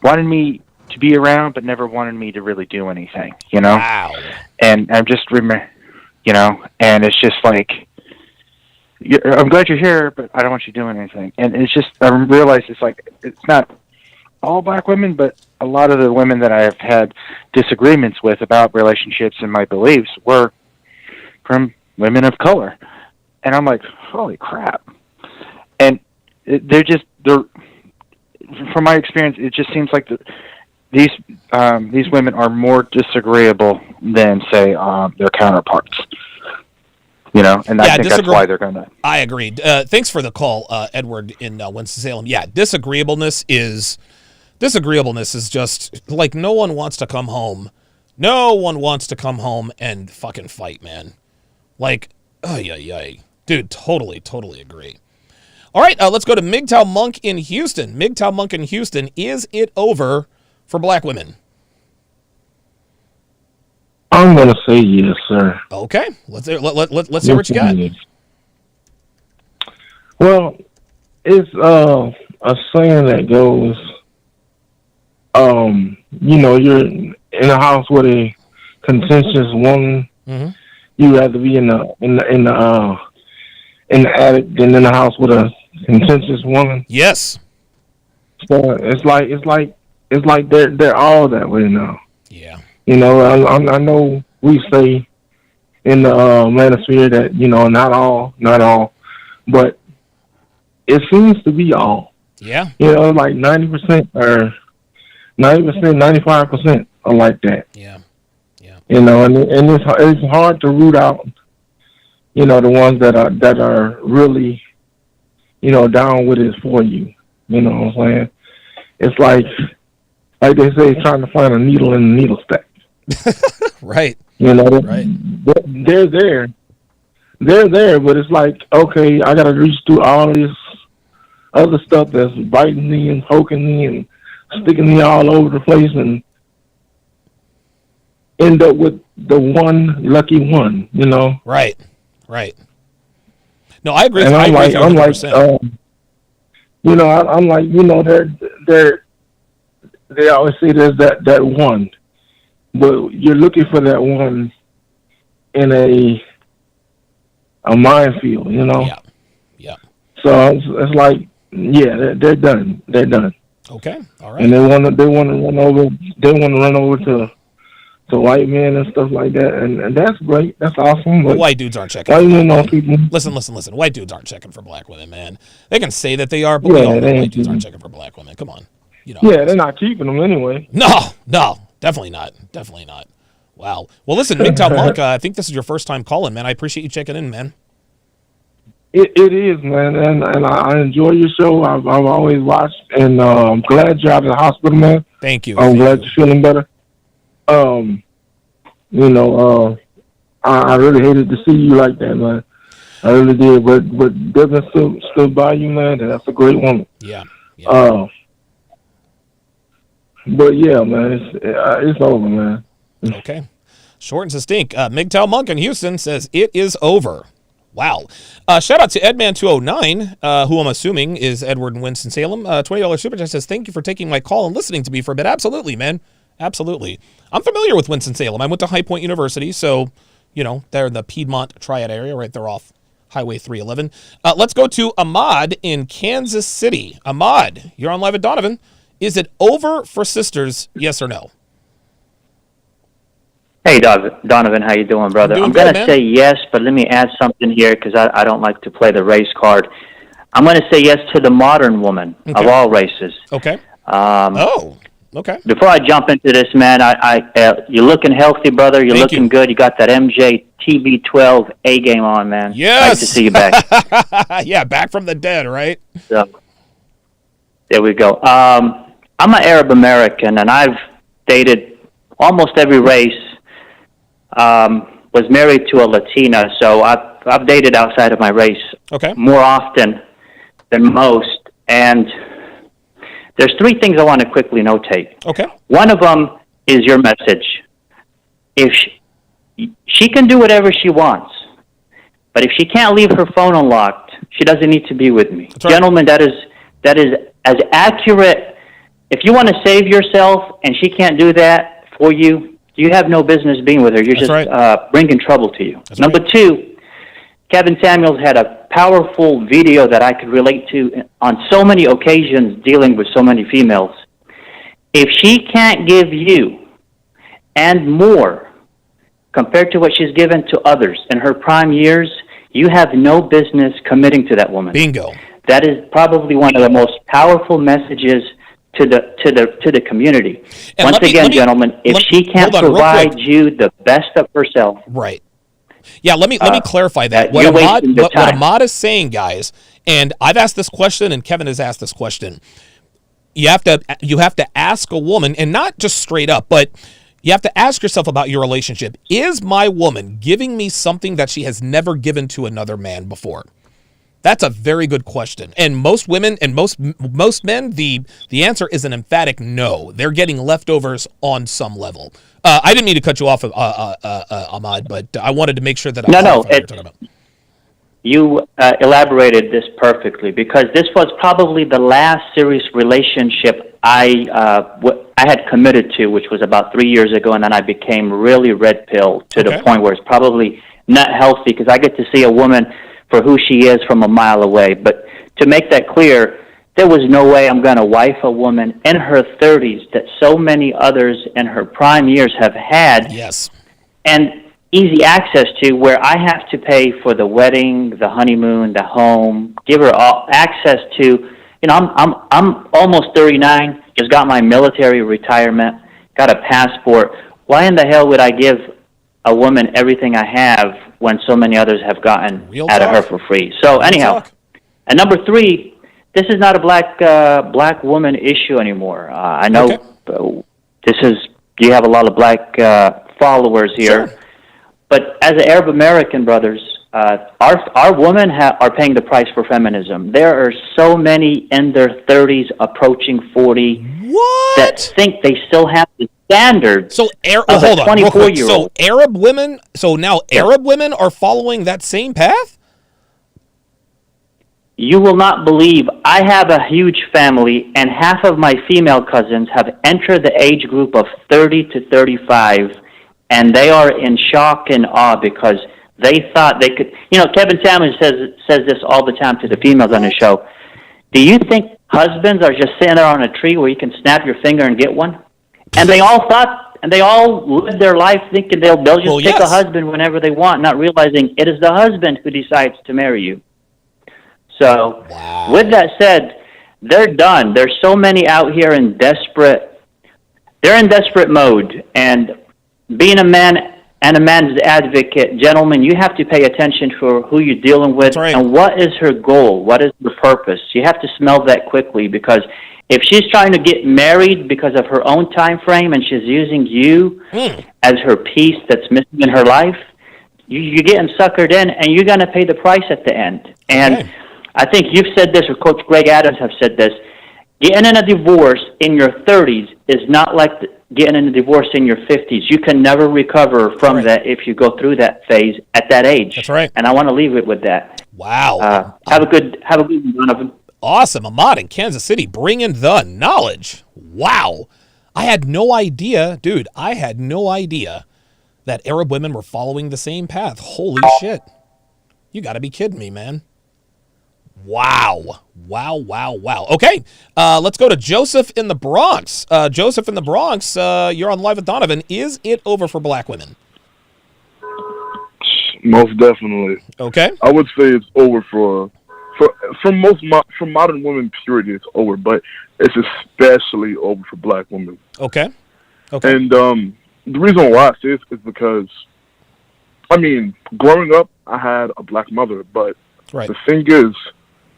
wanted me to be around, but never wanted me to really do anything, Wow. And I'm just, and it's just like, I'm glad you're here, but I don't want you doing anything. And it's just, I realize it's like, it's not all black women, but a lot of the women that I have had disagreements with about relationships and my beliefs were from women of color. And I'm like, holy crap. And they're from my experience, it just seems like these women are more disagreeable than, say, their counterparts. And I think that's why they're going to. I agree. Thanks for the call, Edward in Winston-Salem. Yeah, disagreeableness is just like no one wants to come home. No one wants to come home and fucking fight, man. Like, dude, totally agree. All right, let's go to MGTOW Monk in Houston. MGTOW Monk in Houston, is it over for black women? I'm gonna say yes, sir. Okay, let's hear what you got. Well, it's a saying that goes, you're in a house with a contentious woman. Mm-hmm. You rather be in the attic than in the house with a contentious woman. Yes. So it's like they're all that way now. Yeah. I know we say in the manosphere that not all, but it seems to be all. Yeah. Like 90% or 90%, 95% are like that. Yeah. And it's hard to root out, the ones that are really, down with it for you. You know what I'm saying? It's like they say, trying to find a needle in a needle stack. Right. Right. They're there. They're there, but it's like, okay, I got to reach through all this other stuff that's biting me and poking me and sticking me all over the place and end up with the one lucky one, Right. No, I agree. And I agree with you 100%. I'm like, they always say there's that one, but you're looking for that one in a minefield, Yeah. So it's like, yeah, they're done. They're done. Okay. All right. And they want to run over. They want to run over to white men and stuff like that, and that's great. That's awesome. But white dudes aren't checking. People. Listen. White dudes aren't checking for black women, man. They can say that they are, but we all know white dudes aren't checking for black women. Come on. Yeah, they're not keeping them anyway. No, definitely not. Wow. Well, listen, MGTOW Monk, I think this is your first time calling, man. I appreciate you checking in, man. It is, man, and I enjoy your show. I've always watched, and I'm glad you're out of the hospital, man. Thank you. I'm glad you're feeling better. I really hated to see you like that, man. I really did, but Devin stood by you, man, and that's a great woman. Yeah. But yeah, man, it's over, man. Okay. Short and succinct. MGTOW Monk in Houston says it is over. Wow. Shout out to Edman209, who I'm assuming is Edward in Winston-Salem. $20 super chat says, thank you for taking my call and listening to me for a bit. Absolutely, man. Absolutely. I'm familiar with Winston-Salem. I went to High Point University, so, they're in the Piedmont Triad area, right there off Highway 311. Let's go to Ahmad in Kansas City. Ahmad, you're on live at Donovan. Is it over for sisters, yes or no? Hey, Donovan, how you doing, brother? I'm going to say yes, but let me add something here because I don't like to play the race card. I'm going to say yes to the modern woman of all races. Okay. Okay. Before I jump into this, man, you're looking healthy, brother. You're looking good. You got that MJ TB12 A game on, man. Yes. Nice to see you back. Yeah, back from the dead, right? So, there we go. I'm an Arab American, and I've dated almost every race. Was married to a Latina, so I've dated outside of my race more often than most. And there's three things I want to quickly notate. Okay. One of them is your message. If she can do whatever she wants, but if she can't leave her phone unlocked, she doesn't need to be with me. Right. Gentlemen, that is as accurate. If you want to save yourself and she can't do that for you, you have no business being with her. You're just bringing trouble to you. Number two, Kevin Samuels had a powerful video that I could relate to on so many occasions dealing with so many females. If she can't give you and more compared to what she's given to others in her prime years, you have no business committing to that woman. Bingo. That is probably one of the most powerful messages to the community. And once again, gentlemen, if she can't provide you the best of herself, right? Yeah, let me clarify that. What Ahmad is saying, guys, and I've asked this question, and Kevin has asked this question. You have to ask a woman, and not just straight up, but you have to ask yourself about your relationship. Is my woman giving me something that she has never given to another man before? That's a very good question. And most women and most men, the answer is an emphatic no. They're getting leftovers on some level. I didn't mean to cut you off, Ahmad, but I wanted to make sure that you elaborated this perfectly, because this was probably the last serious relationship I had committed to, which was about 3 years ago, and then I became really red pill to the point where it's probably not healthy, because I get to see a woman for who she is from a mile away. But to make that clear, there was no way I'm going to wife a woman in her 30s that so many others in her prime years have had. Yes. And easy access to, where I have to pay for the wedding, the honeymoon, the home, give her all access to. I'm almost 39, just got my military retirement, got a passport. Why in the hell would I give a woman everything I have when so many others have gotten out of her for free? So anyhow, and number three, this is not a black woman issue anymore. I know you have a lot of black followers here, but as an Arab American, brothers, our women are paying the price for feminism. There are so many in their 30s, approaching 40, that think they still have the standards. So of a 24-year-old. So Arab women are following that same path? You will not believe, I have a huge family, and half of my female cousins have entered the age group of 30 to 35, and they are in shock and awe because they thought they could. Kevin Samuels says this all the time to the females on his show. Do you think husbands are just sitting there on a tree where you can snap your finger and get one? And they all lived their life thinking they'll just pick a husband whenever they want, not realizing it is the husband who decides to marry you. So, with that said, they're done. There's so many out here in desperate mode. And being a man and a man's advocate, gentlemen, you have to pay attention for who you're dealing with and what is her goal, what is the purpose. You have to smell that quickly, because if she's trying to get married because of her own time frame and she's using you as her piece that's missing in her life, you're getting suckered in, and you're going to pay the price at the end. And I think you've said this, or Coach Greg Adams have said this, getting in a divorce in your 30s is not like getting in a divorce in your 50s. You can never recover from that if you go through that phase at that age. That's right. And I want to leave it with that. Wow. Have a good one, Donovan. Awesome. Ahmad in Kansas City, bringing the knowledge. Wow. I had no idea, dude. I had no idea that Arab women were following the same path. Holy shit. You got to be kidding me, man. Wow. Okay, let's go to Joseph in the Bronx. Joseph in the Bronx, you're on Live with Donovan. Is it over for black women? Most definitely. Okay. I would say it's over for modern women, period. It's over. But it's especially over for black women. Okay. Okay. And the reason why I say this is because, I mean, growing up, I had a black mother, but the thing is,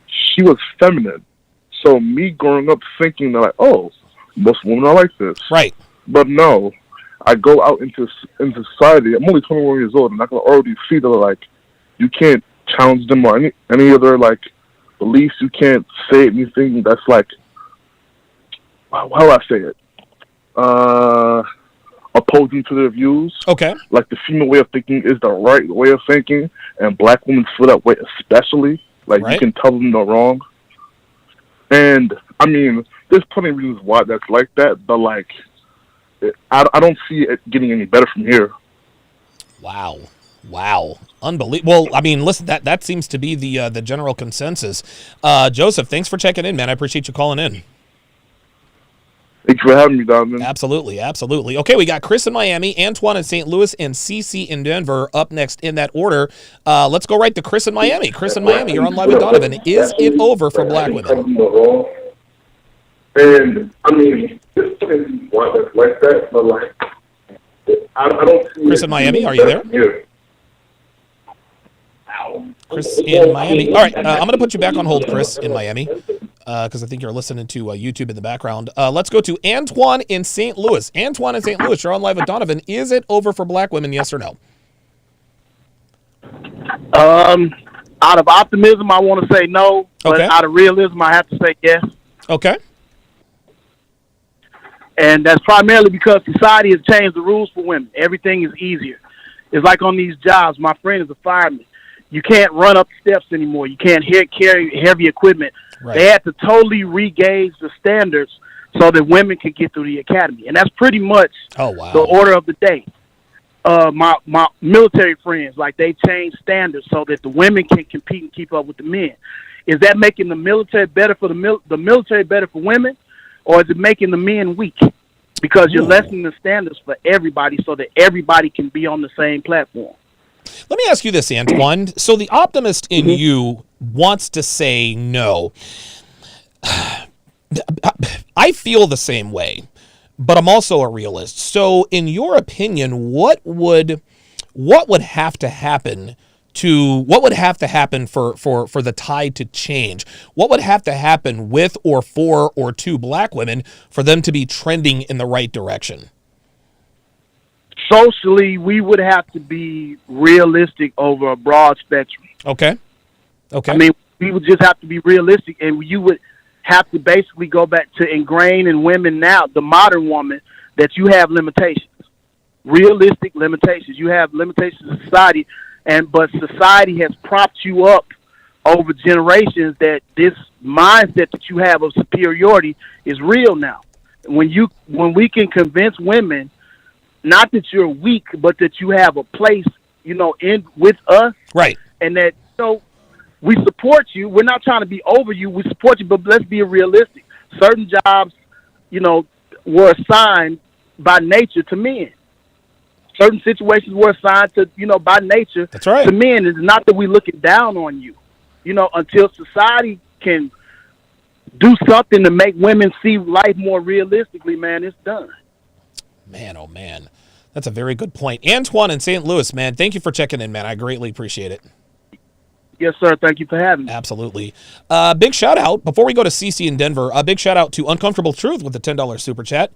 she was feminine. So me growing up thinking that, like, oh, most women are like this. Right. But no, I go out into society. I'm only 21 years old, and I can already see that, like, you can't challenge them or any other, like, beliefs. You can't say anything that's, like, how do I say it? Opposing to their views. Okay. Like, the female way of thinking is the right way of thinking, and black women feel that way especially. Like, you can tell them they're wrong. And, I mean, there's plenty of reasons why that's like that, but, like, I don't see it getting any better from here. Wow. Unbelievable. Well, I mean, listen, that seems to be the general consensus. Joseph, thanks for checking in, man. I appreciate you calling in. Thanks for having me, Donovan. Absolutely. Okay, we got Chris in Miami, Antoine in St. Louis, and CC in Denver up next in that order. Let's go right to Chris in Miami. Chris in Miami, you're on Live with Donovan. Is it over for black women? And, I mean, there's plenty of reasons why that's like that, but, like, I don't see Chris in Miami, are you there? Chris in Miami. All right, I'm going to put you back on hold, Chris in Miami, because I think you're listening to YouTube in the background. Let's go to Antoine in St. Louis. Antoine in St. Louis, you're on Live with Donovan. Is it over for black women, yes or no? Out of optimism, I want to say no, but out of realism, I have to say yes. Okay. And that's primarily because society has changed the rules for women. Everything is easier. It's like on these jobs. My friend is a fireman. You can't run up steps anymore. You can't carry heavy equipment. Right. They had to totally re-gauge the standards so that women could get through the academy. And that's pretty much the order of the day. My military friends, like, they changed standards so that the women can compete and keep up with the men. Is that making the military better for the military better for women? Or is it making the men weak? Because you're lessening the standards for everybody so that everybody can be on the same platform. Let me ask you this, Antoine. So the optimist in you wants to say no. I feel the same way, but I'm also a realist. So in your opinion, what would have to happen for the tide to change? What would have to happen with or for or to black women for them to be trending in the right direction? Socially, we would have to be realistic over a broad spectrum. Okay. I mean, we would just have to be realistic, and you would have to basically go back to ingrain in women now, the modern woman, that you have limitations, realistic limitations. You have limitations in society, but society has propped you up over generations that this mindset that you have of superiority is real now. When we can convince women, not that you're weak, but that you have a place, in with us, right? And that we support you. We're not trying to be over you. We support you, but let's be realistic. Certain jobs, were assigned by nature to men. Certain situations were assigned to, by nature to men. It's not that we're looking down on you, until society can do something to make women see life more realistically, man, it's done. Man, oh man. That's a very good point. Antoine in St. Louis, man, thank you for checking in, man. I greatly appreciate it. Yes, sir. Thank you for having me. Absolutely. Big shout out, before we go to CC in Denver, a big shout out to Uncomfortable Truth with the $10 super chat.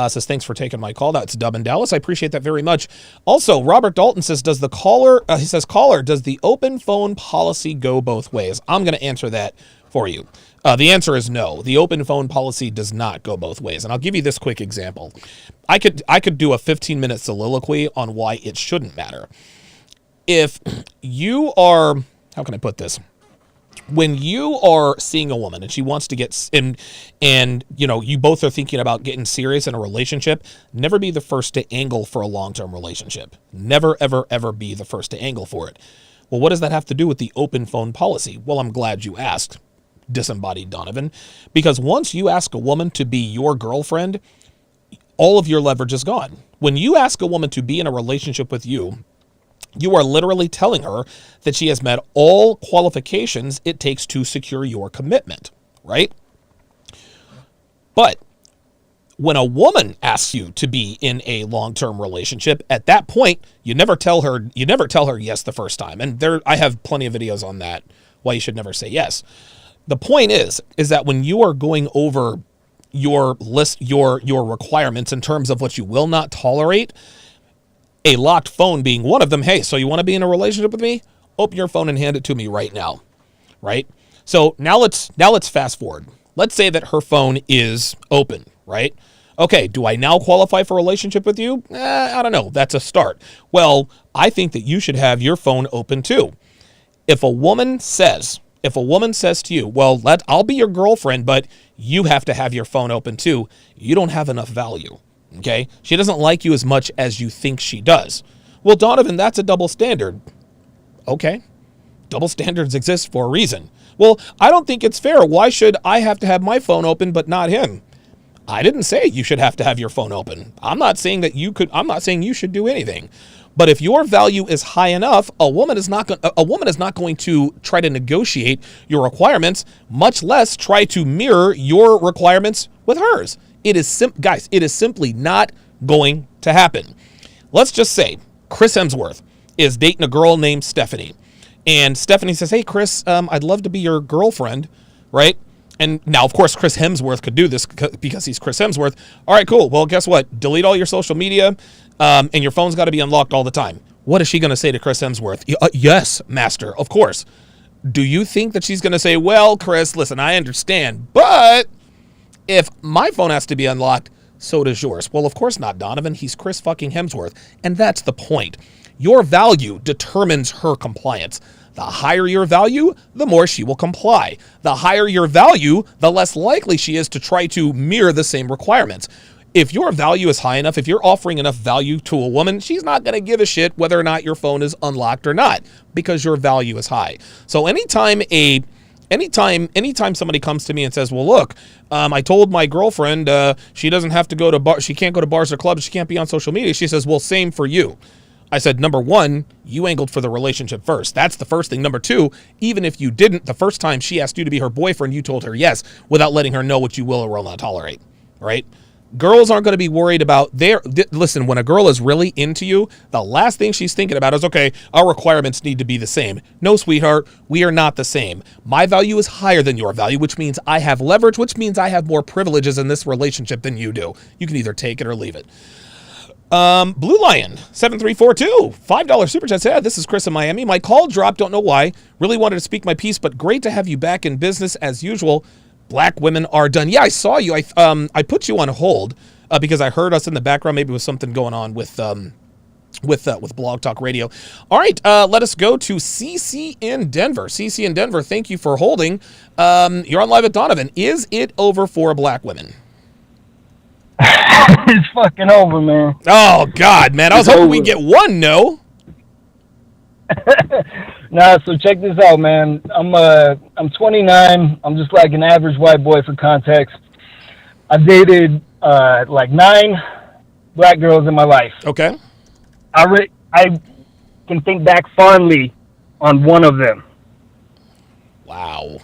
Says, thanks for taking my call. That's Dub in Dallas. I appreciate that very much. Also, Robert Dalton says, does the open phone policy go both ways? I'm going to answer that for you. The answer is no. The open phone policy does not go both ways. And I'll give you this quick example. I could do a 15-minute soliloquy on why it shouldn't matter. If you are, how can I put this? When you are seeing a woman and she wants to get and you both are thinking about getting serious in a relationship, never be the first to angle for a long-term relationship. Never, ever, ever be the first to angle for it. Well, what does that have to do with the open phone policy? Well, I'm glad you asked, disembodied Donovan, because once you ask a woman to be your girlfriend, all of your leverage is gone. When you ask a woman to be in a relationship with you, you are literally telling her that she has met all qualifications it takes to secure your commitment, right? But when a woman asks you to be in a long-term relationship, at that point, you never tell her yes the first time. And I have plenty of videos on that, why you should never say yes. The point is that when you are going over your list, your requirements in terms of what you will not tolerate, a locked phone being one of them. Hey, so you want to be in a relationship with me? Open your phone and hand it to me right now. Right? So now let's fast forward. Let's say that her phone is open, right? Okay, do I now qualify for a relationship with you? I don't know. That's a start. Well, I think that you should have your phone open too. If a woman says to you, well, I'll be your girlfriend, but you have to have your phone open too, you don't have enough value. Okay? She doesn't like you as much as you think she does. Well, Donovan, that's a double standard. Okay. Double standards exist for a reason. Well, I don't think it's fair. Why should I have to have my phone open but not him? I didn't say you should have to have your phone open. I'm not saying you should do anything. But if your value is high enough, a woman is not going to try to negotiate your requirements, much less try to mirror your requirements with hers. Guys, it is simply not going to happen. Let's just say Chris Hemsworth is dating a girl named Stephanie. And Stephanie says, hey, Chris, I'd love to be your girlfriend, right? And now, of course, Chris Hemsworth could do this because he's Chris Hemsworth. All right, cool. Well, guess what? Delete all your social media, and your phone's got to be unlocked all the time. What is she going to say to Chris Hemsworth? Yes, master, of course. Do you think that she's going to say, well, Chris, listen, I understand, but if my phone has to be unlocked, so does yours? Well, of course not, Donovan. He's Chris fucking Hemsworth. And that's the point. Your value determines her compliance. The higher your value, the more she will comply. The higher your value, the less likely she is to try to mirror the same requirements. If your value is high enough, if you're offering enough value to a woman, she's not going to give a shit whether or not your phone is unlocked or not, because your value is high. So anytime somebody comes to me and says, well, look, I told my girlfriend she doesn't have to go to bars, she can't go to bars or clubs, she can't be on social media. She says, well, same for you. I said, number one, you angled for the relationship first. That's the first thing. Number two, even if you didn't, the first time she asked you to be her boyfriend, you told her yes, without letting her know what you will or will not tolerate, right? Girls aren't going to be worried about listen, when a girl is really into you, the last thing she's thinking about is, okay, our requirements need to be the same. No, sweetheart, we are not the same. My value is higher than your value, which means I have leverage, which means I have more privileges in this relationship than you do. You can either take it or leave it. Blue Lion 7342 $5 super chat said, this is Chris in Miami. My call dropped, don't know why. Really wanted to speak my piece, but great to have you back in business as usual. Black women are done. Yeah, I saw you. I put you on hold because I heard us in the background. Maybe it was something going on with Blog Talk Radio. All right, let us go to CC in Denver. CC in Denver, thank you for holding. You're on live at Donovan. Is it over for black women? It's fucking over, man. Oh God, man! I was hoping we'd get one no. Nah, so check this out, man. I'm 29. I'm just like an average white boy for context. I've dated like 9 black girls in my life. Okay. I can think back fondly on one of them. Wow.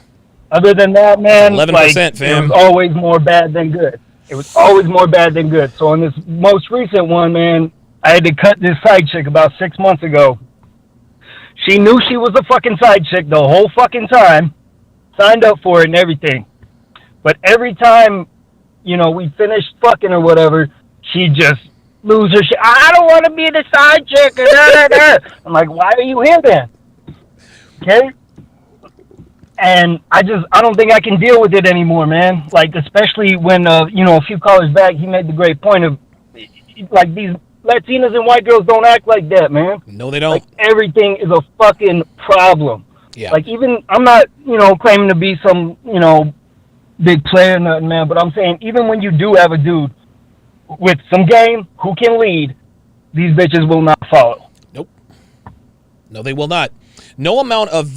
Other than that, man, 11%, like, fam. it was always more bad than good. It was always more bad than good. So on this most recent one, man, I had to cut this side chick about 6 months ago. She knew she was a fucking side chick the whole fucking time, signed up for it and everything. But every time, you know, we finished fucking or whatever, she just lose her shit. I don't want to be the side chick. I'm like, why are you here then? Okay? And I don't think I can deal with it anymore, man. Like, especially when, you know, a few callers back, he made the great point of, like, these Latinas and white girls don't act like that, man. No, they don't. Like, everything is a fucking problem. Yeah. Like, even, I'm not, you know, claiming to be some, you know, big player or nothing, man, but I'm saying, even when you do have a dude with some game who can lead, these bitches will not follow. Nope. No, they will not. No amount of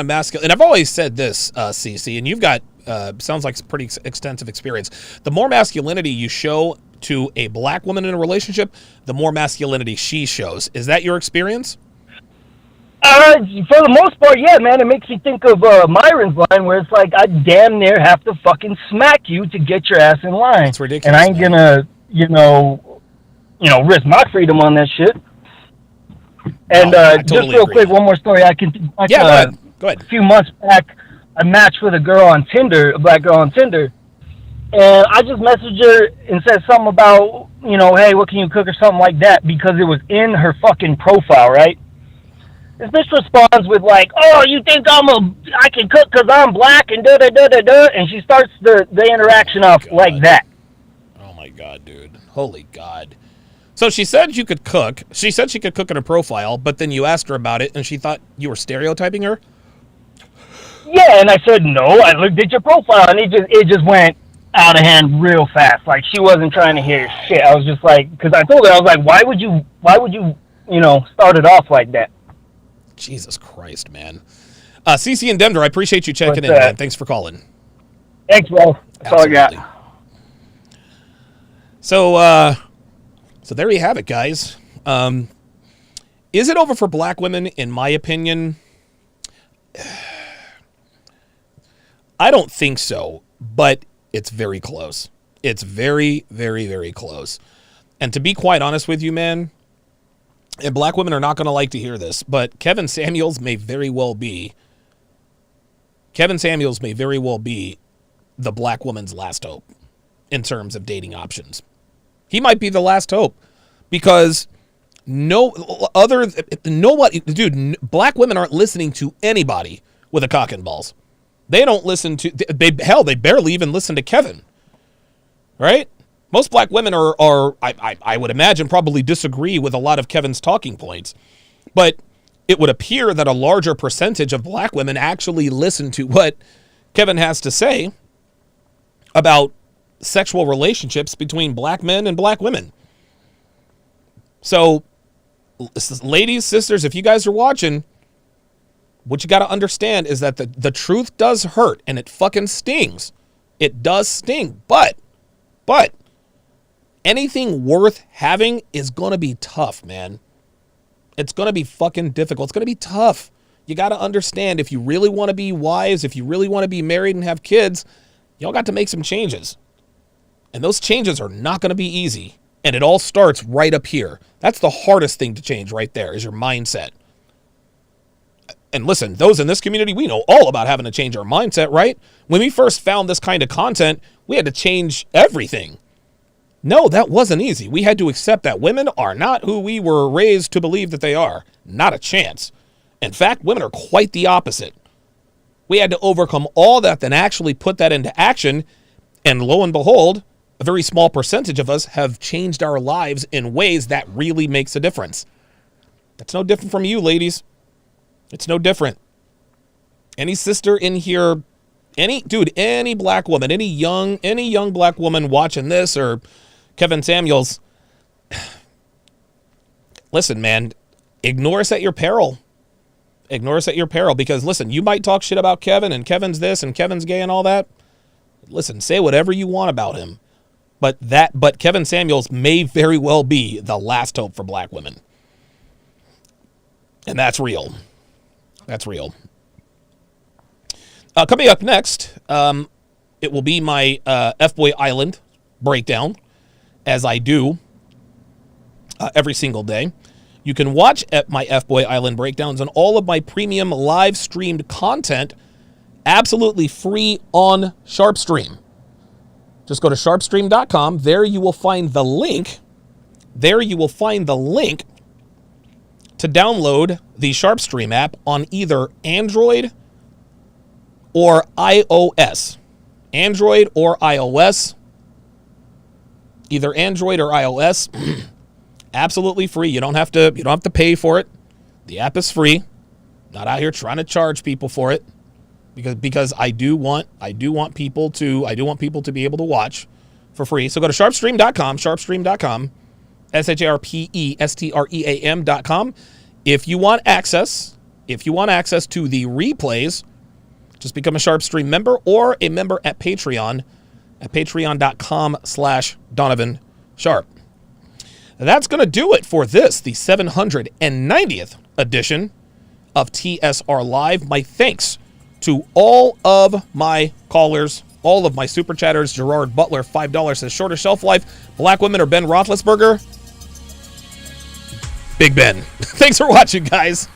masculine, and I've always said this, CC, and you've got sounds like pretty extensive experience. The more masculinity you show to a black woman in a relationship, the more masculinity she shows. Is that your experience? For the most part, yeah, man. It makes me think of Myron's line where it's like, I damn near have to fucking smack you to get your ass in line. It's ridiculous. And I ain't gonna, risk my freedom on that shit. And totally just real agree. quick, one more story. Go ahead. A few months back, I matched with a girl on Tinder, a black girl on Tinder. And I just messaged her and said something about, hey, what can you cook or something like that, because it was in her fucking profile, right? This bitch responds with like, oh, you think I can cook because I'm black and da-da-da-da-da, and she starts the interaction off like that. Oh my God, dude. Holy God. So she said you could cook. She said she could cook in her profile, but then you asked her about it and she thought you were stereotyping her? Yeah, and I said, no, I looked at your profile, and it just went out of hand real fast. Like, she wasn't trying to hear shit. I was just like, because I told her, I was like, why would you start it off like that? Jesus Christ, man. CC and Denver, I appreciate you checking in, man. Thanks for calling. Thanks, bro. That's all I got. So there you have it, guys. Is it over for black women? In my opinion, I don't think so, but it's very close. It's very, very, very close. And to be quite honest with you, man, and black women are not going to like to hear this, but Kevin Samuels may very well be the black woman's last hope in terms of dating options. He might be the last hope because dude, black women aren't listening to anybody with a cock and balls. They don't listen to, they barely even listen to Kevin, right? Most black women I would imagine, probably disagree with a lot of Kevin's talking points. But it would appear that a larger percentage of black women actually listen to what Kevin has to say about sexual relationships between black men and black women. So, ladies, sisters, if you guys are watching, what you got to understand is that the truth does hurt, and it fucking stings. It does sting, but anything worth having is going to be tough, man. It's going to be fucking difficult. It's going to be tough. You got to understand, if you really want to be wise, if you really want to be married and have kids, y'all got to make some changes. And those changes are not going to be easy. And it all starts right up here. That's the hardest thing to change right there, is your mindset. And listen, those in this community, we know all about having to change our mindset, right? When we first found this kind of content, we had to change everything. No, that wasn't easy. We had to accept that women are not who we were raised to believe that they are. Not a chance. In fact, women are quite the opposite. We had to overcome all that, then actually put that into action. And lo and behold, a very small percentage of us have changed our lives in ways that really makes a difference. That's no different from you, ladies. It's no different. Any sister in here, any black woman, any young black woman watching this, or Kevin Samuels, listen, man, ignore us at your peril. Ignore us at your peril, because listen, you might talk shit about Kevin, and Kevin's this and Kevin's gay and all that. Listen, say whatever you want about him. But Kevin Samuels may very well be the last hope for black women. And that's real. That's real. Coming up next, it will be my F-Boy Island breakdown, as I do every single day. You can watch my F-Boy Island breakdowns and all of my premium live streamed content absolutely free on SharpStream. Just go to sharpstream.com. There you will find the link. To download the SharpStream app on either Android or iOS. Android or iOS. Either Android or iOS. Absolutely free. You don't have to pay for it. The app is free. Not out here trying to charge people for it. Because I do want people to be able to watch for free. So go to sharpstream.com, sharpstream.com. SharpStream.com. If you want access to the replays, just become a SharpStream member or a member at Patreon at patreon.com/Donovan Sharp. That's going to do it for this, the 790th edition of TSR Live. My thanks to all of my callers, all of my super chatters. Gerard Butler, $5 says shorter shelf life. Black women or Ben Roethlisberger? Big Ben. Thanks for watching, guys.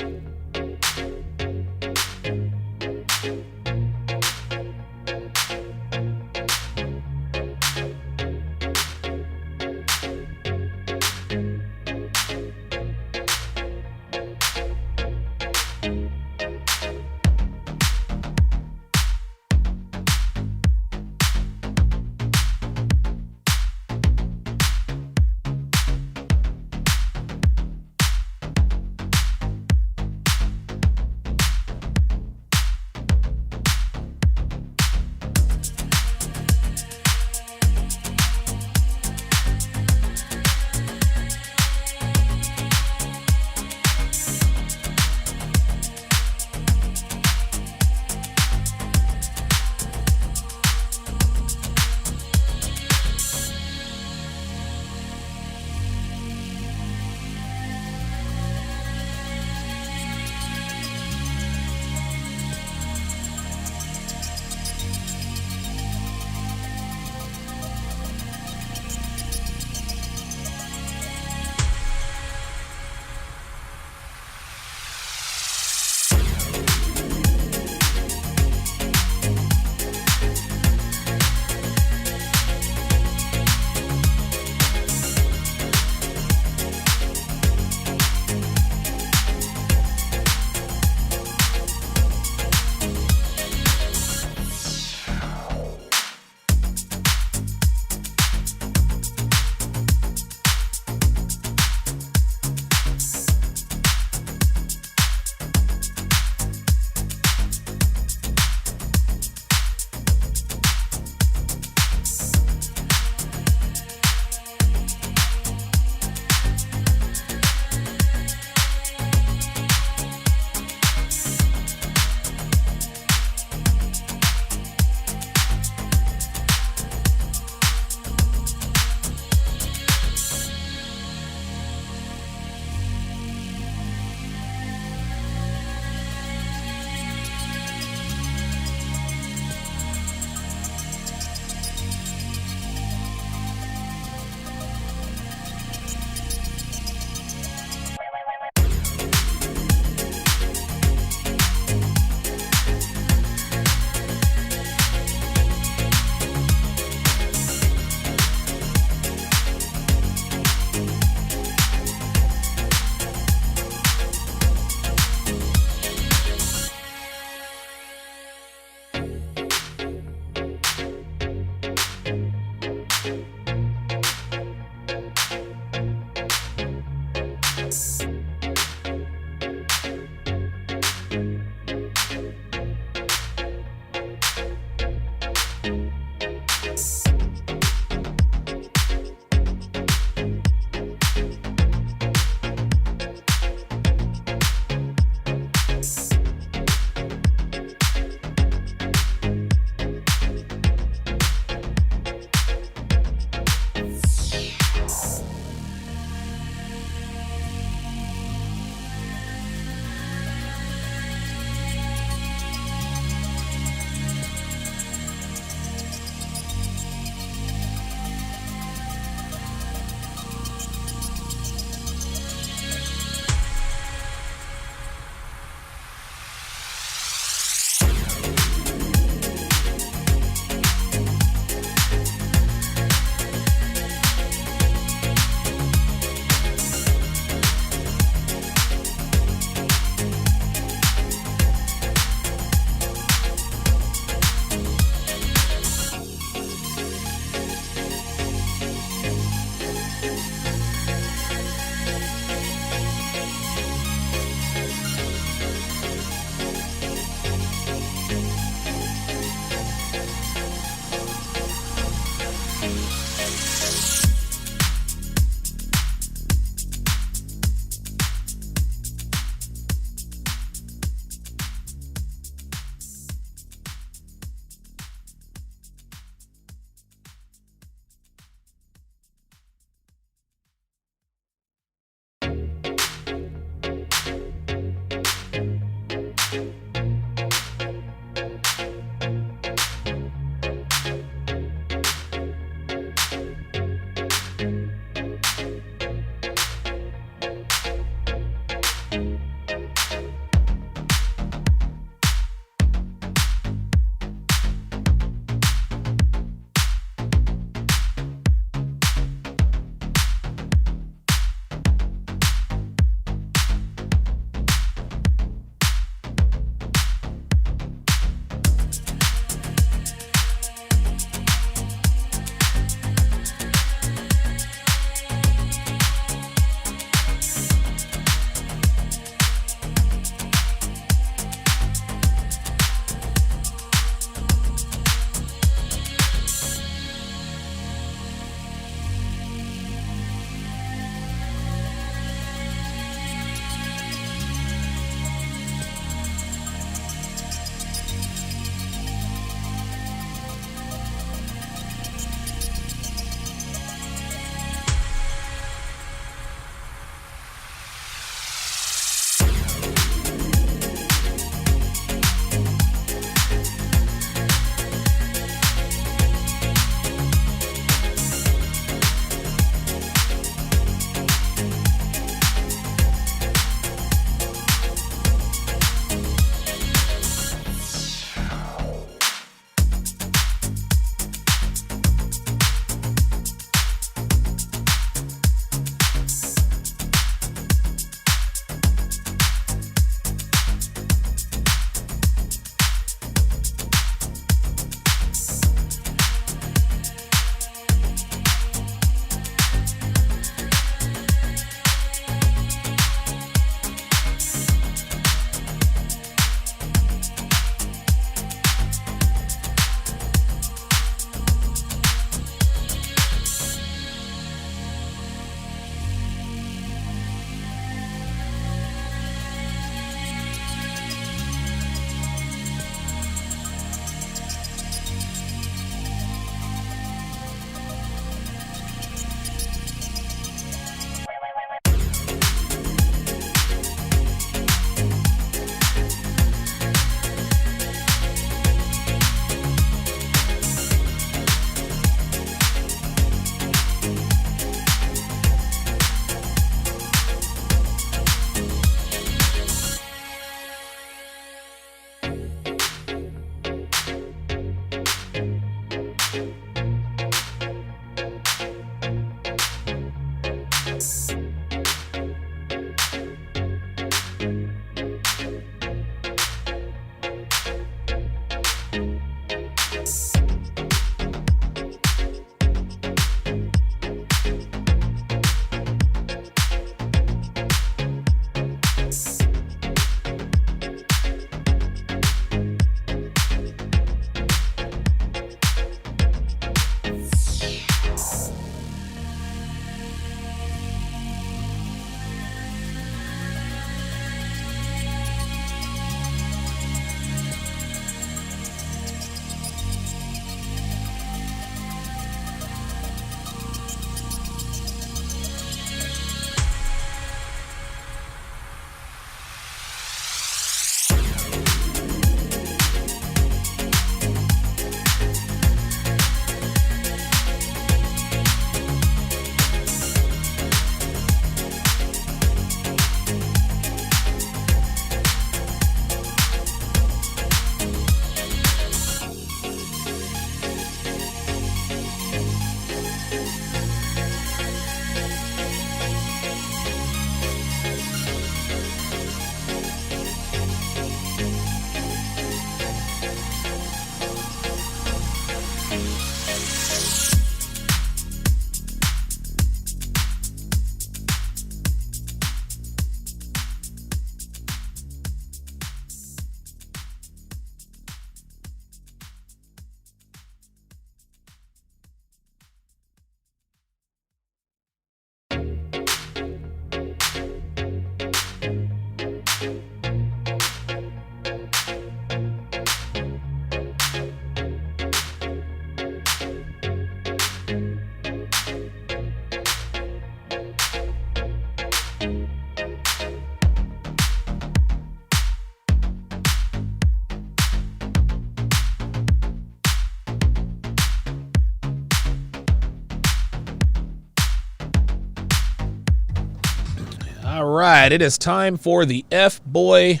right, it is time for the F-Boy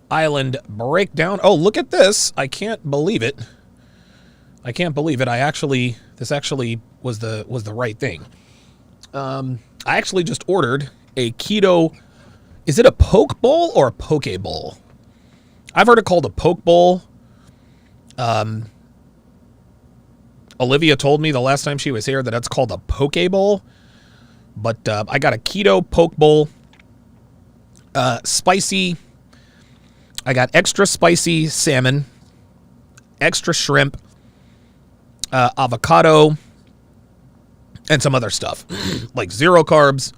Island breakdown. Oh, look at this. I can't believe it. I can't believe it. This actually was the right thing. I actually just ordered a keto. Is it a poke bowl or a poke bowl? I've heard it called a poke bowl. Olivia told me the last time she was here that it's called a poke bowl. But I got a keto poke bowl. Spicy. I got extra spicy salmon, extra shrimp, avocado, and some other stuff. Like zero carbs,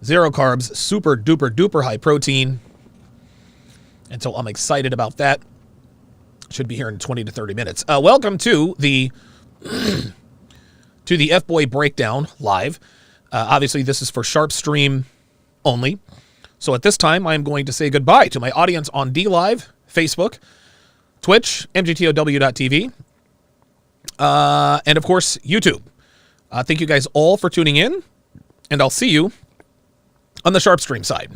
super duper duper high protein. And so I'm excited about that. Should be here in 20 to 30 minutes. Welcome to the F-Boy Breakdown live. Obviously, this is for Sharp Stream only. So at this time, I'm going to say goodbye to my audience on DLive, Facebook, Twitch, mgtow.tv, and of course, YouTube. Thank you guys all for tuning in, and I'll see you on the Sharp Stream side.